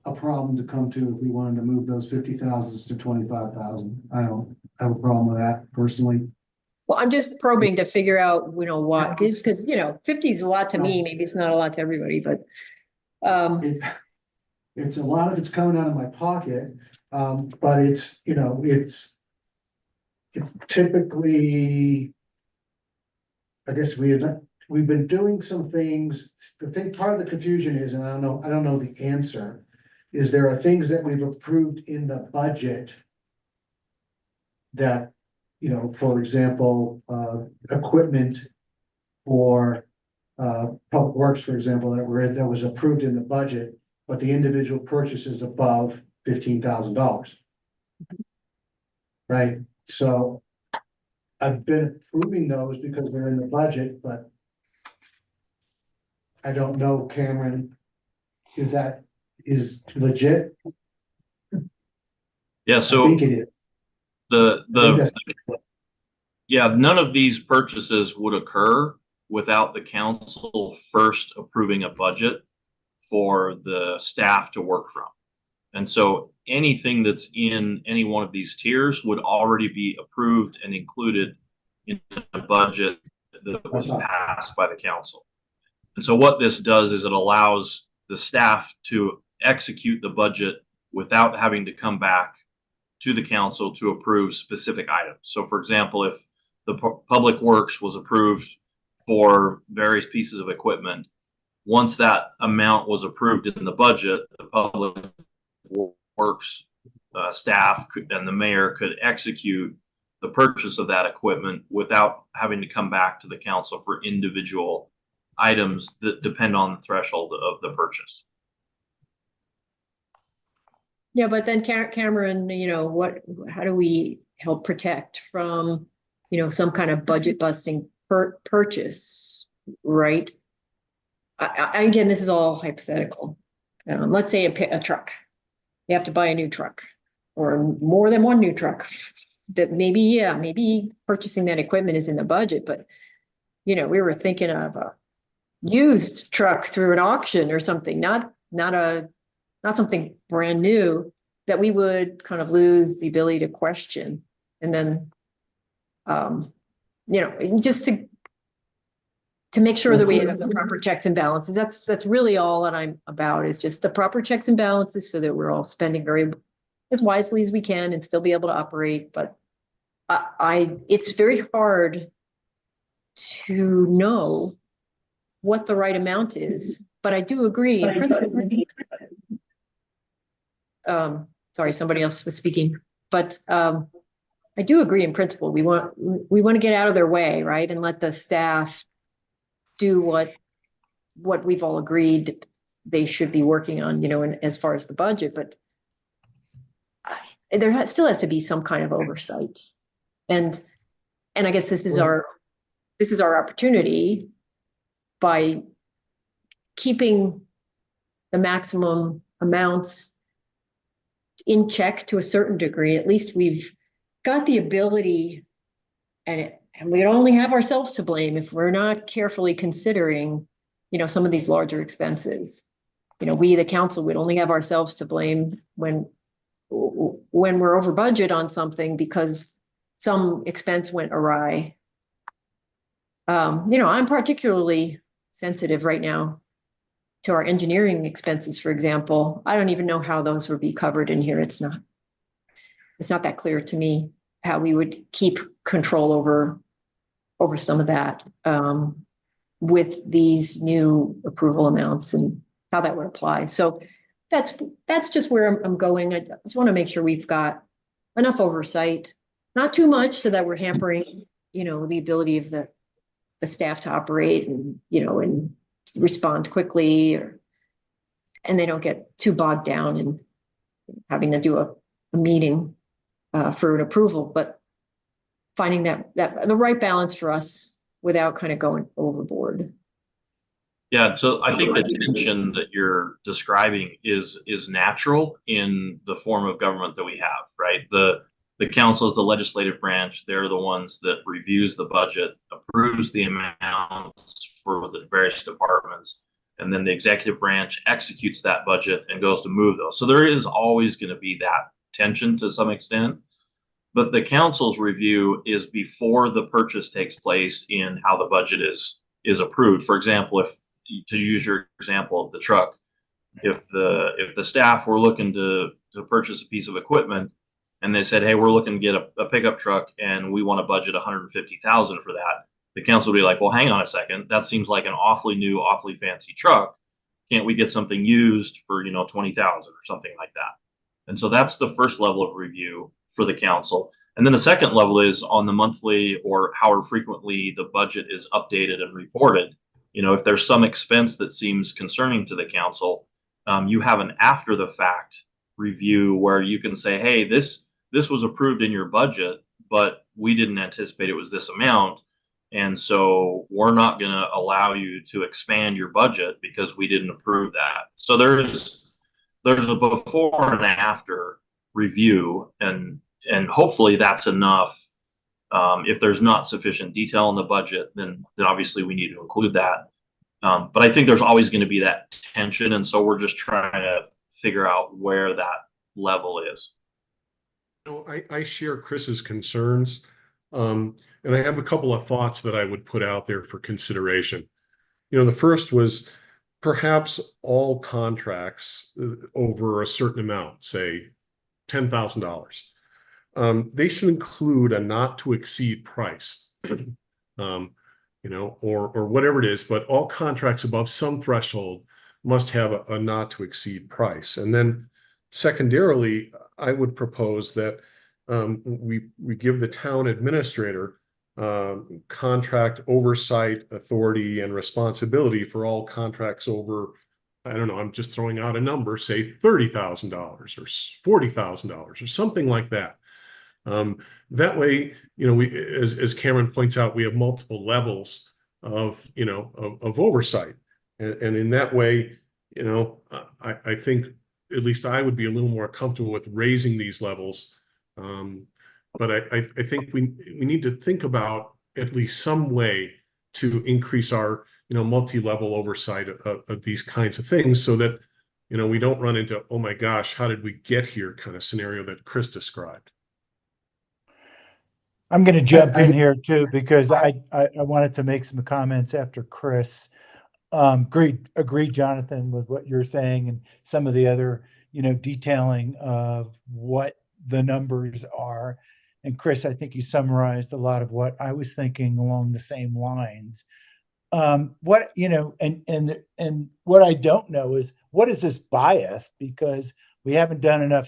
[SPEAKER 1] a problem to come to if we wanted to move those 50,000s to 25,000. I don't have a problem with that personally.
[SPEAKER 5] Well, I'm just probing to figure out, what, because 50 is a lot to me. Maybe it's not a lot to everybody, but
[SPEAKER 1] it's a lot of it's coming out of my pocket. But it's typically, I guess we've been doing some things. Part of the confusion is, and I don't know the answer, is there are things that we've approved in the budget that, for example, equipment for public works, for example, that was approved in the budget, but the individual purchase is above $15,000. Right, so I've been approving those because they're in the budget, but I don't know, Cameron, if that is legit.
[SPEAKER 6] Yeah, so
[SPEAKER 1] I think it is.
[SPEAKER 6] None of these purchases would occur without the council first approving a budget for the staff to work from. And so anything that's in any one of these tiers would already be approved and included in the budget that was passed by the council. And so what this does is it allows the staff to execute the budget without having to come back to the council to approve specific items. So for example, if the public works was approved for various pieces of equipment, once that amount was approved in the budget, the public works staff and the mayor could execute the purchase of that equipment without having to come back to the council for individual items that depend on the threshold of the purchase.
[SPEAKER 5] Yeah, but then Cameron, how do we help protect from, some kind of budget busting purchase, right? Again, this is all hypothetical. Let's say a truck, you have to buy a new truck or more than one new truck. That maybe purchasing that equipment is in the budget, but we were thinking of a used truck through an auction or something, not something brand new that we would kind of lose the ability to question. And then, just to make sure that we have the proper checks and balances. That's really all that I'm about, is just the proper checks and balances so that we're all spending as wisely as we can and still be able to operate. But it's very hard to know what the right amount is, but I do agree in principle. Sorry, somebody else was speaking, but I do agree in principle. We want to get out of their way, right, and let the staff do what we've all agreed they should be working on, as far as the budget. But there still has to be some kind of oversight, and I guess this is our opportunity by keeping the maximum amounts in check to a certain degree. At least we've got the ability, and we only have ourselves to blame if we're not carefully considering, some of these larger expenses. We, the council, would only have ourselves to blame when we're over budget on something because some expense went awry. I'm particularly sensitive right now to our engineering expenses, for example. I don't even know how those would be covered in here. It's not that clear to me how we would keep control over some of that with these new approval amounts and how that would apply. So that's just where I'm going. I just want to make sure we've got enough oversight, not too much so that we're hampering, the ability of the staff to operate and, and respond quickly, and they don't get too bogged down in having to do a meeting for an approval, but finding that the right balance for us without kind of going overboard.
[SPEAKER 6] Yeah, so I think the tension that you're describing is natural in the form of government that we have, right? The council is the legislative branch. They're the ones that reviews the budget, approves the amounts for the various departments, and then the executive branch executes that budget and goes to move those. So there is always going to be that tension to some extent. But the council's review is before the purchase takes place in how the budget is approved. For example, to use your example of the truck, if the staff were looking to purchase a piece of equipment and they said, hey, we're looking to get a pickup truck and we want to budget $150,000 for that, the council would be like, well, hang on a second, that seems like an awfully new, awfully fancy truck. Can't we get something used for $20,000 or something like that? And so that's the first level of review for the council. And then the second level is on the monthly or however frequently the budget is updated and reported. If there's some expense that seems concerning to the council, you have an after the fact review where you can say, hey, this was approved in your budget, but we didn't anticipate it was this amount. And so we're not going to allow you to expand your budget because we didn't approve that. So there's a before and after review, and hopefully that's enough. If there's not sufficient detail in the budget, then obviously we need to include that. But I think there's always going to be that tension, and so we're just trying to figure out where that level is.
[SPEAKER 4] I share Chris's concerns, and I have a couple of thoughts that I would put out there for consideration. The first was perhaps all contracts over a certain amount, say $10,000, they should include a not to exceed price. or whatever it is, but all contracts above some threshold must have a not to exceed price. And then secondarily, I would propose that we give the town administrator contract oversight authority and responsibility for all contracts over, I don't know, I'm just throwing out a number, say $30,000 or $40,000 or something like that. That way, we, as Cameron points out, we have multiple levels of, of oversight. And in that way, I think at least I would be a little more comfortable with raising these levels. But I think we need to think about at least some way to increase our, multi-level oversight of these kinds of things so that, we don't run into, oh my gosh, how did we get here kind of scenario that Chris described.
[SPEAKER 2] I'm going to jump in here too, because I wanted to make some comments after Chris. Agree, Jonathan, with what you're saying and some of the other, detailing of what the numbers are. And Chris, I think you summarized a lot of what I was thinking along the same lines. What, and what I don't know is what is this bias? Because we haven't done enough,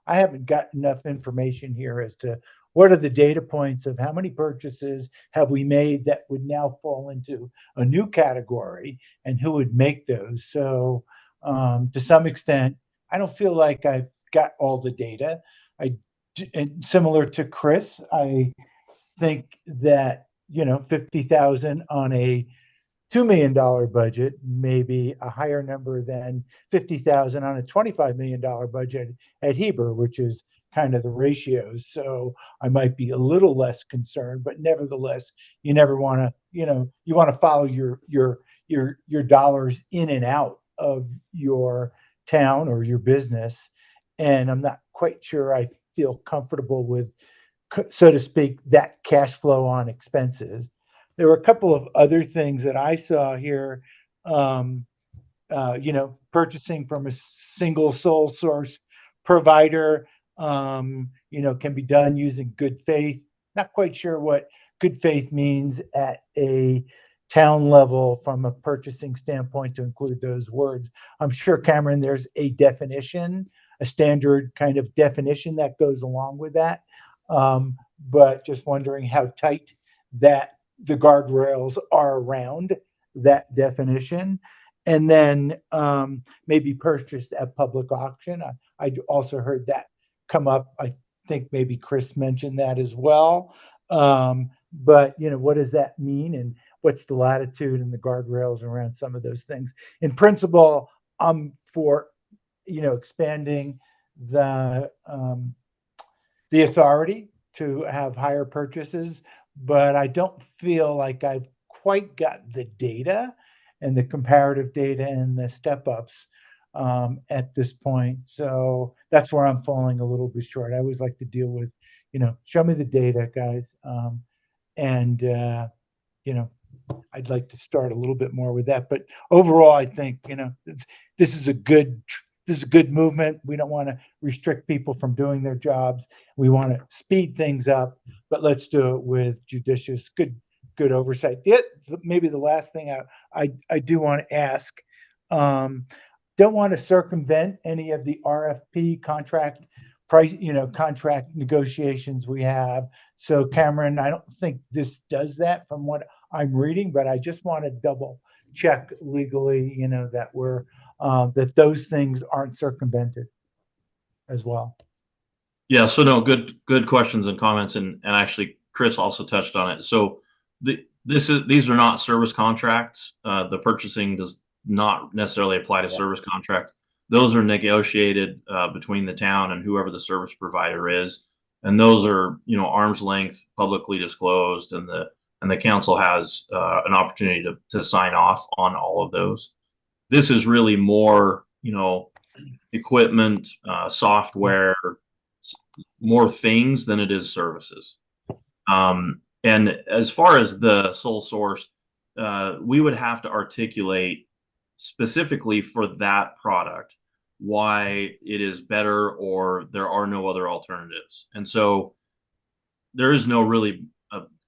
[SPEAKER 2] I haven't got enough information here as to what are the data points of how many purchases have we made that would now fall into a new category and who would make those. So to some extent, I don't feel like I've got all the data. And similar to Chris, I think that, 50,000 on a $2 million budget, maybe a higher number than 50,000 on a $25 million budget at Heber, which is kind of the ratios. So I might be a little less concerned, but nevertheless, you never want to, you want to follow your dollars in and out of your town or your business. And I'm not quite sure I feel comfortable with, so to speak, that cash flow on expenses. There were a couple of other things that I saw here. Purchasing from a single sole source provider, can be done using good faith. Not quite sure what good faith means at a town level from a purchasing standpoint to include those words. I'm sure, Cameron, there's a definition, a standard kind of definition that goes along with that. But just wondering how tight that the guardrails are around that definition. And then maybe purchased at public auction. I also heard that come up. I think maybe Chris mentioned that as well. But what does that mean, and what's the latitude and the guardrails around some of those things? In principle, I'm for expanding the authority to have higher purchases, but I don't feel like I've quite got the data and the comparative data and the step-ups at this point. So that's where I'm falling a little bit short. I always like to deal with, show me the data, guys. I'd like to start a little bit more with that. But overall, I think, this is a good movement. We don't want to restrict people from doing their jobs. We want to speed things up, but let's do it with judicious, good oversight. Maybe the last thing I do want to ask, don't want to circumvent any of the RFP contract price, contract negotiations we have. So Cameron, I don't think this does that from what I'm reading, but I just want to double check legally, that we're that those things aren't circumvented as well.
[SPEAKER 6] Yeah, so no, good questions and comments, and actually Chris also touched on it. So these are not service contracts. The purchasing does not necessarily apply to service contract. Those are negotiated between the town and whoever the service provider is, and those are arm's length, publicly disclosed, and the council has an opportunity to sign off on all of those. This is really more equipment, software, more things than it is services. And as far as the sole source, we would have to articulate specifically for that product why it is better or there are no other alternatives. And so there is no really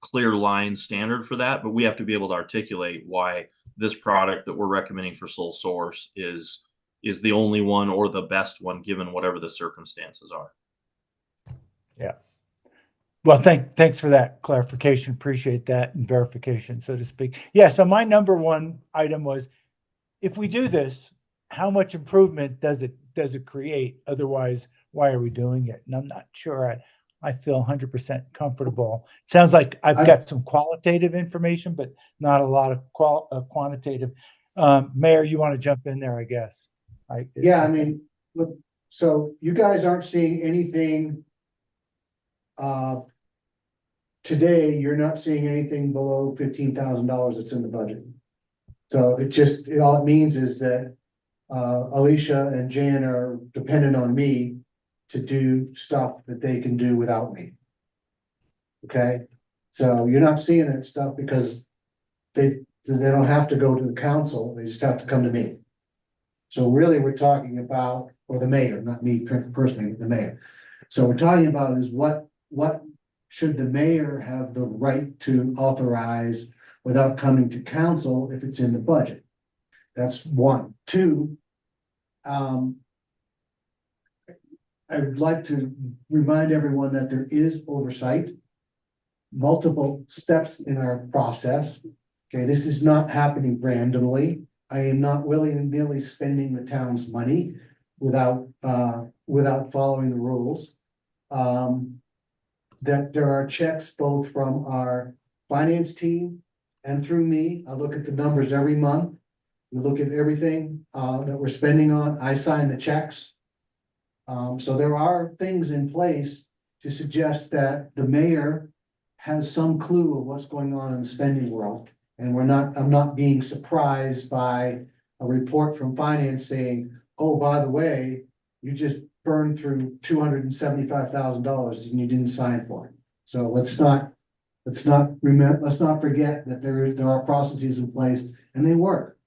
[SPEAKER 6] clear line standard for that, but we have to be able to articulate why this product that we're recommending for sole source is the only one or the best one given whatever the circumstances are.
[SPEAKER 2] Yeah. Well, thanks for that clarification. Appreciate that, and verification, so to speak. Yeah, so my number one item was, if we do this, how much improvement does it create? Otherwise, why are we doing it? And I'm not sure I feel 100% comfortable. Sounds like I've got some qualitative information, but not a lot of quantitative. Mayor, you want to jump in there, I guess?
[SPEAKER 1] Yeah, I mean, look, so you guys aren't seeing anything today, you're not seeing anything below $15,000 that's in the budget. So all it means is that Alicia and Jan are dependent on me to do stuff that they can do without me. Okay, so you're not seeing that stuff because they don't have to go to the council, they just have to come to me. So really, we're talking about, or the mayor, not me personally, the mayor. So we're talking about is what should the mayor have the right to authorize without coming to council if it's in the budget? That's one. Two, I would like to remind everyone that there is oversight, multiple steps in our process. Okay, this is not happening randomly. I am not willy-nilly spending the town's money without following the rules. That there are checks both from our finance team and through me. I look at the numbers every month. We look at everything that we're spending on. I sign the checks. So there are things in place to suggest that the mayor has some clue of what's going on in the spending world. And I'm not being surprised by a report from finance saying, oh, by the way, you just burned through $275,000 and you didn't sign for it. So let's not forget that there are processes in place and they work.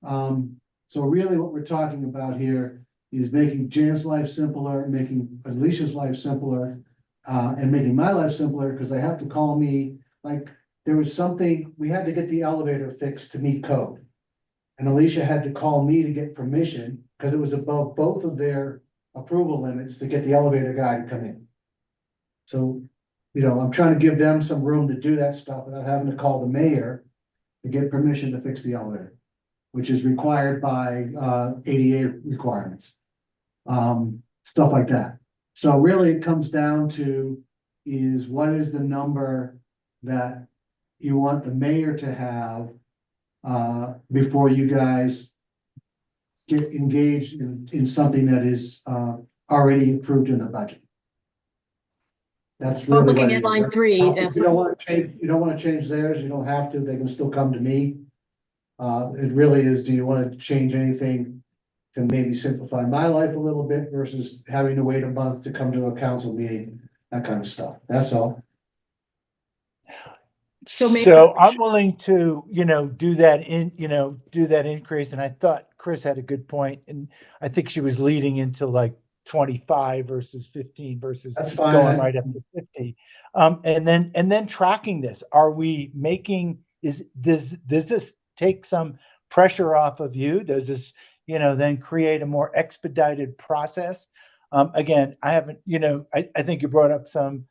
[SPEAKER 1] So really what we're talking about here is making Jan's life simpler, making Alicia's life simpler, and making my life simpler, because they have to call me. Like, there was something, we had to get the elevator fixed to meet code. And Alicia had to call me to get permission because it was above both of their approval limits to get the elevator guy to come in. So, I'm trying to give them some room to do that stuff without having to call the mayor to get permission to fix the elevator, which is required by ADA requirements. Stuff like that. So really it comes down to is what is the number that you want the mayor to have before you guys get engaged in something that is already approved in the budget. That's
[SPEAKER 5] So I'm
[SPEAKER 1] really
[SPEAKER 5] looking
[SPEAKER 1] what
[SPEAKER 5] at
[SPEAKER 1] it
[SPEAKER 5] line
[SPEAKER 1] is.
[SPEAKER 5] 3.
[SPEAKER 1] If you don't want to change theirs, you don't have to, they can still come to me. It really is, do you want to change anything to maybe simplify my life a little bit versus having to wait a month to come to a council meeting, that kind of stuff. That's all.
[SPEAKER 2] So I'm willing to, do that increase. And I thought Chris had a good point, and I think she was leading into like 25 versus 15 versus
[SPEAKER 1] That's fine.
[SPEAKER 2] going right up to 50. And then tracking this. Are we making, does this take some pressure off of you? Does this, then create a more expedited process? Again, I haven't, I think you brought up some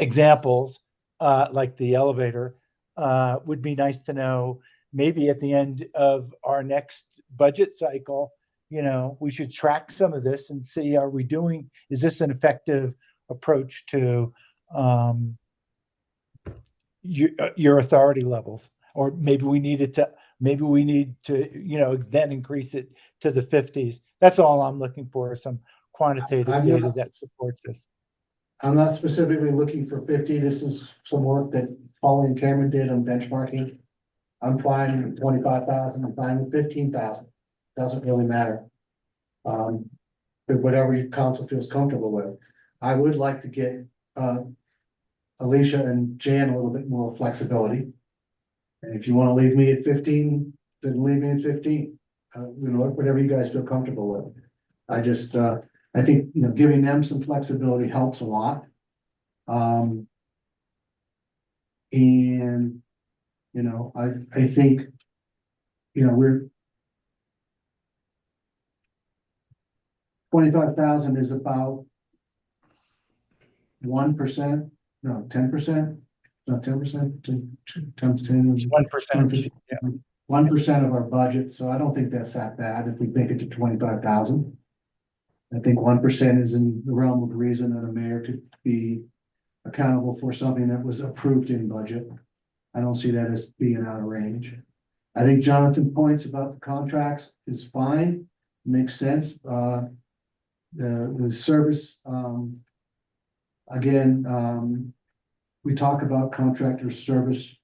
[SPEAKER 2] examples. Like the elevator, would be nice to know. Maybe at the end of our next budget cycle, we should track some of this and see, is this an effective approach to your authority levels? Or maybe we need to, then increase it to the 50s. That's all I'm looking for, some quantitative data that supports this.
[SPEAKER 1] I'm not specifically looking for 50. This is some work that Paulie and Cameron did on benchmarking. I'm fine with 25,000. I'm fine with 15,000. Doesn't really matter. But whatever your council feels comfortable with. I would like to get Alicia and Jan a little bit more flexibility. And if you want to leave me at 15, then leave me at 15. Whatever you guys feel comfortable with. I think, giving them some flexibility helps a lot. And, I think, we're 25,000 is about 1%, no, 10%, not 10%, 10,
[SPEAKER 2] 1%. Yeah.
[SPEAKER 1] 1% of our budget, so I don't think that's that bad if we make it to 25,000. I think 1% is in the realm of reason that a mayor could be accountable for something that was approved in budget. I don't see that as being out of range. I think Jonathan points about the contracts is fine, makes sense. The service, again, we talk about contractor service.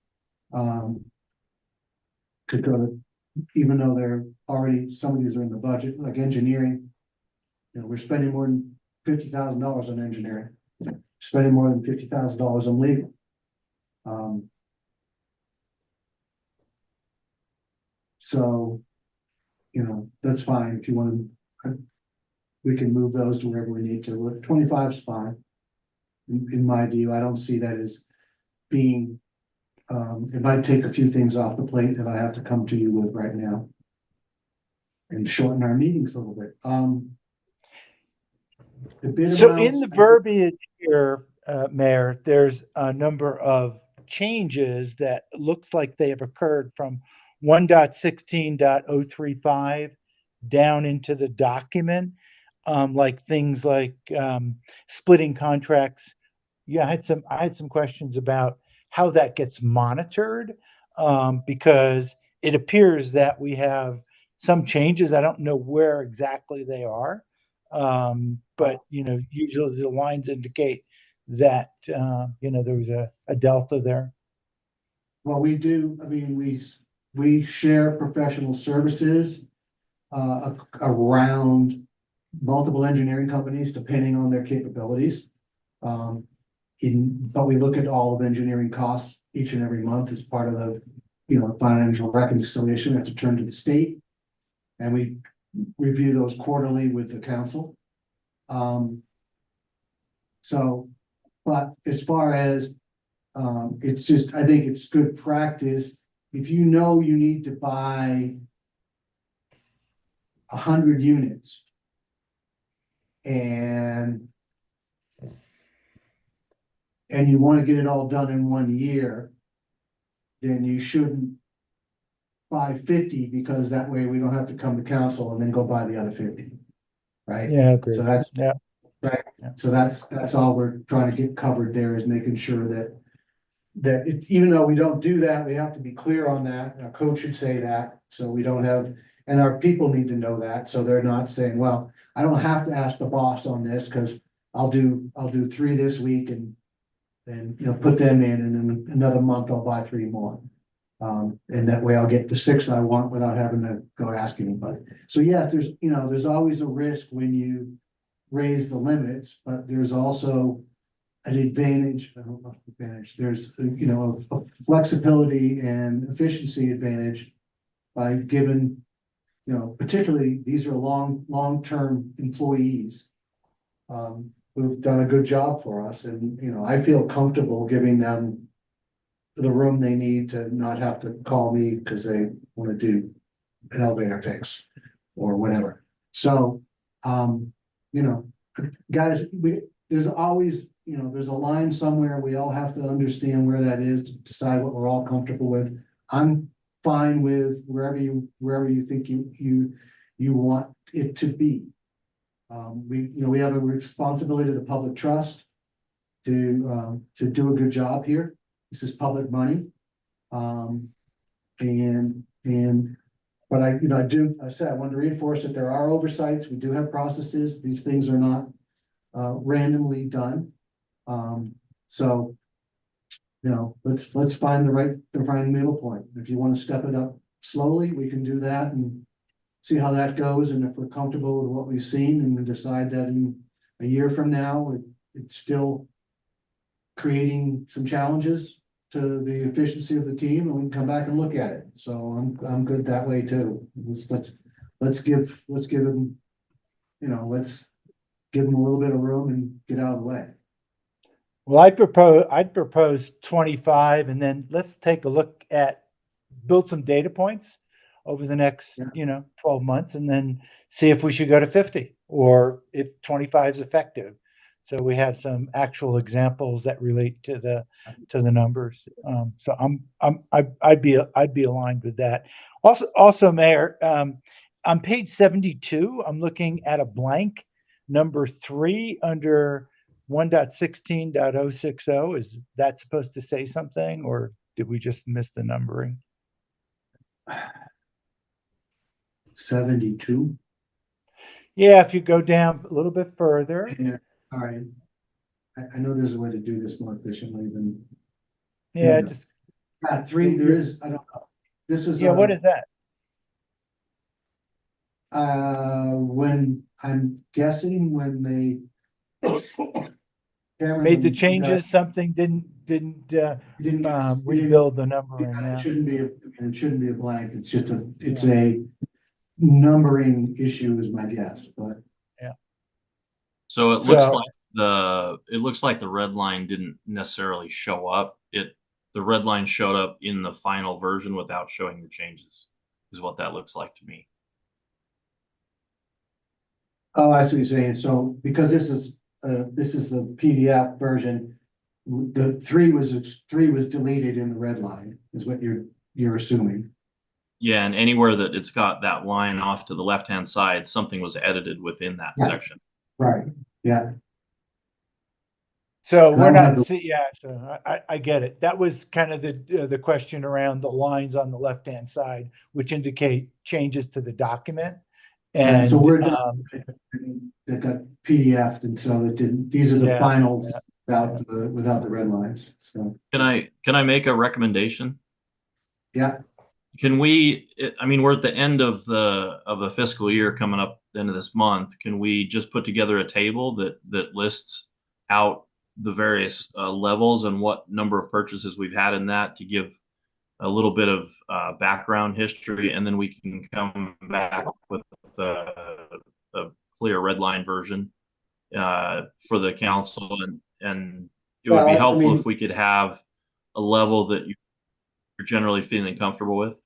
[SPEAKER 1] Could go to, even though they're already, some of these are in the budget, like engineering. We're spending more than $50,000 on engineering, spending more than $50,000 on legal. So, that's fine if you want to, we can move those to wherever we need to. 25 is fine. In my view, I don't see that as being, it might take a few things off the plate that I have to come to you with right now. And shorten our meetings a little bit. The bid
[SPEAKER 2] So
[SPEAKER 1] amounts,
[SPEAKER 2] in the verbiage here, Mayor, there's a number of changes that looks like they have occurred from 1.16.035 down into the document, like things like splitting contracts. Yeah, I had some questions about how that gets monitored, because it appears that we have some changes. I don't know where exactly they are. But usually the lines indicate that there was a delta there.
[SPEAKER 1] well, we do, I mean, we share professional services around multiple engineering companies, depending on their capabilities. But we look at all of engineering costs each and every month as part of the, financial reconciliation. We have to turn to the state. And we review those quarterly with the council. But as far as, it's just, I think it's good practice. If you need to buy 100 units and you want to get it all done in 1 year, then you shouldn't buy 50, because that way we don't have to come to council and then go buy the other 50. Right?
[SPEAKER 2] Yeah, agree.
[SPEAKER 1] So that's,
[SPEAKER 2] yeah.
[SPEAKER 1] right. So that's all we're trying to get covered there, is making sure that it's, even though we don't do that, we have to be clear on that. Our code should say that, so we don't have, and our people need to know that, so they're not saying, well, I don't have to ask the boss on this because I'll do 3 this week and put them in, and then another month I'll buy 3 more. And that way I'll get the 6 I want without having to go ask anybody. So yes, there's always a risk when you raise the limits, but there's also an advantage, I don't know, advantage, there's, a flexibility and efficiency advantage by giving, particularly these are long-term employees, who've done a good job for us. And, I feel comfortable giving them the room they need to not have to call me because they want to do an elevator fix or whatever. So, guys, there's always, there's a line somewhere. We all have to understand where that is to decide what we're all comfortable with. I'm fine with wherever you think you want it to be. We have a responsibility to the public trust to do a good job here. This is public money. But I want to reinforce that there are oversights. We do have processes. These things are not randomly done. So, let's find the right middle point. If you want to step it up slowly, we can do that and see how that goes. And if we're comfortable with what we've seen and we decide that in a year from now, it's still creating some challenges to the efficiency of the team, and we can come back and look at it. So I'm good that way too. Let's give him, let's give him a little bit of room and get out of the way.
[SPEAKER 2] Well, I'd propose 25, and then let's take a look at, build some data points over the next, 12 months, and then see if we should go to 50 or if 25 is effective. So we have some actual examples that relate to the numbers. So I'd be aligned with that. Also, Mayor, on page 72, I'm looking at a blank number 3 under 1.16.060. Is that supposed to say something, or did we just miss the numbering?
[SPEAKER 1] 72.
[SPEAKER 2] Yeah, if you go down a little bit further.
[SPEAKER 1] Yeah, all right. I know there's a way to do this more efficiently than.
[SPEAKER 2] Yeah, just.
[SPEAKER 1] 3, there is, I don't know. This was.
[SPEAKER 2] Yeah, what is that?
[SPEAKER 1] When, I'm guessing when they.
[SPEAKER 2] Made the changes, something didn't rebuild the numbering.
[SPEAKER 1] It
[SPEAKER 2] Yeah.
[SPEAKER 1] shouldn't be a blank. It's just a numbering issue is my guess, but.
[SPEAKER 2] Yeah.
[SPEAKER 6] So it looks like the red line didn't necessarily show up. The red line showed up in the final version without showing the changes, is what that looks like to me.
[SPEAKER 1] Oh, I see what you're saying. So because this is the PDF version, the 3 was deleted in the red line, is what you're assuming.
[SPEAKER 6] Yeah, and anywhere that it's got that line off to the left-hand side, something was edited within that section.
[SPEAKER 1] Right, yeah.
[SPEAKER 2] So we're not, so I get it. That was kind of the question around the lines on the left-hand side, which indicate changes to the document. And
[SPEAKER 1] so we're done. They got PDF'd, and so it didn't. These are the finals without the red lines. So
[SPEAKER 6] can I make a recommendation?
[SPEAKER 1] Yeah.
[SPEAKER 6] Can we? I mean, we're at the end of a fiscal year coming up the end of this month. Can we just put together a table that lists out the various levels and what number of purchases we've had in that, to give a little bit of background history, and then we can come back with a clear red line version for the council, and it would be helpful if we could have a level that you're generally feeling comfortable with.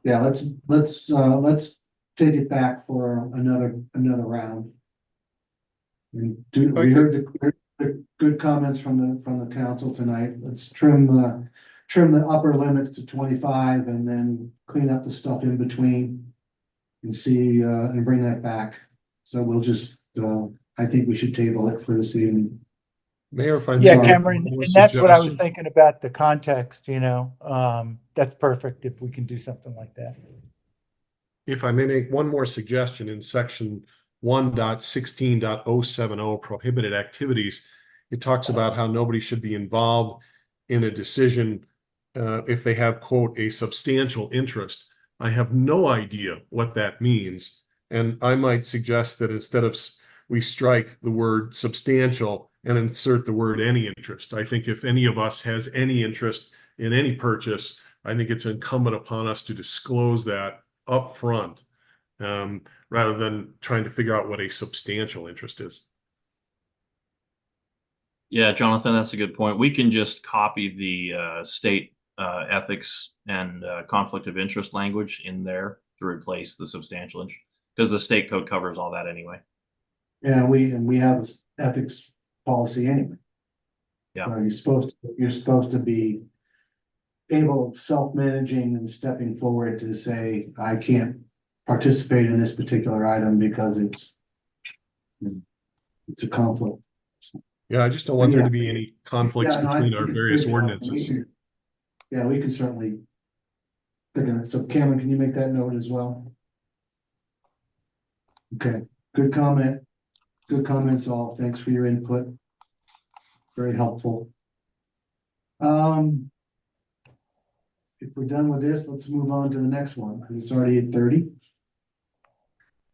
[SPEAKER 1] Yeah, let's take it back for another round. And we heard the good comments from the council tonight. Let's trim the upper limits to 25 and then clean up the stuff in between and see and bring that back. So we'll just I think we should table it for this evening.
[SPEAKER 4] Mayor, if I
[SPEAKER 2] yeah, Cameron, and that's what I was thinking about the context, that's perfect if we can do something like that.
[SPEAKER 4] If I may make one more suggestion in section 1.16.070 prohibited activities, it talks about how nobody should be involved in a decision if they have, quote, a substantial interest. I have no idea what that means. And I might suggest that instead of we strike the word substantial and insert the word any interest. I think if any of us has any interest in any purchase, I think it's incumbent upon us to disclose that up front, rather than trying to figure out what a substantial interest is.
[SPEAKER 6] Yeah, Jonathan, that's a good point. We can just copy the state ethics and conflict of interest language in there to replace the substantial interest, because the state code covers all that anyway.
[SPEAKER 1] Yeah, we have an ethics policy anyway.
[SPEAKER 6] Yeah.
[SPEAKER 1] So you're supposed to be able, self-managing and stepping forward to say, I can't participate in this particular item because it's a conflict.
[SPEAKER 4] Yeah, I just don't want there to be any conflicts between our various ordinances.
[SPEAKER 1] Yeah, we can certainly. So Cameron, can you make that note as well? Okay, good comment. Good comments all. Thanks for your input. Very helpful. If we're done with this, let's move on to the next one, because it's already 8:30.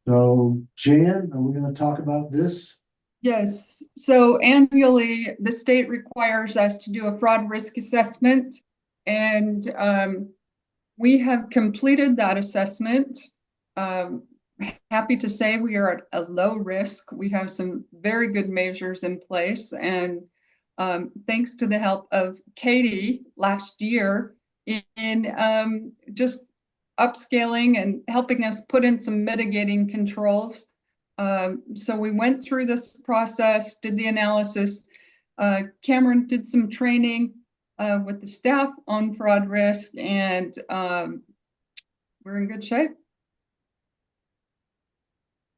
[SPEAKER 1] So Jan, are we going to talk about this?
[SPEAKER 12] Yes, so annually, the state requires us to do a fraud risk assessment, and we have completed that assessment. Happy to say we are at a low risk. We have some very good measures in place, and thanks to the help of Katie last year in just upscaling and helping us put in some mitigating controls. So we went through this process, did the analysis. Cameron did some training with the staff on fraud risk, and we're in good shape.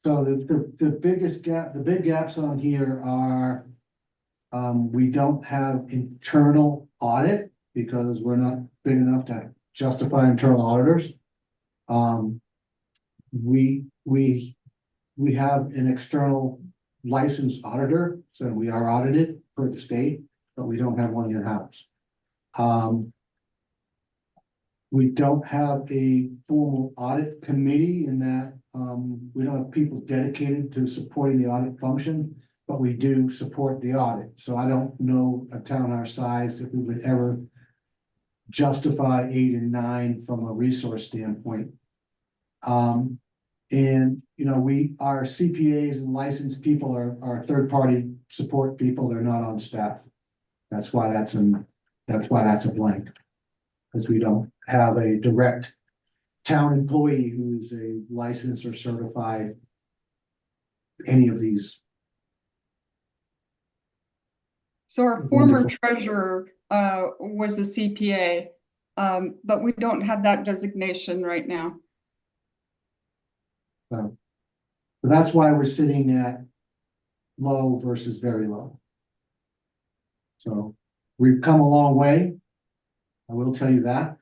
[SPEAKER 1] So the biggest gap, the big gaps on here are, we don't have internal audit because we're not big enough to justify internal auditors. We have an external licensed auditor, so we are audited for the state, but we don't have one in-house. We don't have a formal audit committee in that, we don't have people dedicated to supporting the audit function, but we do support the audit. So I don't know a town our size if we would ever justify 8 and 9 from a resource standpoint. And our CPAs and licensed people are third-party support people. They're not on staff. That's why that's a blank. Because we don't have a direct town employee who is a licensed or certified any of these.
[SPEAKER 12] So our former treasurer was a CPA, but we don't have that designation right now.
[SPEAKER 1] So that's why we're sitting at low versus very low. So we've come a long way. I will tell you that.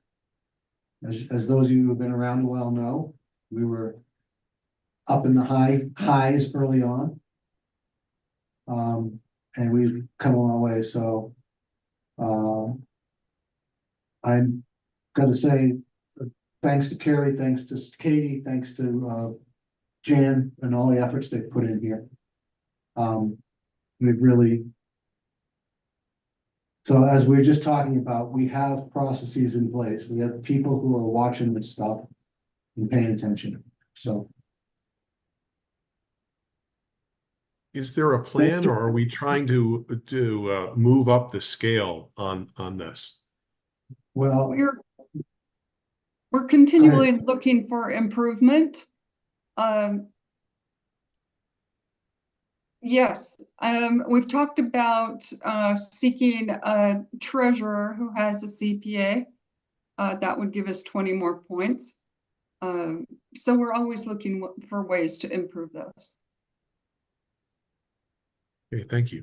[SPEAKER 1] As those of you who have been around a while know, we were up in the highs early on. And we've come a long way. So I'm going to say thanks to Carrie, thanks to Katie, thanks to Jan and all the efforts they've put in here. We've really, so as we were just talking about, we have processes in place. We have people who are watching this stuff and paying attention. So.
[SPEAKER 4] Is there a plan, or are we trying to move up the scale on this?
[SPEAKER 1] Well,
[SPEAKER 12] we're continually looking for improvement. Yes, we've talked about seeking a treasurer who has a CPA. That would give us 20 more points. So we're always looking for ways to improve those.
[SPEAKER 4] Okay, thank you.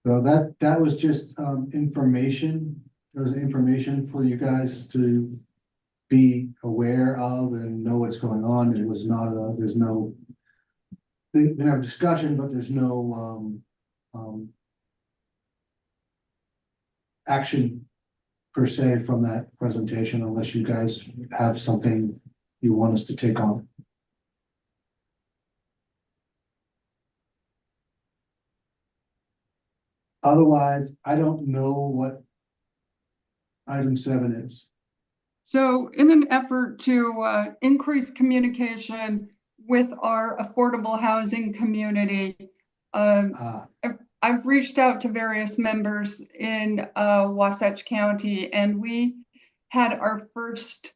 [SPEAKER 1] So that was just information. There was information for you guys to be aware of and know what's going on. It was not there's no, they have a discussion, but there's no action per se from that presentation, unless you guys have something you want us to take on. Otherwise, I don't know what item 7 is.
[SPEAKER 12] So in an effort to increase communication with our affordable housing community, I've reached out to various members in Wasatch County, and we had our first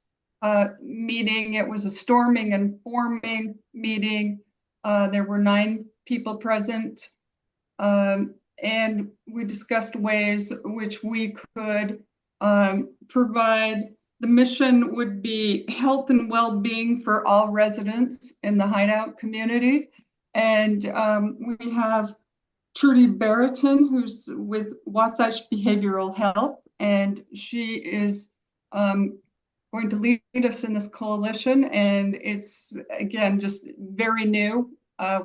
[SPEAKER 12] meeting. It was a storming and forming meeting. There were 9 people present. And we discussed ways which we could provide. The mission would be health and well-being for all residents in the Hideout community. And we have Trudy Barrington, who's with Wasatch Behavioral Health, and she is going to lead us in this coalition. And it's, again, just very new.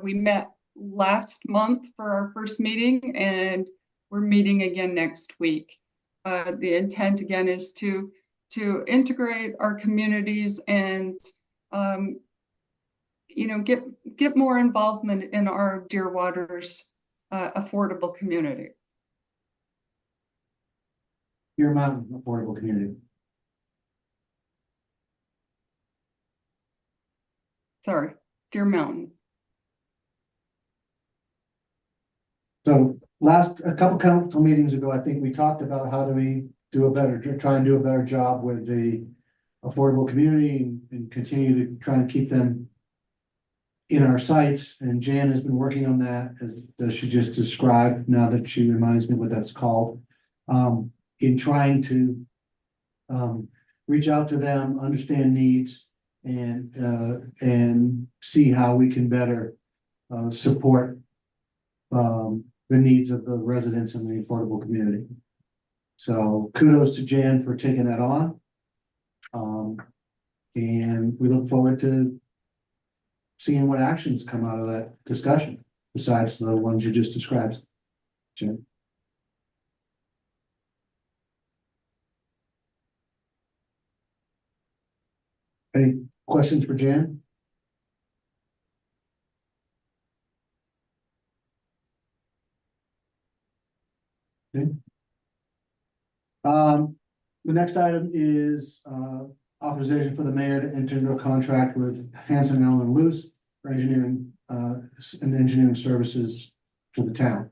[SPEAKER 12] We met last month for our first meeting, and we're meeting again next week. The intent again is to integrate our communities and get more involvement in our Deer Waters affordable community.
[SPEAKER 1] Deer Mountain affordable community.
[SPEAKER 12] Sorry, Deer Mountain.
[SPEAKER 1] So a couple council meetings ago, I think we talked about how do we try and do a better job with the affordable community and continue to try and keep them in our sites. And Jan has been working on that, as she just described, now that she reminds me what that's called. In trying to reach out to them, understand needs, and see how we can better support the needs of the residents in the affordable community. So kudos to Jan for taking that on. And we look forward to seeing what actions come out of that discussion, besides the ones you just described, Jan. Any questions for Jan? Okay. The next item is authorization for the mayor to enter into a contract with Hanson, Allen & Luce for engineering and engineering services to the town.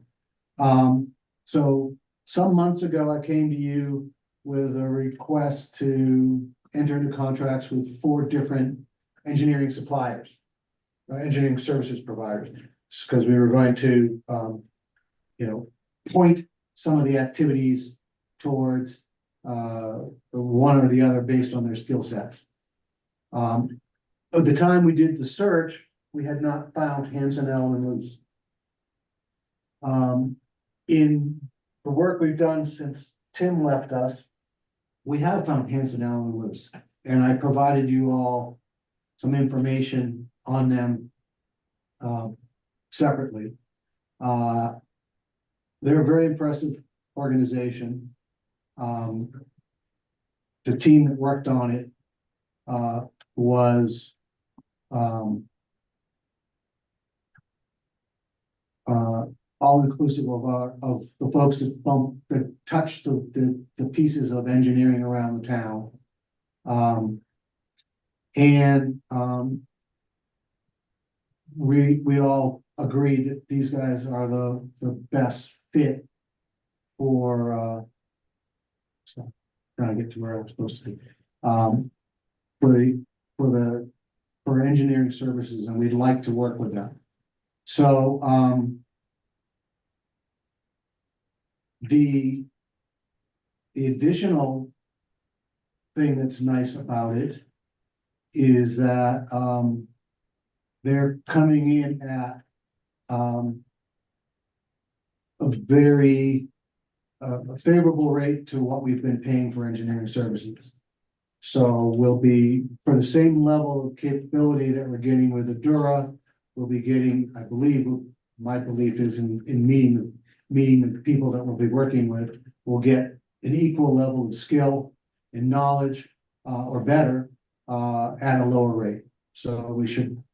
[SPEAKER 1] So some months ago, I came to you with a request to enter into contracts with 4 different engineering suppliers, engineering services providers, because we were going to, point some of the activities towards one or the other based on their skill sets. At the time we did the search, we had not found Hanson, Allen & Luce. In the work we've done since Tim left us, we have found Hanson, Allen & Luce, and I provided you all some information on them separately. They're a very impressive organization. The team that worked on it was all inclusive of the folks that touched the pieces of engineering around the town. We all agreed that these guys are the best fit for so trying to get to where I'm supposed to be. For engineering services, and we'd like to work with them. So the additional thing that's nice about it is that they're coming in at a very favorable rate to what we've been paying for engineering services. So we'll be, for the same level of capability that we're getting with Adura, we'll be getting, I believe, my belief is in meeting the people that we'll be working with, we'll get an equal level of skill and knowledge or better at a lower rate. So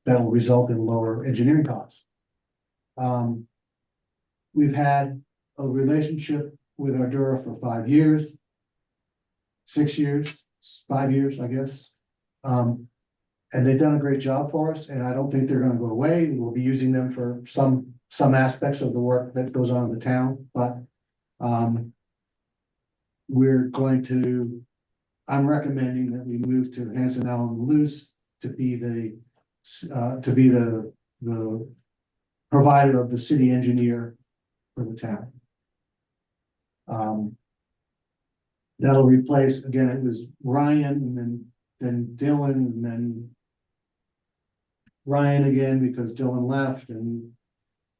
[SPEAKER 1] that'll result in lower engineering costs. We've had a relationship with Ardura for 5 years, 6 years, 5 years, I guess. And they've done a great job for us, and I don't think they're gonna go away. We'll be using them for some aspects of the work that goes on in the town, but I'm recommending that we move to Hanson, Allen & Luce to be the provider of the city engineer for the town. That'll replace, again, it was Ryan and then Dylan and then Ryan again because Dylan left and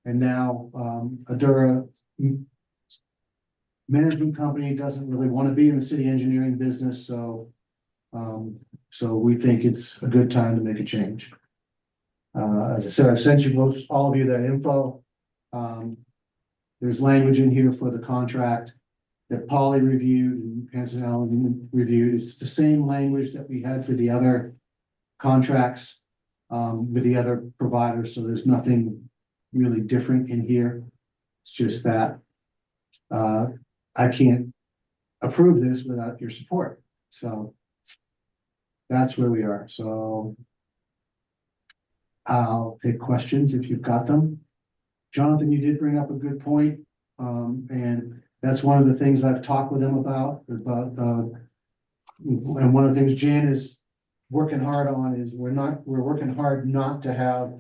[SPEAKER 1] now Adura management company doesn't really want to be in the city engineering business, so we think it's a good time to make a change. As I said, I've sent you all of you that info. There's language in here for the contract that Polly reviewed and Hanson Allen reviewed. It's the same language that we had for the other contracts with the other providers, so there's nothing really different in here. It's just that I can't approve this without your support. So that's where we are. So I'll take questions if you've got them. Jonathan, you did bring up a good point. And that's one of the things I've talked with them about, and one of the things Jan is working hard on is we're working hard not to have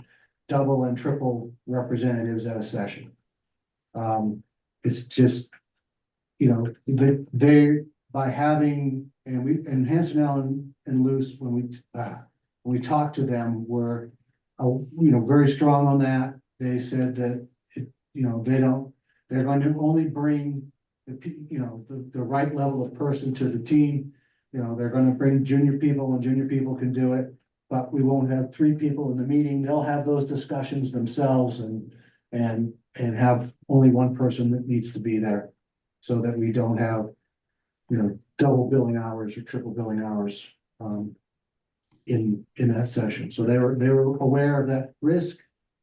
[SPEAKER 1] double and triple representatives at a session. It's just, you know, they by having, and Hanson Allen and Luce, when we talked to them, were, you know, very strong on that. They said that, you know, they're going to only bring the right level of person to the team. You know, they're going to bring junior people and junior people can do it, but we won't have 3 people in the meeting. They'll have those discussions themselves and have only one person that needs to be there so that we don't have, you know, double billing hours or triple billing hours in that session. So they were aware of that risk.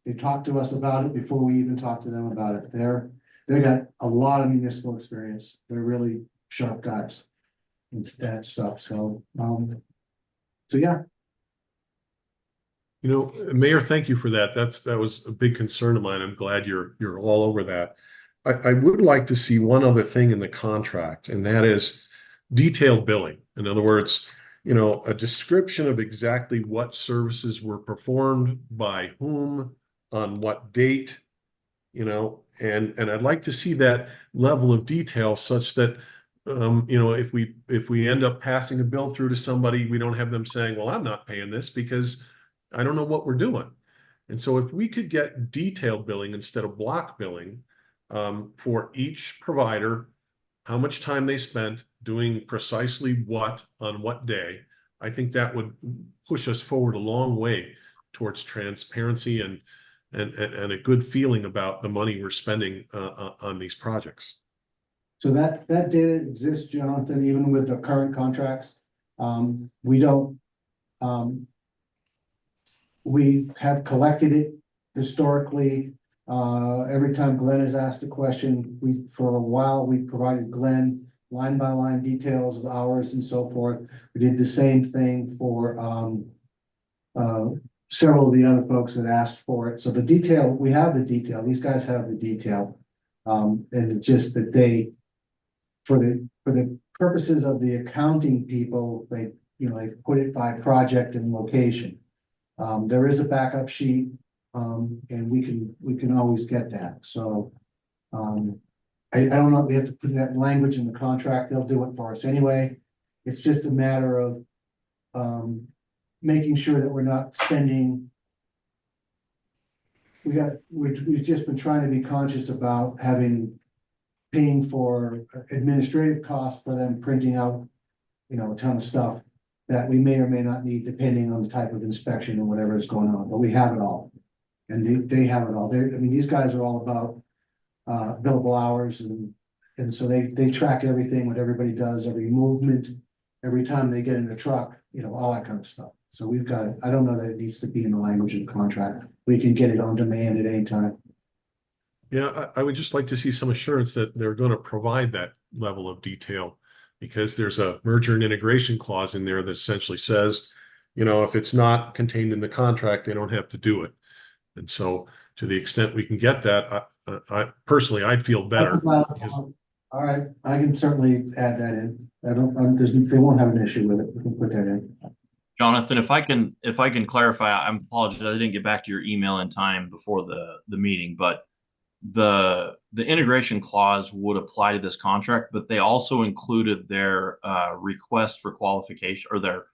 [SPEAKER 1] They talked to us about it before we even talked to them about it. They got a lot of municipal experience. They're really sharp guys and that stuff. So yeah.
[SPEAKER 4] You know, Mayor, thank you for that. That was a big concern of mine. I'm glad you're all over that. I would like to see one other thing in the contract, and that is detailed billing. In other words, you know, a description of exactly what services were performed by whom, on what date, you know, and I'd like to see that level of detail such that, you know, if we end up passing a bill through to somebody, we don't have them saying, well, I'm not paying this because I don't know what we're doing. And so if we could get detailed billing instead of block billing, for each provider, how much time they spent doing precisely what on what day, I think that would push us forward a long way towards transparency and a good feeling about the money we're spending on these projects.
[SPEAKER 1] So that data exists, Jonathan, even with the current contracts. We don't, we have collected it historically. Every time Glenn has asked a question, for a while, we provided Glenn line by line details of hours and so forth. We did the same thing for several of the other folks that asked for it. So the detail, we have the detail. These guys have the detail. And it's just that they, for the purposes of the accounting people, they put it by project and location. There is a backup sheet, and we can always get that. So I don't know if we have to put that language in the contract. They'll do it for us anyway. It's just a matter of making sure that we're not spending. We've just been trying to be conscious about paying for administrative costs for them printing out, you know, a ton of stuff that we may or may not need depending on the type of inspection or whatever is going on, but we have it all. And they have it all. I mean, these guys are all about billable hours and so they track everything, what everybody does, every movement, every time they get in a truck, you know, all that kind of stuff. So we've got it. I don't know that it needs to be in the language of the contract. We can get it on demand at any time.
[SPEAKER 4] Yeah, I would just like to see some assurance that they're going to provide that level of detail, because there's a merger and integration clause in there that essentially says, you know, if it's not contained in the contract, they don't have to do it. And so to the extent we can get that, I personally, I'd feel better. Because...
[SPEAKER 1] All right, I can certainly add that in. They won't have an issue with it. We can put that in.
[SPEAKER 6] Jonathan, if I can clarify, I apologize. I didn't get back to your email in time before the meeting, but the integration clause would apply to this contract, but they also included their request for qualification, or their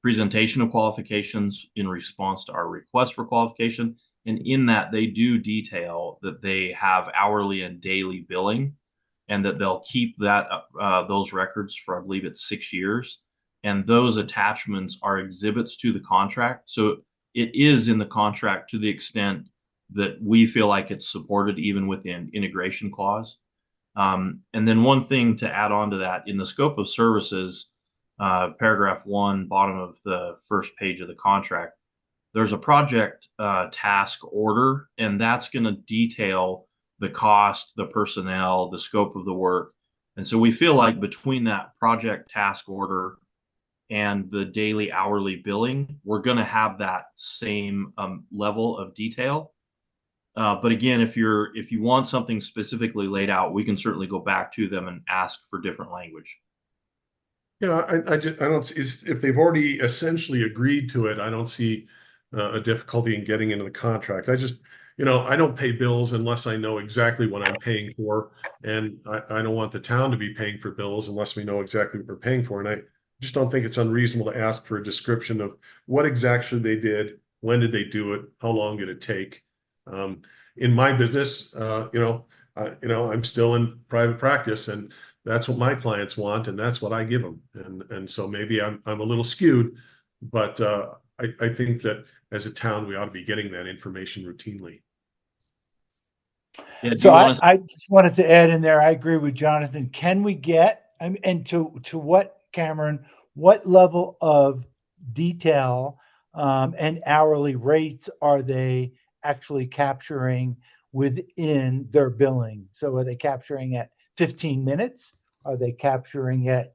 [SPEAKER 6] presentation of qualifications in response to our request for qualification. And in that, they do detail that they have hourly and daily billing, and that they'll keep that those records for, I believe it's 6 years. And those attachments are exhibits to the contract. So it is in the contract to the extent that we feel like it's supported even within integration clause. And then one thing to add on to that, in the scope of services, paragraph 1, bottom of the first page of the contract, there's a project task order, and that's going to detail the cost, the personnel, the scope of the work. And so we feel like between that project task order and the daily hourly billing, we're going to have that same level of detail. But again, if you want something specifically laid out, we can certainly go back to them and ask for different language.
[SPEAKER 4] Yeah, I don't see, if they've already essentially agreed to it, I don't see a difficulty in getting into the contract. I just, I don't pay bills unless I know exactly what I'm paying for. And I don't want the town to be paying for bills unless we know exactly what we're paying for. And I just don't think it's unreasonable to ask for a description of what exactly they did, when did they do it, how long did it take? In my business, I'm still in private practice, and that's what my clients want, and that's what I give them. And so maybe I'm a little skewed, but I think that as a town, we ought to be getting that information routinely.
[SPEAKER 6] Yeah,
[SPEAKER 2] So I just wanted to add in there, I agree with Jonathan. Can we get, and to what, Cameron, what level of detail and hourly rates are they actually capturing within their billing? So are they capturing at 15 minutes? Are they capturing at,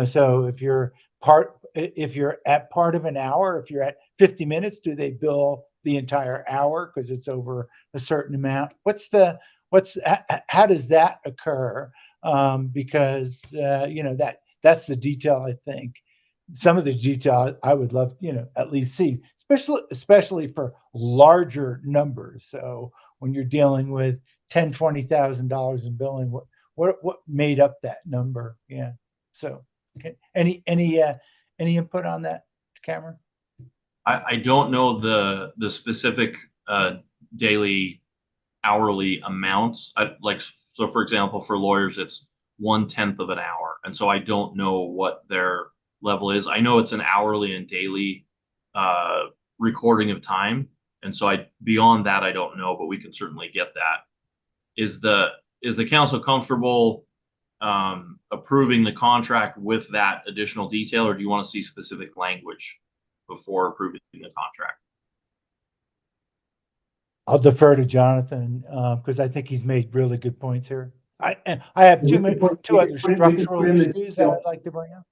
[SPEAKER 2] so if you're at part of an hour, if you're at 50 minutes, do they bill the entire hour because it's over a certain amount? How does that occur? Because that's the detail. I think some of the detail I would love, at least see, especially for larger numbers. So when you're dealing with $10,000-$20,000 in billing, what made up that number? Yeah. So any input on that, Cameron?
[SPEAKER 6] I don't know the specific daily hourly amounts. So for example, for lawyers, it's 1/10 of an hour. And so I don't know what their level is. I know it's an hourly and daily recording of time. And so beyond that, I don't know, but we can certainly get that. Is the council comfortable approving the contract with that additional detail, or do you want to see specific language before approving the contract?
[SPEAKER 2] I'll defer to Jonathan because I think he's made really good points here. I have two other structural issues that I'd like to bring up.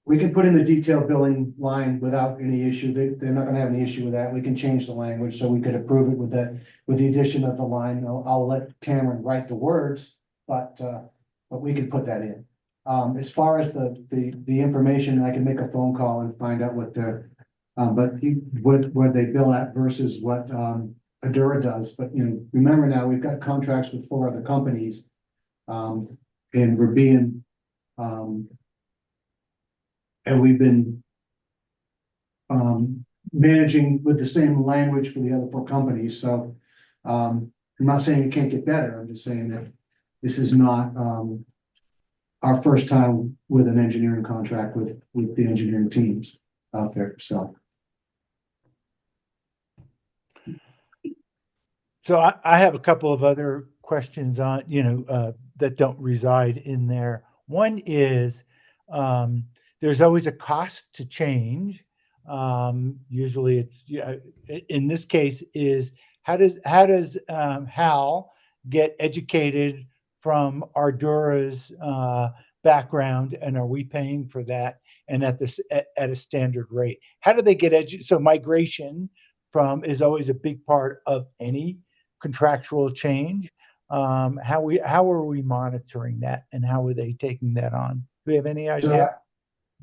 [SPEAKER 1] We can put in the detailed billing line without any issue. They're not gonna have any issue with that. We can change the language so we could approve it with the addition of the line. I'll let Cameron write the words, but we can put that in. As far as the information, I can make a phone call and find out what what they bill at versus what Adura does. But remember now we've got contracts with 4 other companies, and we're being and we've been managing with the same language for the other 4 companies. So I'm not saying it can't get better. I'm just saying that this is not our first time with an engineering contract with the engineering teams out there.
[SPEAKER 2] So I have a couple of other questions on, that don't reside in there. One is, there's always a cost to change. Usually it's, in this case is, how does Hal get educated from Ardura's background, and are we paying for that and at a standard rate? How do they get so migration is always a big part of any contractual change. How are we monitoring that, and how are they taking that on? Do we have any idea?
[SPEAKER 1] So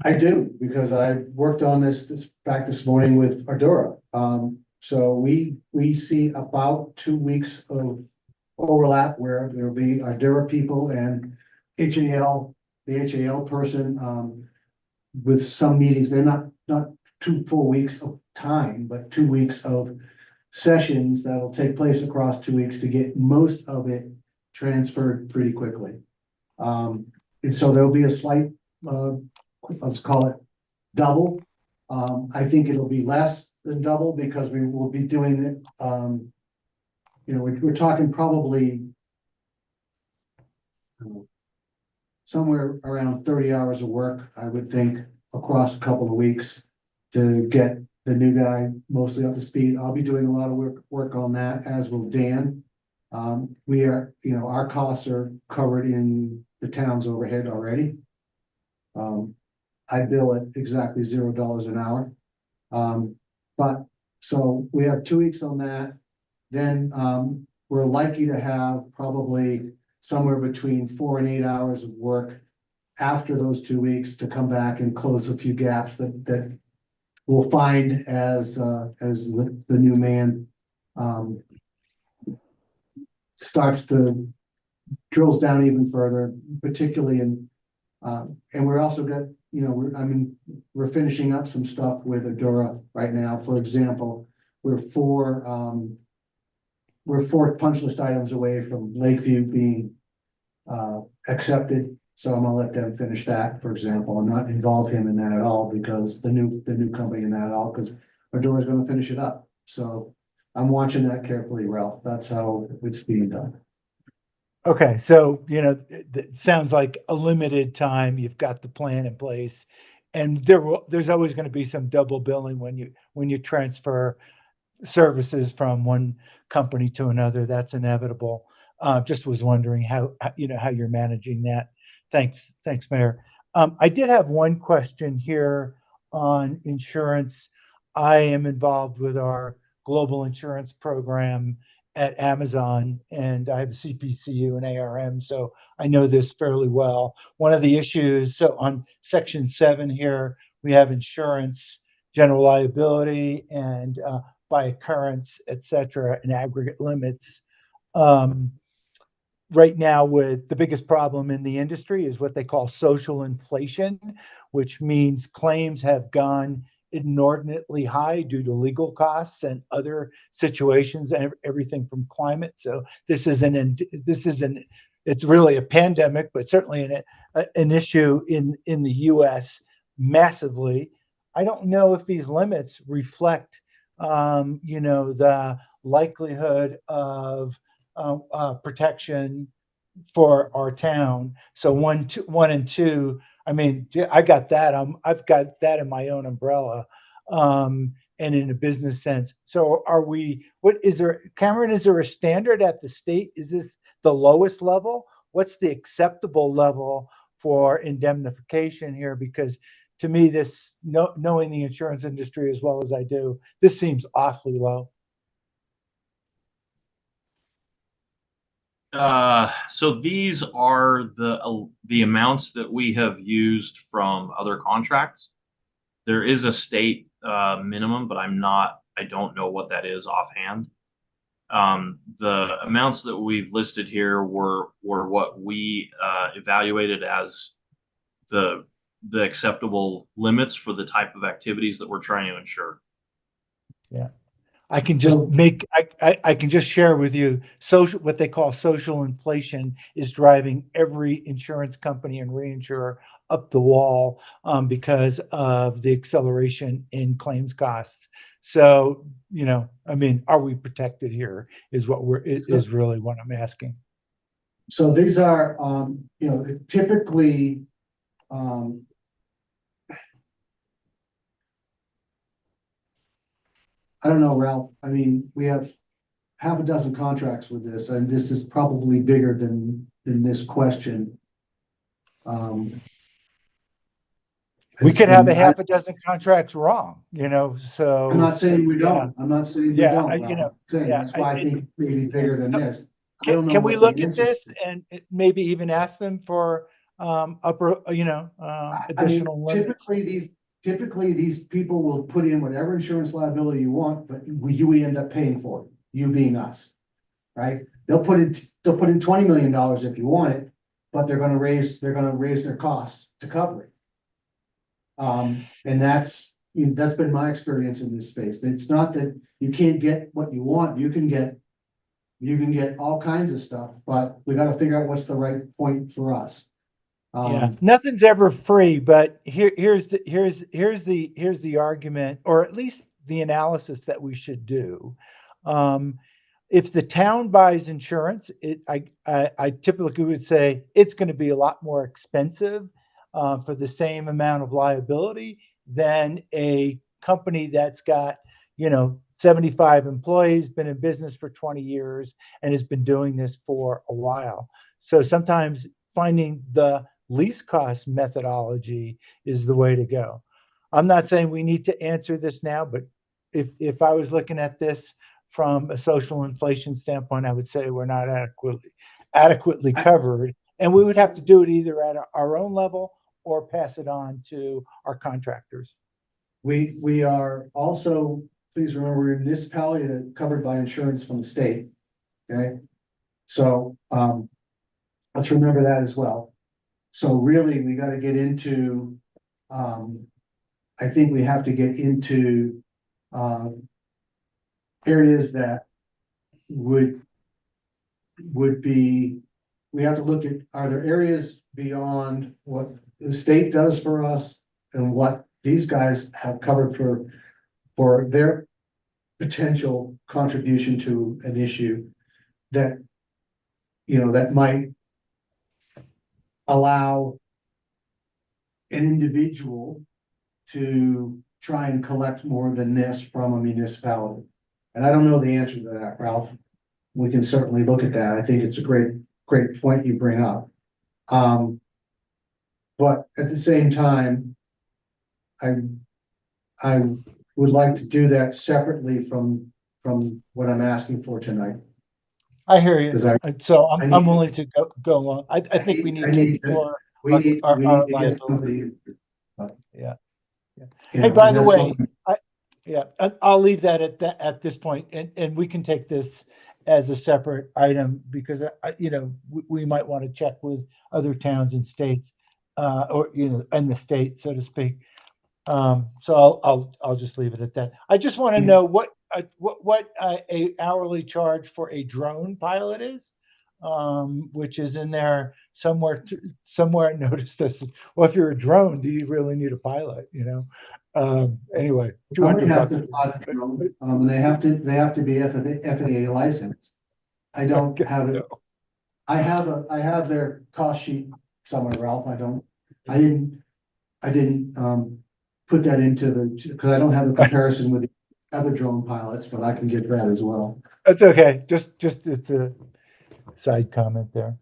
[SPEAKER 1] I do, because I worked on this morning with Ardura. So we see about 2 weeks of overlap where there'll be Ardura people and HAL, the HAL person, with some meetings. They're not 2 full weeks of time, but 2 weeks of sessions that'll take place across 2 weeks to get most of it transferred pretty quickly. And so there'll be a slight, let's call it double. I think it'll be less than double because we will be doing it. We're talking probably somewhere around 30 hours of work, I would think, across a couple of weeks to get the new guy mostly up to speed. I'll be doing a lot of work on that, as will Dan. We are, our costs are covered in the town's overhead already. I bill at exactly $0 an hour. But so we have 2 weeks on that. then we're likely to have probably somewhere between 4 and 8 hours of work after those 2 weeks to come back and close a few gaps that we'll find as the new man starts to drills down even further, particularly in and we're also got, you know, we're finishing up some stuff with Adora right now. For example, we're four punch list items away from Lakeview being accepted. So I'm gonna let them finish that, for example, and not involve him in that at all, because the new company in that at all, because Adora's gonna finish it up. So I'm watching that carefully, Ralph. That's how it's being done.
[SPEAKER 2] Okay, so, you know, it sounds like a limited time, you've got the plan in place. And there's always going to be some double billing when you transfer services from one company to another. That's inevitable. Just was wondering how you're managing that. Thanks, Mayor. I did have one question here on insurance. I am involved with our global insurance program at Amazon, and I have a CPCU and ARM, so I know this fairly well. One of the issues, so on section 7 here, we have insurance, general liability, and by occurrence, et cetera, and aggregate limits. Right now, with the biggest problem in the industry is what they call social inflation, which means claims have gone inordinately high due to legal costs and other situations, and everything from climate. So this is it's really a pandemic, but certainly an issue in the U.S. massively. I don't know if these limits reflect, the likelihood of protection for our town. So 1, 1, and 2. I mean, I got that. I've got that in my own umbrella, and in a business sense. So what is there, Cameron? Is there a standard at the state? Is this the lowest level? What's the acceptable level for indemnification here? Because to me, knowing the insurance industry as well as I do, this seems awfully low.
[SPEAKER 6] So these are the amounts that we have used from other contracts. There is a state minimum, but I don't know what that is offhand. The amounts that we've listed here were what we evaluated as the acceptable limits for the type of activities that we're trying to insure.
[SPEAKER 2] Yeah. I can just I can just share with you, what they call social inflation is driving every insurance company and reinsurer up the wall, because of the acceleration in claims costs. So, I mean, are we protected here is really what I'm asking.
[SPEAKER 1] So these are, typically, I don't know, Ralph. I mean, we have half a dozen contracts with this, and this is probably bigger than this question.
[SPEAKER 2] We could have a half a dozen contracts wrong, so.
[SPEAKER 1] I'm not saying we don't. I'm not saying we don't.
[SPEAKER 2] That's
[SPEAKER 1] why I think maybe bigger than this. I don't know.
[SPEAKER 2] Can we look at this and maybe even ask them for additional limits?
[SPEAKER 1] Typically these people will put in whatever insurance liability you want, but you end up paying for it, you being us, right? They'll put in $20 million if you want it, but they're gonna raise their costs to cover it. And that's been my experience in this space. It's not that you can't get what you want, you can get all kinds of stuff, but we gotta figure out what's the right point for us.
[SPEAKER 2] Yeah, nothing's ever free, but here's the argument, or at least the analysis that we should do. If the town buys insurance, I typically would say it's going to be a lot more expensive for the same amount of liability than a company that's got 75 employees, been in business for 20 years, and has been doing this for a while. So sometimes finding the least cost methodology is the way to go. I'm not saying we need to answer this now, but if I was looking at this from a social inflation standpoint, I would say we're not adequately covered. And we would have to do it either at our own level or pass it on to our contractors.
[SPEAKER 1] We are also, please remember, we're a municipality that covered by insurance from the state. Okay, so let's remember that as well. So really, we got to get into, I think we have to get into areas that would be, we have to look at, are there areas beyond what the state does for us and what these guys have covered for their potential contribution to an issue that, you know, that might allow an individual to try and collect more than this from a municipality. And I don't know the answer to that, Ralph. We can certainly look at that. I think it's a great point you bring up. But at the same time, I would like to do that separately from what I'm asking for tonight.
[SPEAKER 2] I hear you.
[SPEAKER 1] 'Cause
[SPEAKER 2] I'm willing to go along. I think we need to explore our liability. Yeah. Hey, by the way, I'll leave that at this point, and we can take this as a separate item because you know, we might want to check with other towns and states, or you know, and the state, so to speak. So I'll just leave it at that. I just want to know what a hourly charge for a drone pilot is, which is in there somewhere. Somewhere I noticed this. Well, if you're a drone, do you really need a pilot? You know. Anyway,
[SPEAKER 1] Somebody has to
[SPEAKER 2] $200.
[SPEAKER 1] fly the drone, and they have to be FAA licensed. I don't have it. I have their cost sheet somewhere, Ralph. I didn't put that into because I don't have a comparison with the other drone pilots, but I can get that as well.
[SPEAKER 2] That's okay. Just it's a side comment there.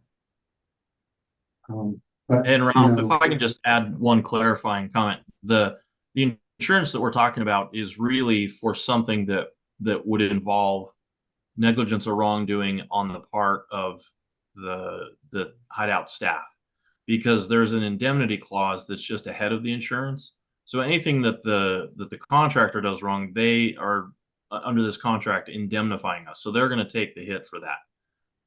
[SPEAKER 1] But
[SPEAKER 6] and Ralph, if I can just add one clarifying comment, the insurance that we're talking about is really for something that would involve negligence or wrongdoing on the part of the hideout staff, because there's an indemnity clause that's just ahead of the insurance. So anything that the contractor does wrong, they are under this contract indemnifying us. So they're going to take the hit for that.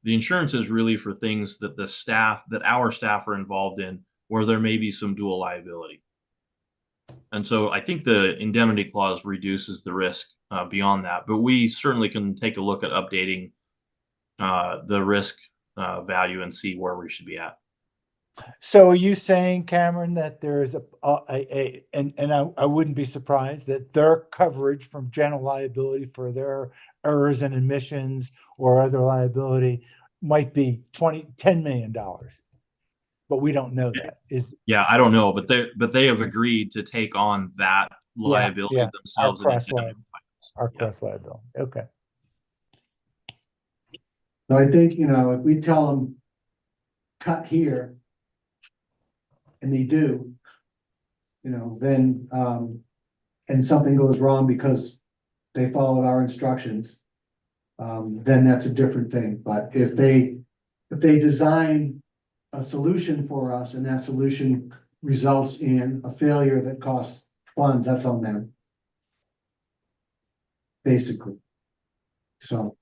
[SPEAKER 6] The insurance is really for things that our staff are involved in, where there may be some dual liability. And so I think the indemnity clause reduces the risk beyond that, but we certainly can take a look at updating the risk value and see where we should be at.
[SPEAKER 2] So are you saying, Cameron, that there's and I wouldn't be surprised that their coverage from general liability for their errors and omissions or other liability might be $10 million, but we don't know that.
[SPEAKER 6] Yeah, I don't know, but they have agreed to take on that liability themselves.
[SPEAKER 2] Our cross liability. Okay.
[SPEAKER 1] So I think, you know, if we tell them cut here, and they do, you know, then and something goes wrong because they followed our instructions, then that's a different thing. But if they design a solution for us and that solution results in a failure that costs funds, that's on them, basically. So,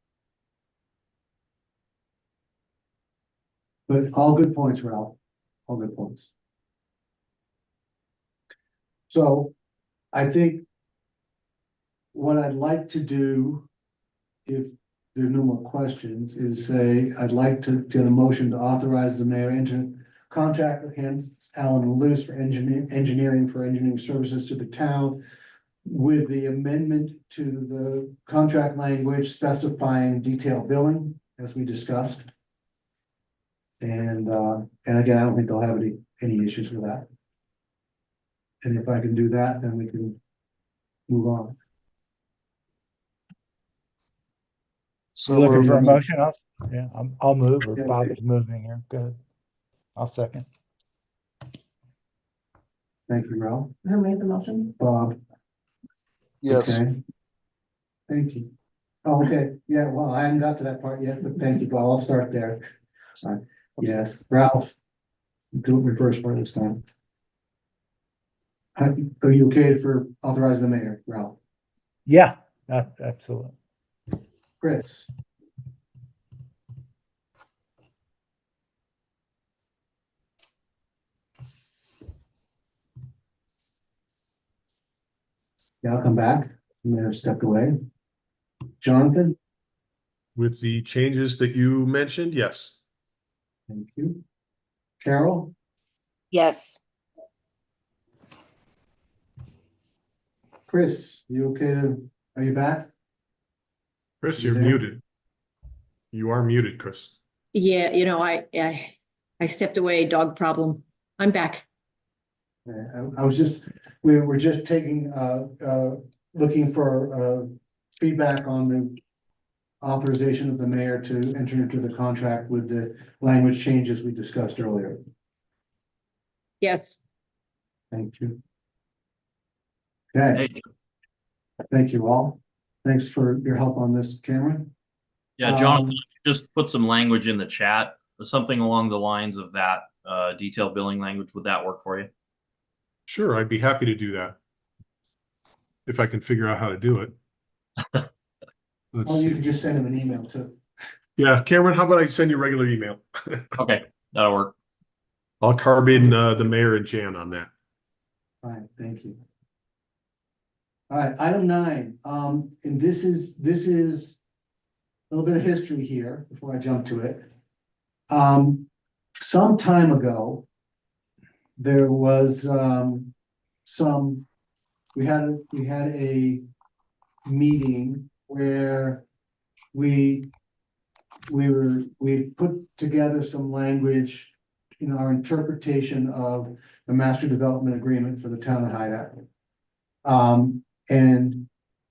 [SPEAKER 1] but all good points, Ralph. All good points. So I think what I'd like to do, if there are no more questions, is say, I'd like to get a motion to authorize the mayor enter contract with Hans Allen and Luce for engineering services to the town, with the amendment to the contract language specifying detailed billing, as we discussed. And again, I don't think they'll have any issues with that. And if I can do that, then we can move on.
[SPEAKER 2] So looking for a motion? I'll move, or Bob is moving here. Good. I'll second.
[SPEAKER 1] Thank you, Ralph.
[SPEAKER 7] Who made the motion?
[SPEAKER 1] Bob.
[SPEAKER 10] Yes.
[SPEAKER 1] Okay. Thank you. Oh, okay, yeah, well, I haven't got to that part yet, but thank you, Paul, I'll start there. Yes, Ralph, do it reverse part this time. Are you okay for authorize the mayor, Ralph?
[SPEAKER 2] Yeah, absolutely.
[SPEAKER 1] Chris? Yeah, I'll come back. Mayor stepped away. Jonathan?
[SPEAKER 4] With the changes that you mentioned, yes.
[SPEAKER 1] Thank you. Carol?
[SPEAKER 3] Yes.
[SPEAKER 1] Chris, you okay are you back?
[SPEAKER 4] Chris,
[SPEAKER 1] You
[SPEAKER 4] you're
[SPEAKER 1] there?
[SPEAKER 4] muted. You are muted, Chris.
[SPEAKER 5] Yeah, I stepped away, dog problem. I'm back.
[SPEAKER 1] I was just, we were just taking, looking for, feedback on the authorization of the mayor to enter into the contract with the language changes we discussed earlier.
[SPEAKER 5] Yes.
[SPEAKER 1] Thank you. Okay,
[SPEAKER 6] Hey,
[SPEAKER 1] thank you all. Thanks for your help on this, Cameron.
[SPEAKER 6] yeah, Jonathan, just put some language in the chat, something along the lines of that detailed billing language. Would that work for you?
[SPEAKER 4] Sure, I'd be happy to do that. If I can figure out how to do it. Let's
[SPEAKER 1] Well, you
[SPEAKER 4] see.
[SPEAKER 1] can just send him an email too.
[SPEAKER 4] Yeah, Cameron, how about I send you a regular email?
[SPEAKER 6] Okay, that'll work.
[SPEAKER 4] I'll carve in the mayor and Jan on that.
[SPEAKER 1] All right, thank you. All right, item 9, and this is a little bit of history here before I jump to it. Some time ago, there was we had a meeting where we put together some language in our interpretation of the master development agreement for the town of Hideout. And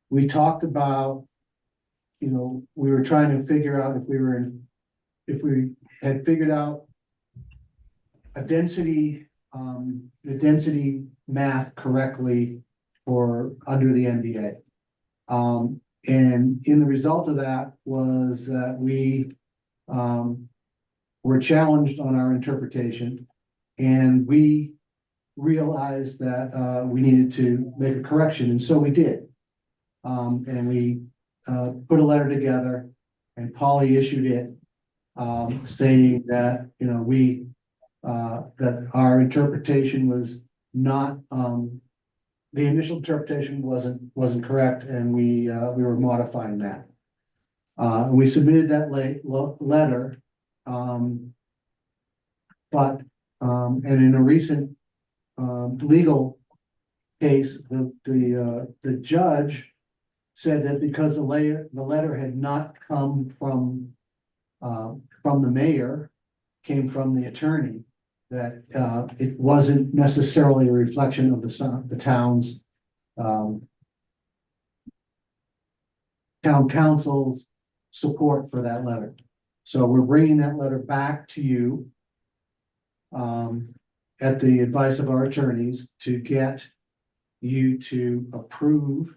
[SPEAKER 1] we talked about, we were trying to figure out if we had figured out a density, the density math correctly for under the NDA. And in the result of that was that we were challenged on our interpretation, and we realized that we needed to make a correction, and so we did. And we put a letter together, and Polly issued it, stating that, that our interpretation was not, the initial interpretation wasn't correct, and we were modifying that. We submitted that letter, but and in a recent legal case, the judge said that because the letter had not come from the mayor, came from the attorney, that it wasn't necessarily a reflection of the town's town council's support for that letter. So we're bringing that letter back to you at the advice of our attorneys to get you to approve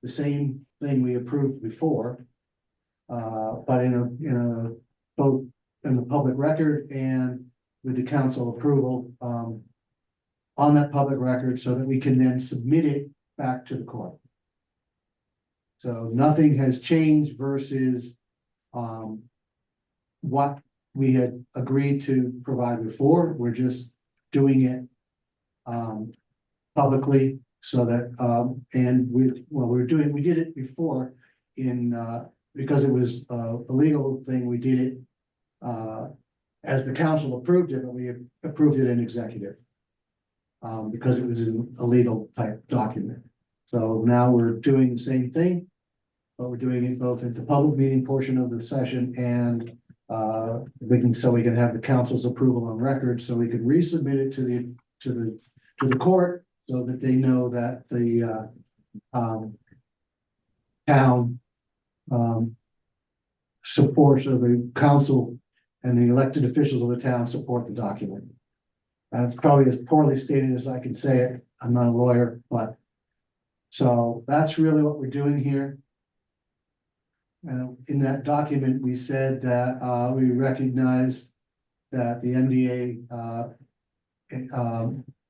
[SPEAKER 1] the same thing we approved before, but in both in the public record and with the council approval on that public record, so that we can then submit it back to the court. So nothing has changed versus what we had agreed to provide before. We're just doing it publicly, so that and we did it before because it was a legal thing. We did it as the council approved it, but we approved it in executive because it was a legal type document. So now we're doing the same thing, but we're doing it both at the public meeting portion of the session and so we can have the council's approval on record, so we can resubmit it to the court, so that they know that the town supports, or the council and the elected officials of the town support the document. That's probably as poorly stated as I can say it. I'm not a lawyer, but so that's really what we're doing here. in that document, we said that, we recognized that the MDA,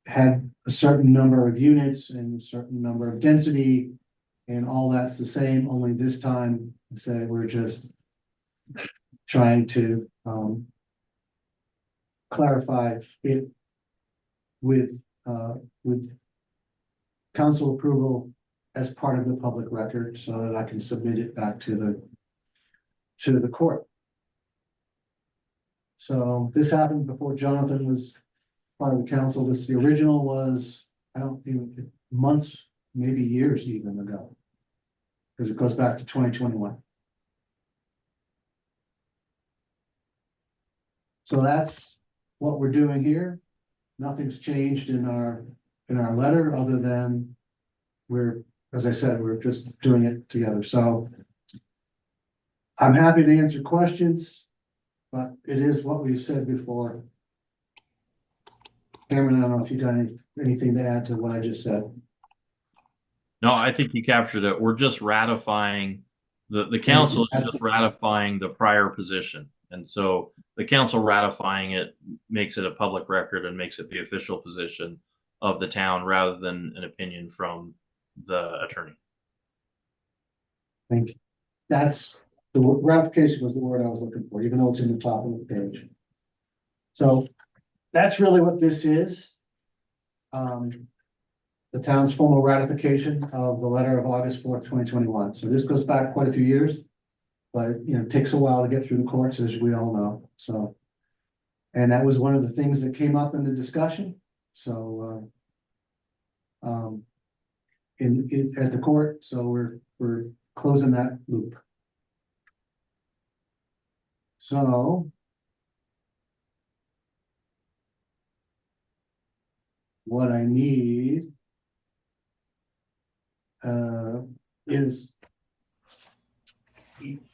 [SPEAKER 1] had a certain number of units and a certain number of density, and all that's the same, only this time, say, we're just trying to, clarify it with council approval as part of the public record, so that I can submit it back to the court. So this happened before Jonathan was part of the council. The original was, I don't even, months, maybe years even ago. Because it goes back to 2021. So that's what we're doing here. Nothing's changed in our letter, other than as I said, we're just doing it together. So I'm happy to answer questions, but it is what we've said before. Cameron, I don't know if you got anything to add to what I just said.
[SPEAKER 6] No, I think you captured it. We're just ratifying, the council is just ratifying the prior position. And so the council ratifying it makes it a public record and makes it the official position of the town rather than an opinion from the attorney.
[SPEAKER 1] Thank you. That's the ratification was the word I was looking for, even though it's in the top of the page. So that's really what this is. The town's formal ratification of the letter of August 4th, 2021. So this goes back quite a few years, but it takes a while to get through the courts, as we all know. So, and that was one of the things that came up in the discussion. So, at the court, so we're closing that loop. So what I need is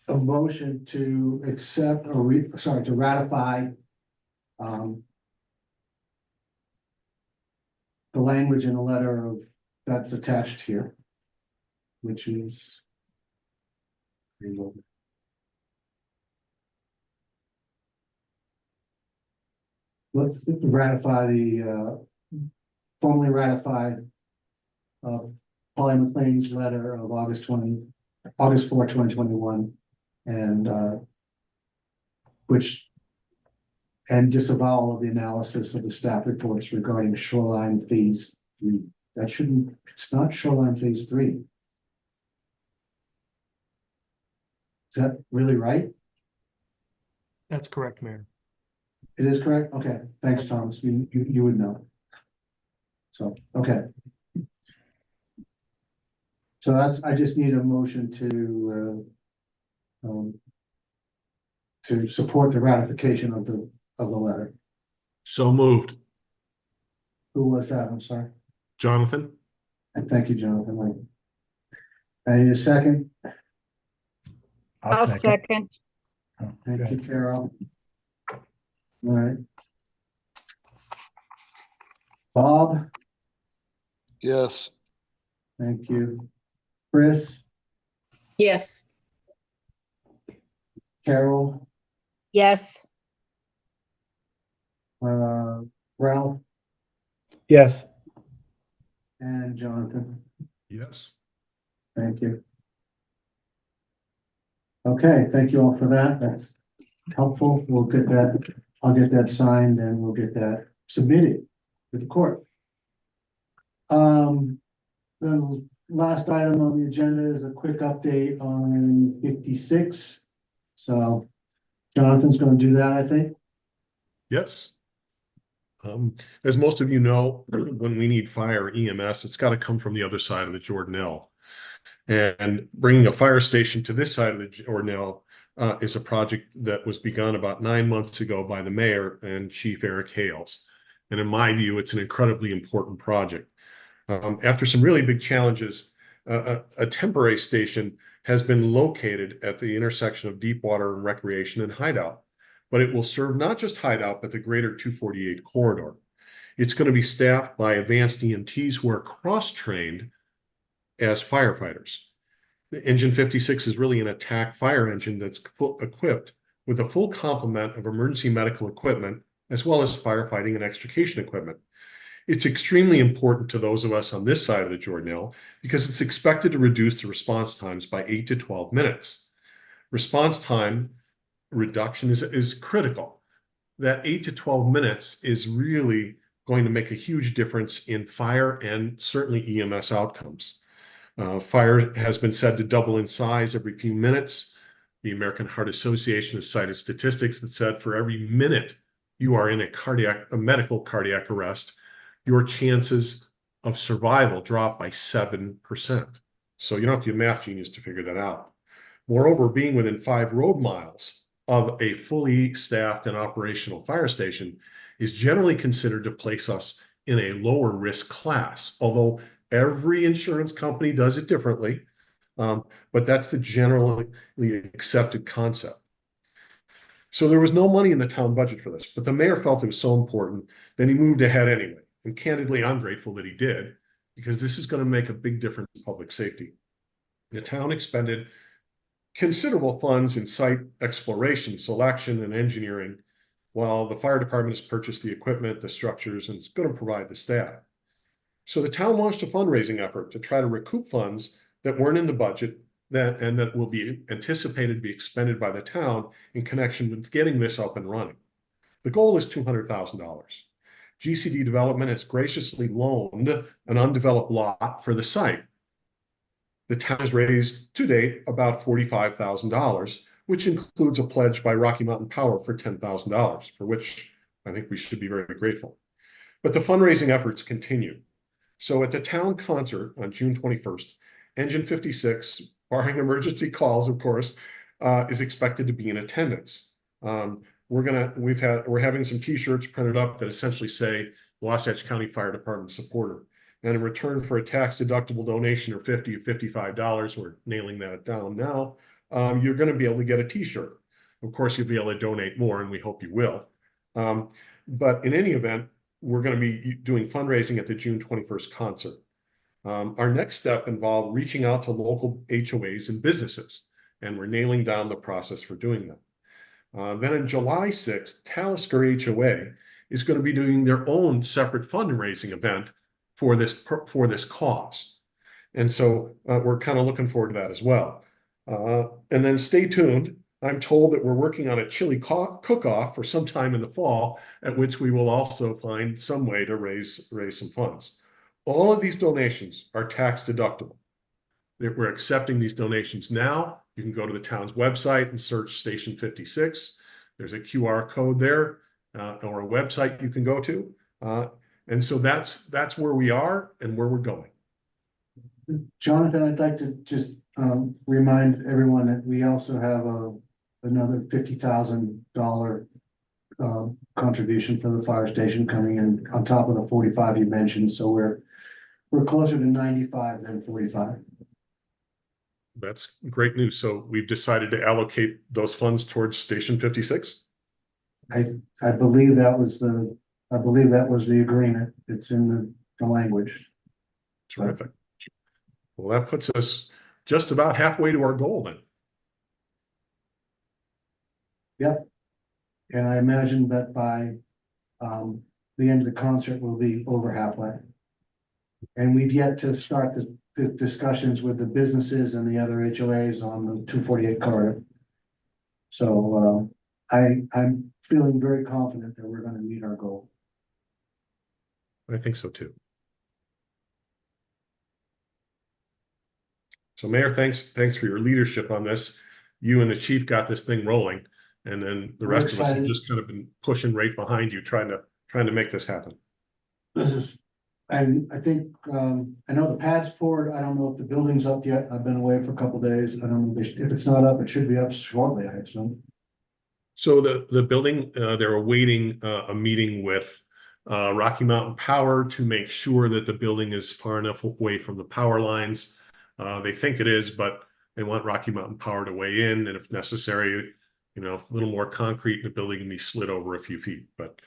[SPEAKER 1] a motion to accept or to ratify the language in the letter of that's attached here, which is let's ratify formally ratify Polly McLean's letter of August 4, 2021, and and disavowal of the analysis of the staff reports regarding shoreline phase 3. That shouldn't, it's not shoreline phase 3. Is that really right?
[SPEAKER 14] That's correct, Mayor.
[SPEAKER 1] It is correct? Okay, thanks, Thomas. You would know. So, okay. So I just need a motion to support the ratification of the letter.
[SPEAKER 4] So moved.
[SPEAKER 1] Who was that? I'm sorry.
[SPEAKER 4] Jonathan?
[SPEAKER 1] And thank you, Jonathan. I need a second.
[SPEAKER 3] I'll second.
[SPEAKER 1] Thank you, Carol. All right. Bob?
[SPEAKER 10] Yes.
[SPEAKER 1] Thank you. Chris?
[SPEAKER 3] Yes.
[SPEAKER 1] Carol?
[SPEAKER 3] Yes.
[SPEAKER 1] Ralph?
[SPEAKER 2] Yes.
[SPEAKER 1] And Jonathan?
[SPEAKER 4] Yes.
[SPEAKER 1] Thank you. Okay, thank you all for that. That's helpful. We'll get that, I'll get that signed and we'll get that submitted to the court. The last item on the agenda is a quick update on 56. So Jonathan's going to do that, I think.
[SPEAKER 4] Yes. As most of you know, when we need fire EMS, it's got to come from the other side of the Jordanelle. And bringing a fire station to this side of the Jordanelle is a project that was begun about 9 months ago by the mayor and Chief Eric Hales. And in my view, it's an incredibly important project. After some really big challenges, a temporary station has been located at the intersection of Deepwater and Recreation and Hideout. But it will serve not just Hideout, but the greater 248 corridor. It's going to be staffed by advanced EMTs who are cross-trained as firefighters. The Engine 56 is really an attack fire engine that's equipped with a full complement of emergency medical equipment, as well as firefighting and extrication equipment. It's extremely important to those of us on this side of the Jordanelle because it's expected to reduce the response times by 8 to 12 minutes. Response time reduction is critical. That 8 to 12 minutes is really going to make a huge difference in fire and certainly EMS outcomes. Fire has been said to double in size every few minutes. The American Heart Association has cited statistics that said for every minute you are in a medical cardiac arrest, your chances of survival drop by 7%. So you don't have to be a math genius to figure that out. Moreover, being within 5 road miles of a fully staffed and operational fire station is generally considered to place us in a lower risk class, although every insurance company does it differently, but that's the generally accepted concept. So there was no money in the town budget for this, but the mayor felt it was so important that he moved ahead anyway. And candidly, I'm grateful that he did, because this is going to make a big difference in public safety. The town expended considerable funds in site exploration, selection, and engineering, while the fire department has purchased the equipment, the structures, and it's going to provide the staff. So the town launched a fundraising effort to try to recoup funds that weren't in the budget that will be anticipated to be expended by the town in connection with getting this up and running. The goal is $200,000. GCD Development has graciously loaned an undeveloped lot for the site. The town has raised to date about $45,000, which includes a pledge by Rocky Mountain Power for $10,000, for which I think we should be very grateful. But the fundraising efforts continue. So at the town concert on June 21st, Engine 56, barring emergency calls, of course, is expected to be in attendance. We're having some T-shirts printed up that essentially say Wasatch County Fire Department supporter. And in return for a tax-deductible donation of $50 or $55, we're nailing that down now, you're going to be able to get a T-shirt. Of course, you'll be able to donate more, and we hope you will. But in any event, we're going to be doing fundraising at the June 21st concert. Our next step involved reaching out to local HOAs and businesses, and we're nailing down the process for doing that. Then on July 6th, Talisker HOA is going to be doing their own separate fundraising event for this cause. And so we're kind of looking forward to that as well. And then stay tuned. I'm told that we're working on a chili cook-off for some time in the fall, at which we will also find some way to raise some funds. All of these donations are tax deductible. We're accepting these donations now. You can go to the town's website and search Station 56. There's a QR code there, or a website you can go to. And so that's where we are and where we're going.
[SPEAKER 1] Jonathan, I'd like to just remind everyone that we also have another $50,000 contribution for the fire station coming in on top of the 45 you mentioned. So we're closer to 95 than 45.
[SPEAKER 4] That's great news. So we've decided to allocate those funds towards Station 56.
[SPEAKER 1] I believe that was the agreement. It's in the language.
[SPEAKER 4] Terrific. Well, that puts us just about halfway to our goal then.
[SPEAKER 1] Yep. And I imagine that by the end of the concert, we'll be over halfway. And we've yet to start the discussions with the businesses and the other HOAs on the 248 corridor. So I'm feeling very confident that we're going to meet our goal.
[SPEAKER 4] I think so too. So Mayor, thanks for your leadership on this. You and the chief got this thing rolling, and then the rest of us have just kind of been pushing right behind you, trying to make this happen.
[SPEAKER 1] And I think, I know the pad's poured. I don't know if the building's up yet. I've been away for a couple of days. I don't know if it's not up, it should be up shortly, I assume.
[SPEAKER 4] So the building, they're awaiting a meeting with Rocky Mountain Power to make sure that the building is far enough away from the power lines. They think it is, but they want Rocky Mountain Power to weigh in, and if necessary, a little more concrete, and the building can be slid over a few feet. But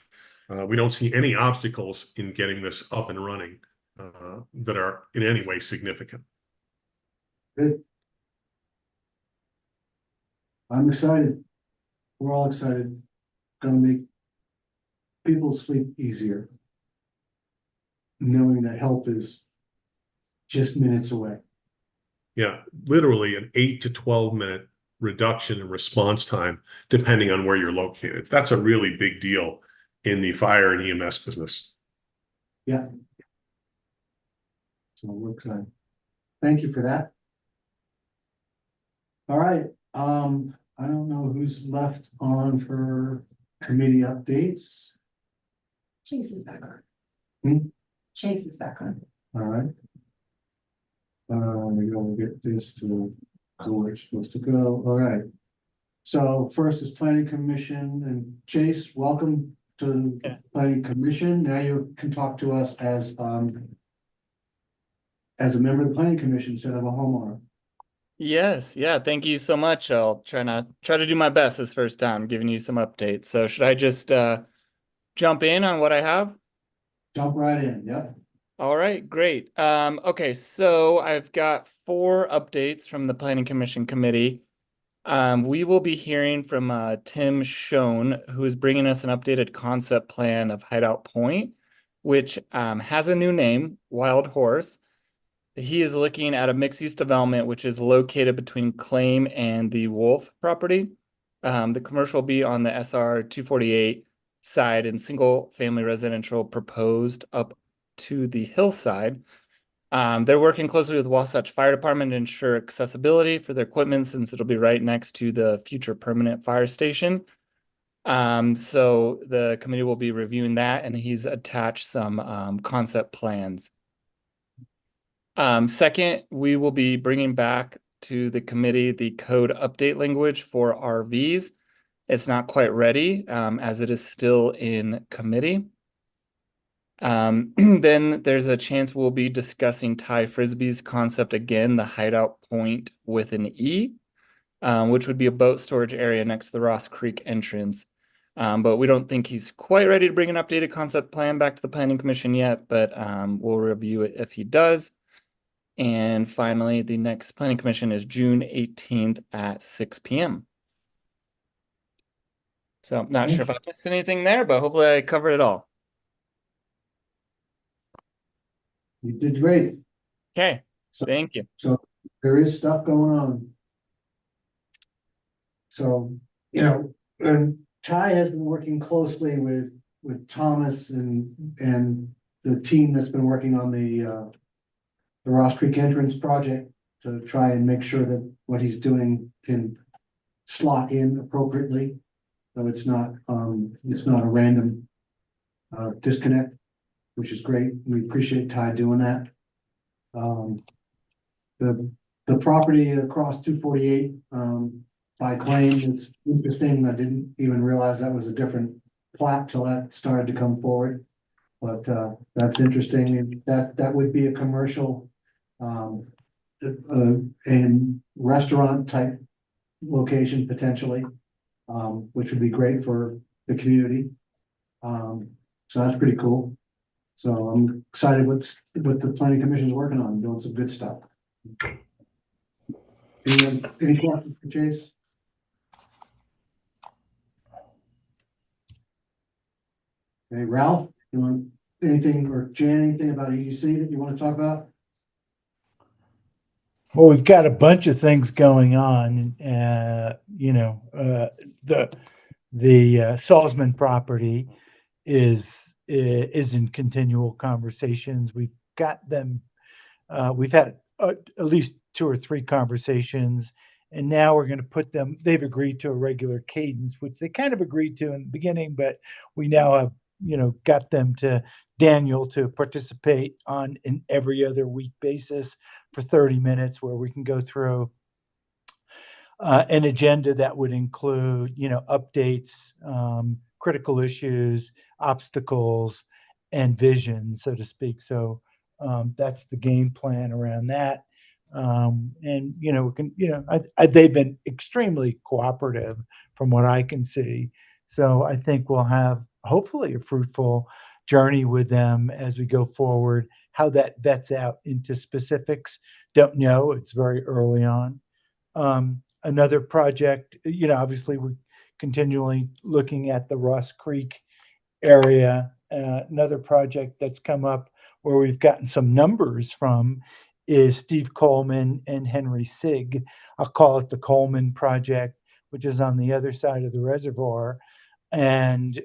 [SPEAKER 4] we don't see any obstacles in getting this up and running that are in any way significant.
[SPEAKER 1] Good. I'm excited. We're all excited. Gonna make people sleep easier. Knowing that help is just minutes away.
[SPEAKER 4] Yeah, literally an 8 to 12 minute reduction in response time, depending on where you're located. That's a really big deal in the fire and EMS business.
[SPEAKER 1] Yeah. So we're excited. Thank you for that. All right, I don't know who's left on for committee updates.
[SPEAKER 7] Chase is back on.
[SPEAKER 1] Hmm?
[SPEAKER 7] Chase is back on.
[SPEAKER 1] All right. We're gonna get this to go where it's supposed to go. All right. So first is planning commission, and Chase, welcome to the planning commission. Now you can talk to us as a member of the planning commission instead of a homeowner.
[SPEAKER 15] Yes, yeah, thank you so much. I'll try to do my best this first time, giving you some updates. So should I just jump in on what I have?
[SPEAKER 1] Jump right in, yep.
[SPEAKER 15] All right, great. Okay, so I've got 4 updates from the Planning Commission Committee. We will be hearing from Tim Schoen, who is bringing us an updated concept plan of Hideout Point, which has a new name, Wild Horse. He is looking at a mixed-use development, which is located between Claim and the Wolf property. The commercial will be on the SR 248 side and single-family residential proposed up to the hillside. They're working closely with Wasatch Fire Department to ensure accessibility for their equipment since it'll be right next to the future permanent fire station. So the committee will be reviewing that, and he's attached some concept plans. Second, we will be bringing back to the committee the code update language for RVs. It's not quite ready, as it is still in committee. Then there's a chance we'll be discussing Ty Frisbee's concept again, the Hideout Point with an E, which would be a boat storage area next to the Ross Creek entrance. But we don't think he's quite ready to bring an updated concept plan back to the Planning Commission yet, but we'll review it if he does. And finally, the next Planning Commission is June 18th at 6 p.m. So I'm not sure if I missed anything there, but hopefully I covered it all.
[SPEAKER 1] You did great.
[SPEAKER 15] Okay, thank you.
[SPEAKER 1] So there is stuff going on. So, and Ty has been working closely with Thomas and the team that's been working on the Ross Creek entrance project to try and make sure that what he's doing can slot in appropriately. So it's not a random disconnect, which is great. We appreciate Ty doing that. The property across 248 by Claim, it's interesting. I didn't even realize that was a different plat till that started to come forward. But that's interesting. That would be a commercial and restaurant type location potentially, which would be great for the community. So that's pretty cool. So I'm excited with what the planning commission is working on, doing some good stuff. Any questions for Chase? Okay, Ralph, you want anything, or Jan, anything about EDC that you want to talk about?
[SPEAKER 2] Well, we've got a bunch of things going on. The Salzman property is in continual conversations. We've got them. We've had at least 2 or 3 conversations, and now we're going to put them. They've agreed to a regular cadence, which they kind of agreed to in the beginning, but we now have got them to Daniel to participate on an every other week basis for 30 minutes, where we can go through an agenda that would include, updates, critical issues, obstacles, and vision, so to speak. So that's the game plan around that. And we can, they've been extremely cooperative from what I can see. So I think we'll have hopefully a fruitful journey with them as we go forward. How that vets out into specifics, don't know. It's very early on. Another project, obviously we're continually looking at the Ross Creek area. Another project that's come up where we've gotten some numbers from is Steve Coleman and Henry Sigg. I'll call it the Coleman project, which is on the other side of the reservoir, and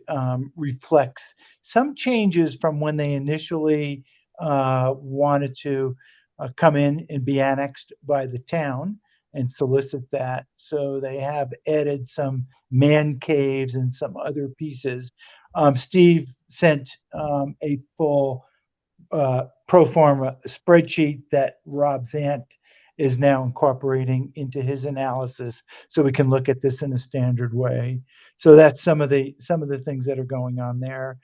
[SPEAKER 2] reflects some changes from when they initially wanted to come in and be annexed by the town and solicit that. So they have added some man caves and some other pieces. Steve sent a full pro forma spreadsheet that Rob Zant is now incorporating into his analysis, so we can look at this in a standard way. So that's some of the things that are going on there.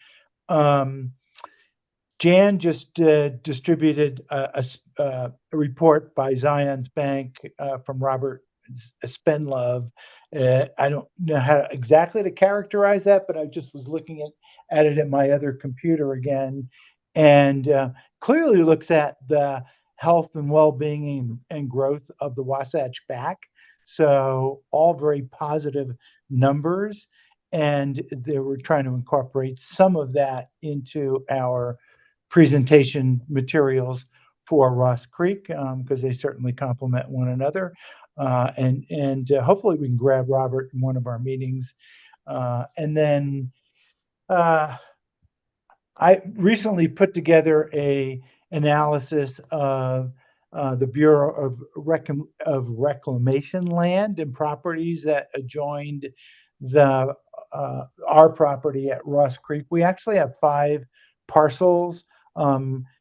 [SPEAKER 2] Jan just distributed a report by Zion's Bank from Robert Spenlove. I don't know how exactly to characterize that, but I just was looking at it in my other computer again, and clearly looks at the health and well-being and growth of the Wasatch Back. So all very positive numbers, and they were trying to incorporate some of that into our presentation materials for Ross Creek, because they certainly complement one another. And hopefully we can grab Robert in one of our meetings. And then I recently put together a analysis of the Bureau of Reclamation land and properties that adjoined our property at Ross Creek. We actually have 5 parcels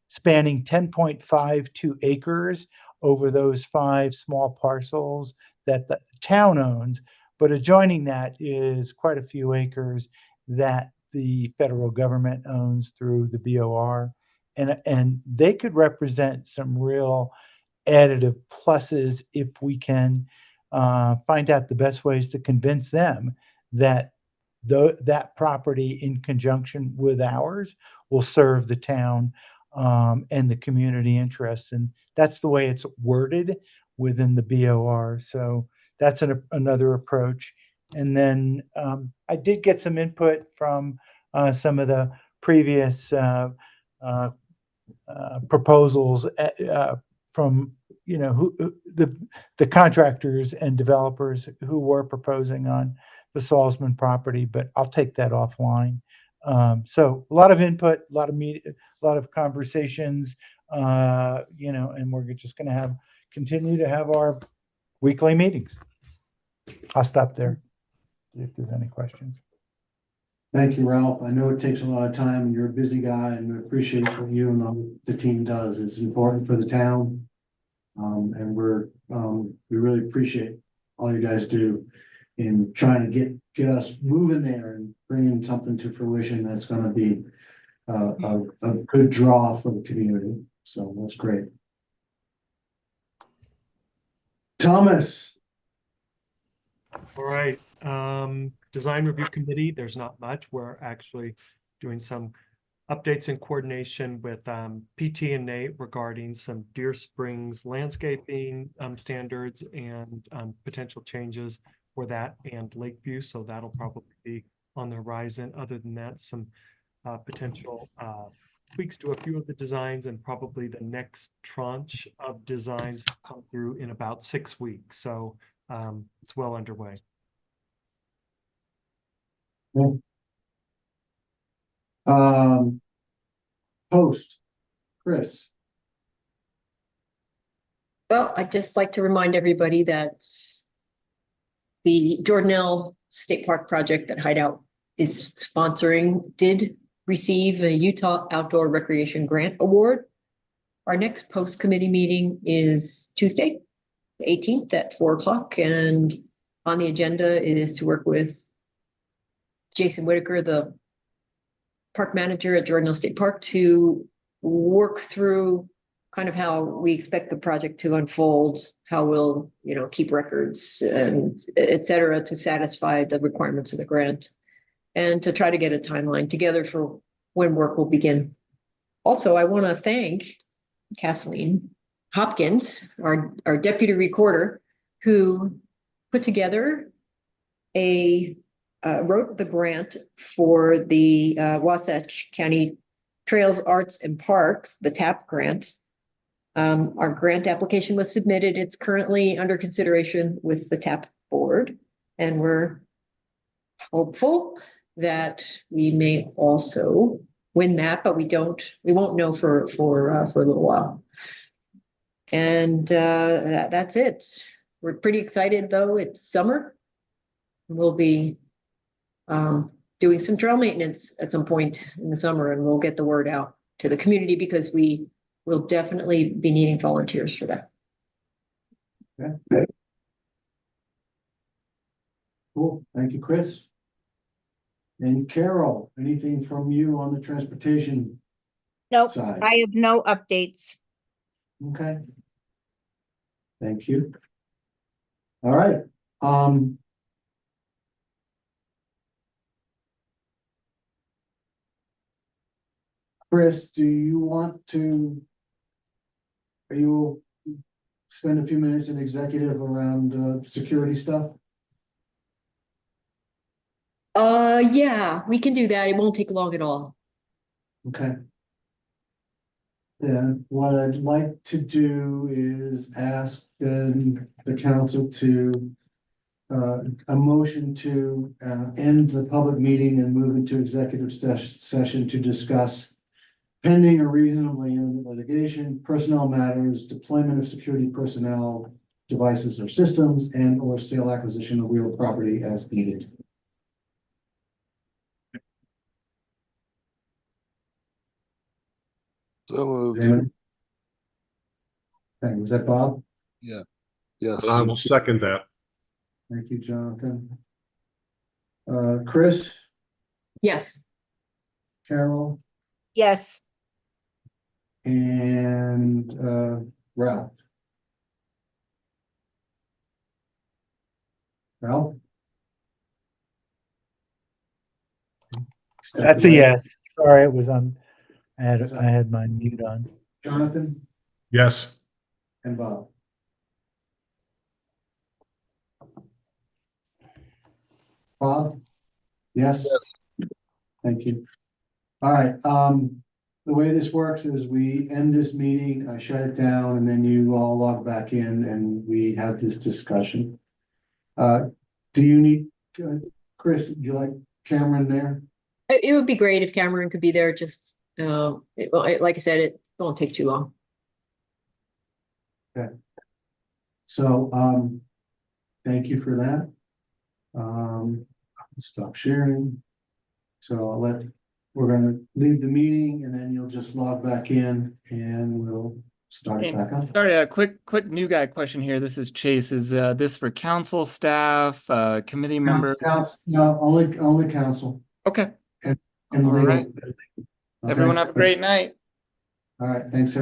[SPEAKER 2] spanning 10.52 acres over those 5 small parcels that the town owns, but adjoining that is quite a few acres that the federal government owns through the BOR, and they could represent some real additive pluses if we can find out the best ways to convince them that that property in conjunction with ours will serve the town and the community interests. And that's the way it's worded within the BOR. So that's another approach. And then I did get some input from some of the previous proposals from the contractors and developers who were proposing on the Salzman property, but I'll take that offline. So a lot of input, a lot of conversations, and we're just going to continue to have our weekly meetings. I'll stop there if there's any questions.
[SPEAKER 1] Thank you, Ralph. I know it takes a lot of time and you're a busy guy, and we appreciate what you and all the team does. It's important for the town. And we really appreciate all you guys do in trying to get us moving there and bringing something to fruition that's going to be a good draw for the community. So that's great. Thomas.
[SPEAKER 14] All right. Design Review Committee, there's not much. We're actually doing some updates in coordination with PT and Nate regarding some Deer Springs landscaping standards and potential changes for that and Lakeview. So that'll probably be on the horizon. Other than that, some potential tweaks to a few of the designs, and probably the next tranche of designs will come through in about 6 weeks. So it's well underway.
[SPEAKER 1] Post, Chris.
[SPEAKER 5] Well, I'd just like to remind everybody that the Jordanelle State Park project that Hideout is sponsoring did receive a Utah Outdoor Recreation Grant Award. Our next post committee meeting is Tuesday, the 18th at 4 o'clock. And on the agenda is to work with Jason Whitaker, the park manager at Jordanelle State Park, to work through kind of how we expect the project to unfold, how we'll, keep records and et cetera to satisfy the requirements of the grant, and to try to get a timeline together for when work will begin. Also, I want to thank Kathleen Hopkins, our deputy recorder, who put together wrote the grant for the Wasatch County Trails, Arts and Parks, the TAP grant. Our grant application was submitted. It's currently under consideration with the TAP board, and we're hopeful that we may also win that, but we won't know for a little while. And that's it. We're pretty excited though. It's summer. We'll be doing some trail maintenance at some point in the summer, and we'll get the word out to the community because we will definitely be needing volunteers for that.
[SPEAKER 1] Okay. Cool. Thank you, Chris. And Carol, anything from you on the transportation
[SPEAKER 3] Nope,
[SPEAKER 1] side?
[SPEAKER 3] I have no updates.
[SPEAKER 1] Okay. Thank you. All right. Chris, do you want to, spend a few minutes in executive around security stuff?
[SPEAKER 5] Yeah, we can do that. It won't take long at all.
[SPEAKER 1] Okay. Then what I'd like to do is ask the council to a motion to end the public meeting and move into executive session to discuss pending or reasonably imminent litigation, personnel matters, deployment of security personnel, devices or systems, and or sale acquisition of real property as needed.
[SPEAKER 10] So moved.
[SPEAKER 1] Thank you. Was that Bob?
[SPEAKER 10] Yeah. Yes.
[SPEAKER 4] I will second that.
[SPEAKER 1] Thank you, Jonathan. Chris,
[SPEAKER 5] Yes.
[SPEAKER 1] Carol,
[SPEAKER 3] Yes.
[SPEAKER 1] and Ralph. Ralph?
[SPEAKER 2] That's a yes. Sorry, it was on. I had my mute on.
[SPEAKER 1] Jonathan
[SPEAKER 4] Yes.
[SPEAKER 1] and Bob. Bob? Yes? Thank you. All right, the way this works is we end this meeting, I shut it down, and then you all log back in and we have this discussion. Do you need, Chris, would you like Cameron there?
[SPEAKER 5] It would be great if Cameron could be there. Just, like I said, it won't take too long.
[SPEAKER 1] Okay. So, thank you for that. Stop sharing. So we're gonna leave the meeting and then you'll just log back in and we'll start it back up.
[SPEAKER 15] Sorry, a quick new guy question here. This is Chase. Is this for council staff, committee members?
[SPEAKER 1] No, only council.
[SPEAKER 15] Okay.
[SPEAKER 1] And
[SPEAKER 15] All
[SPEAKER 1] legal.
[SPEAKER 15] right.
[SPEAKER 1] Okay.
[SPEAKER 15] Everyone have a great night.
[SPEAKER 1] All right, thanks.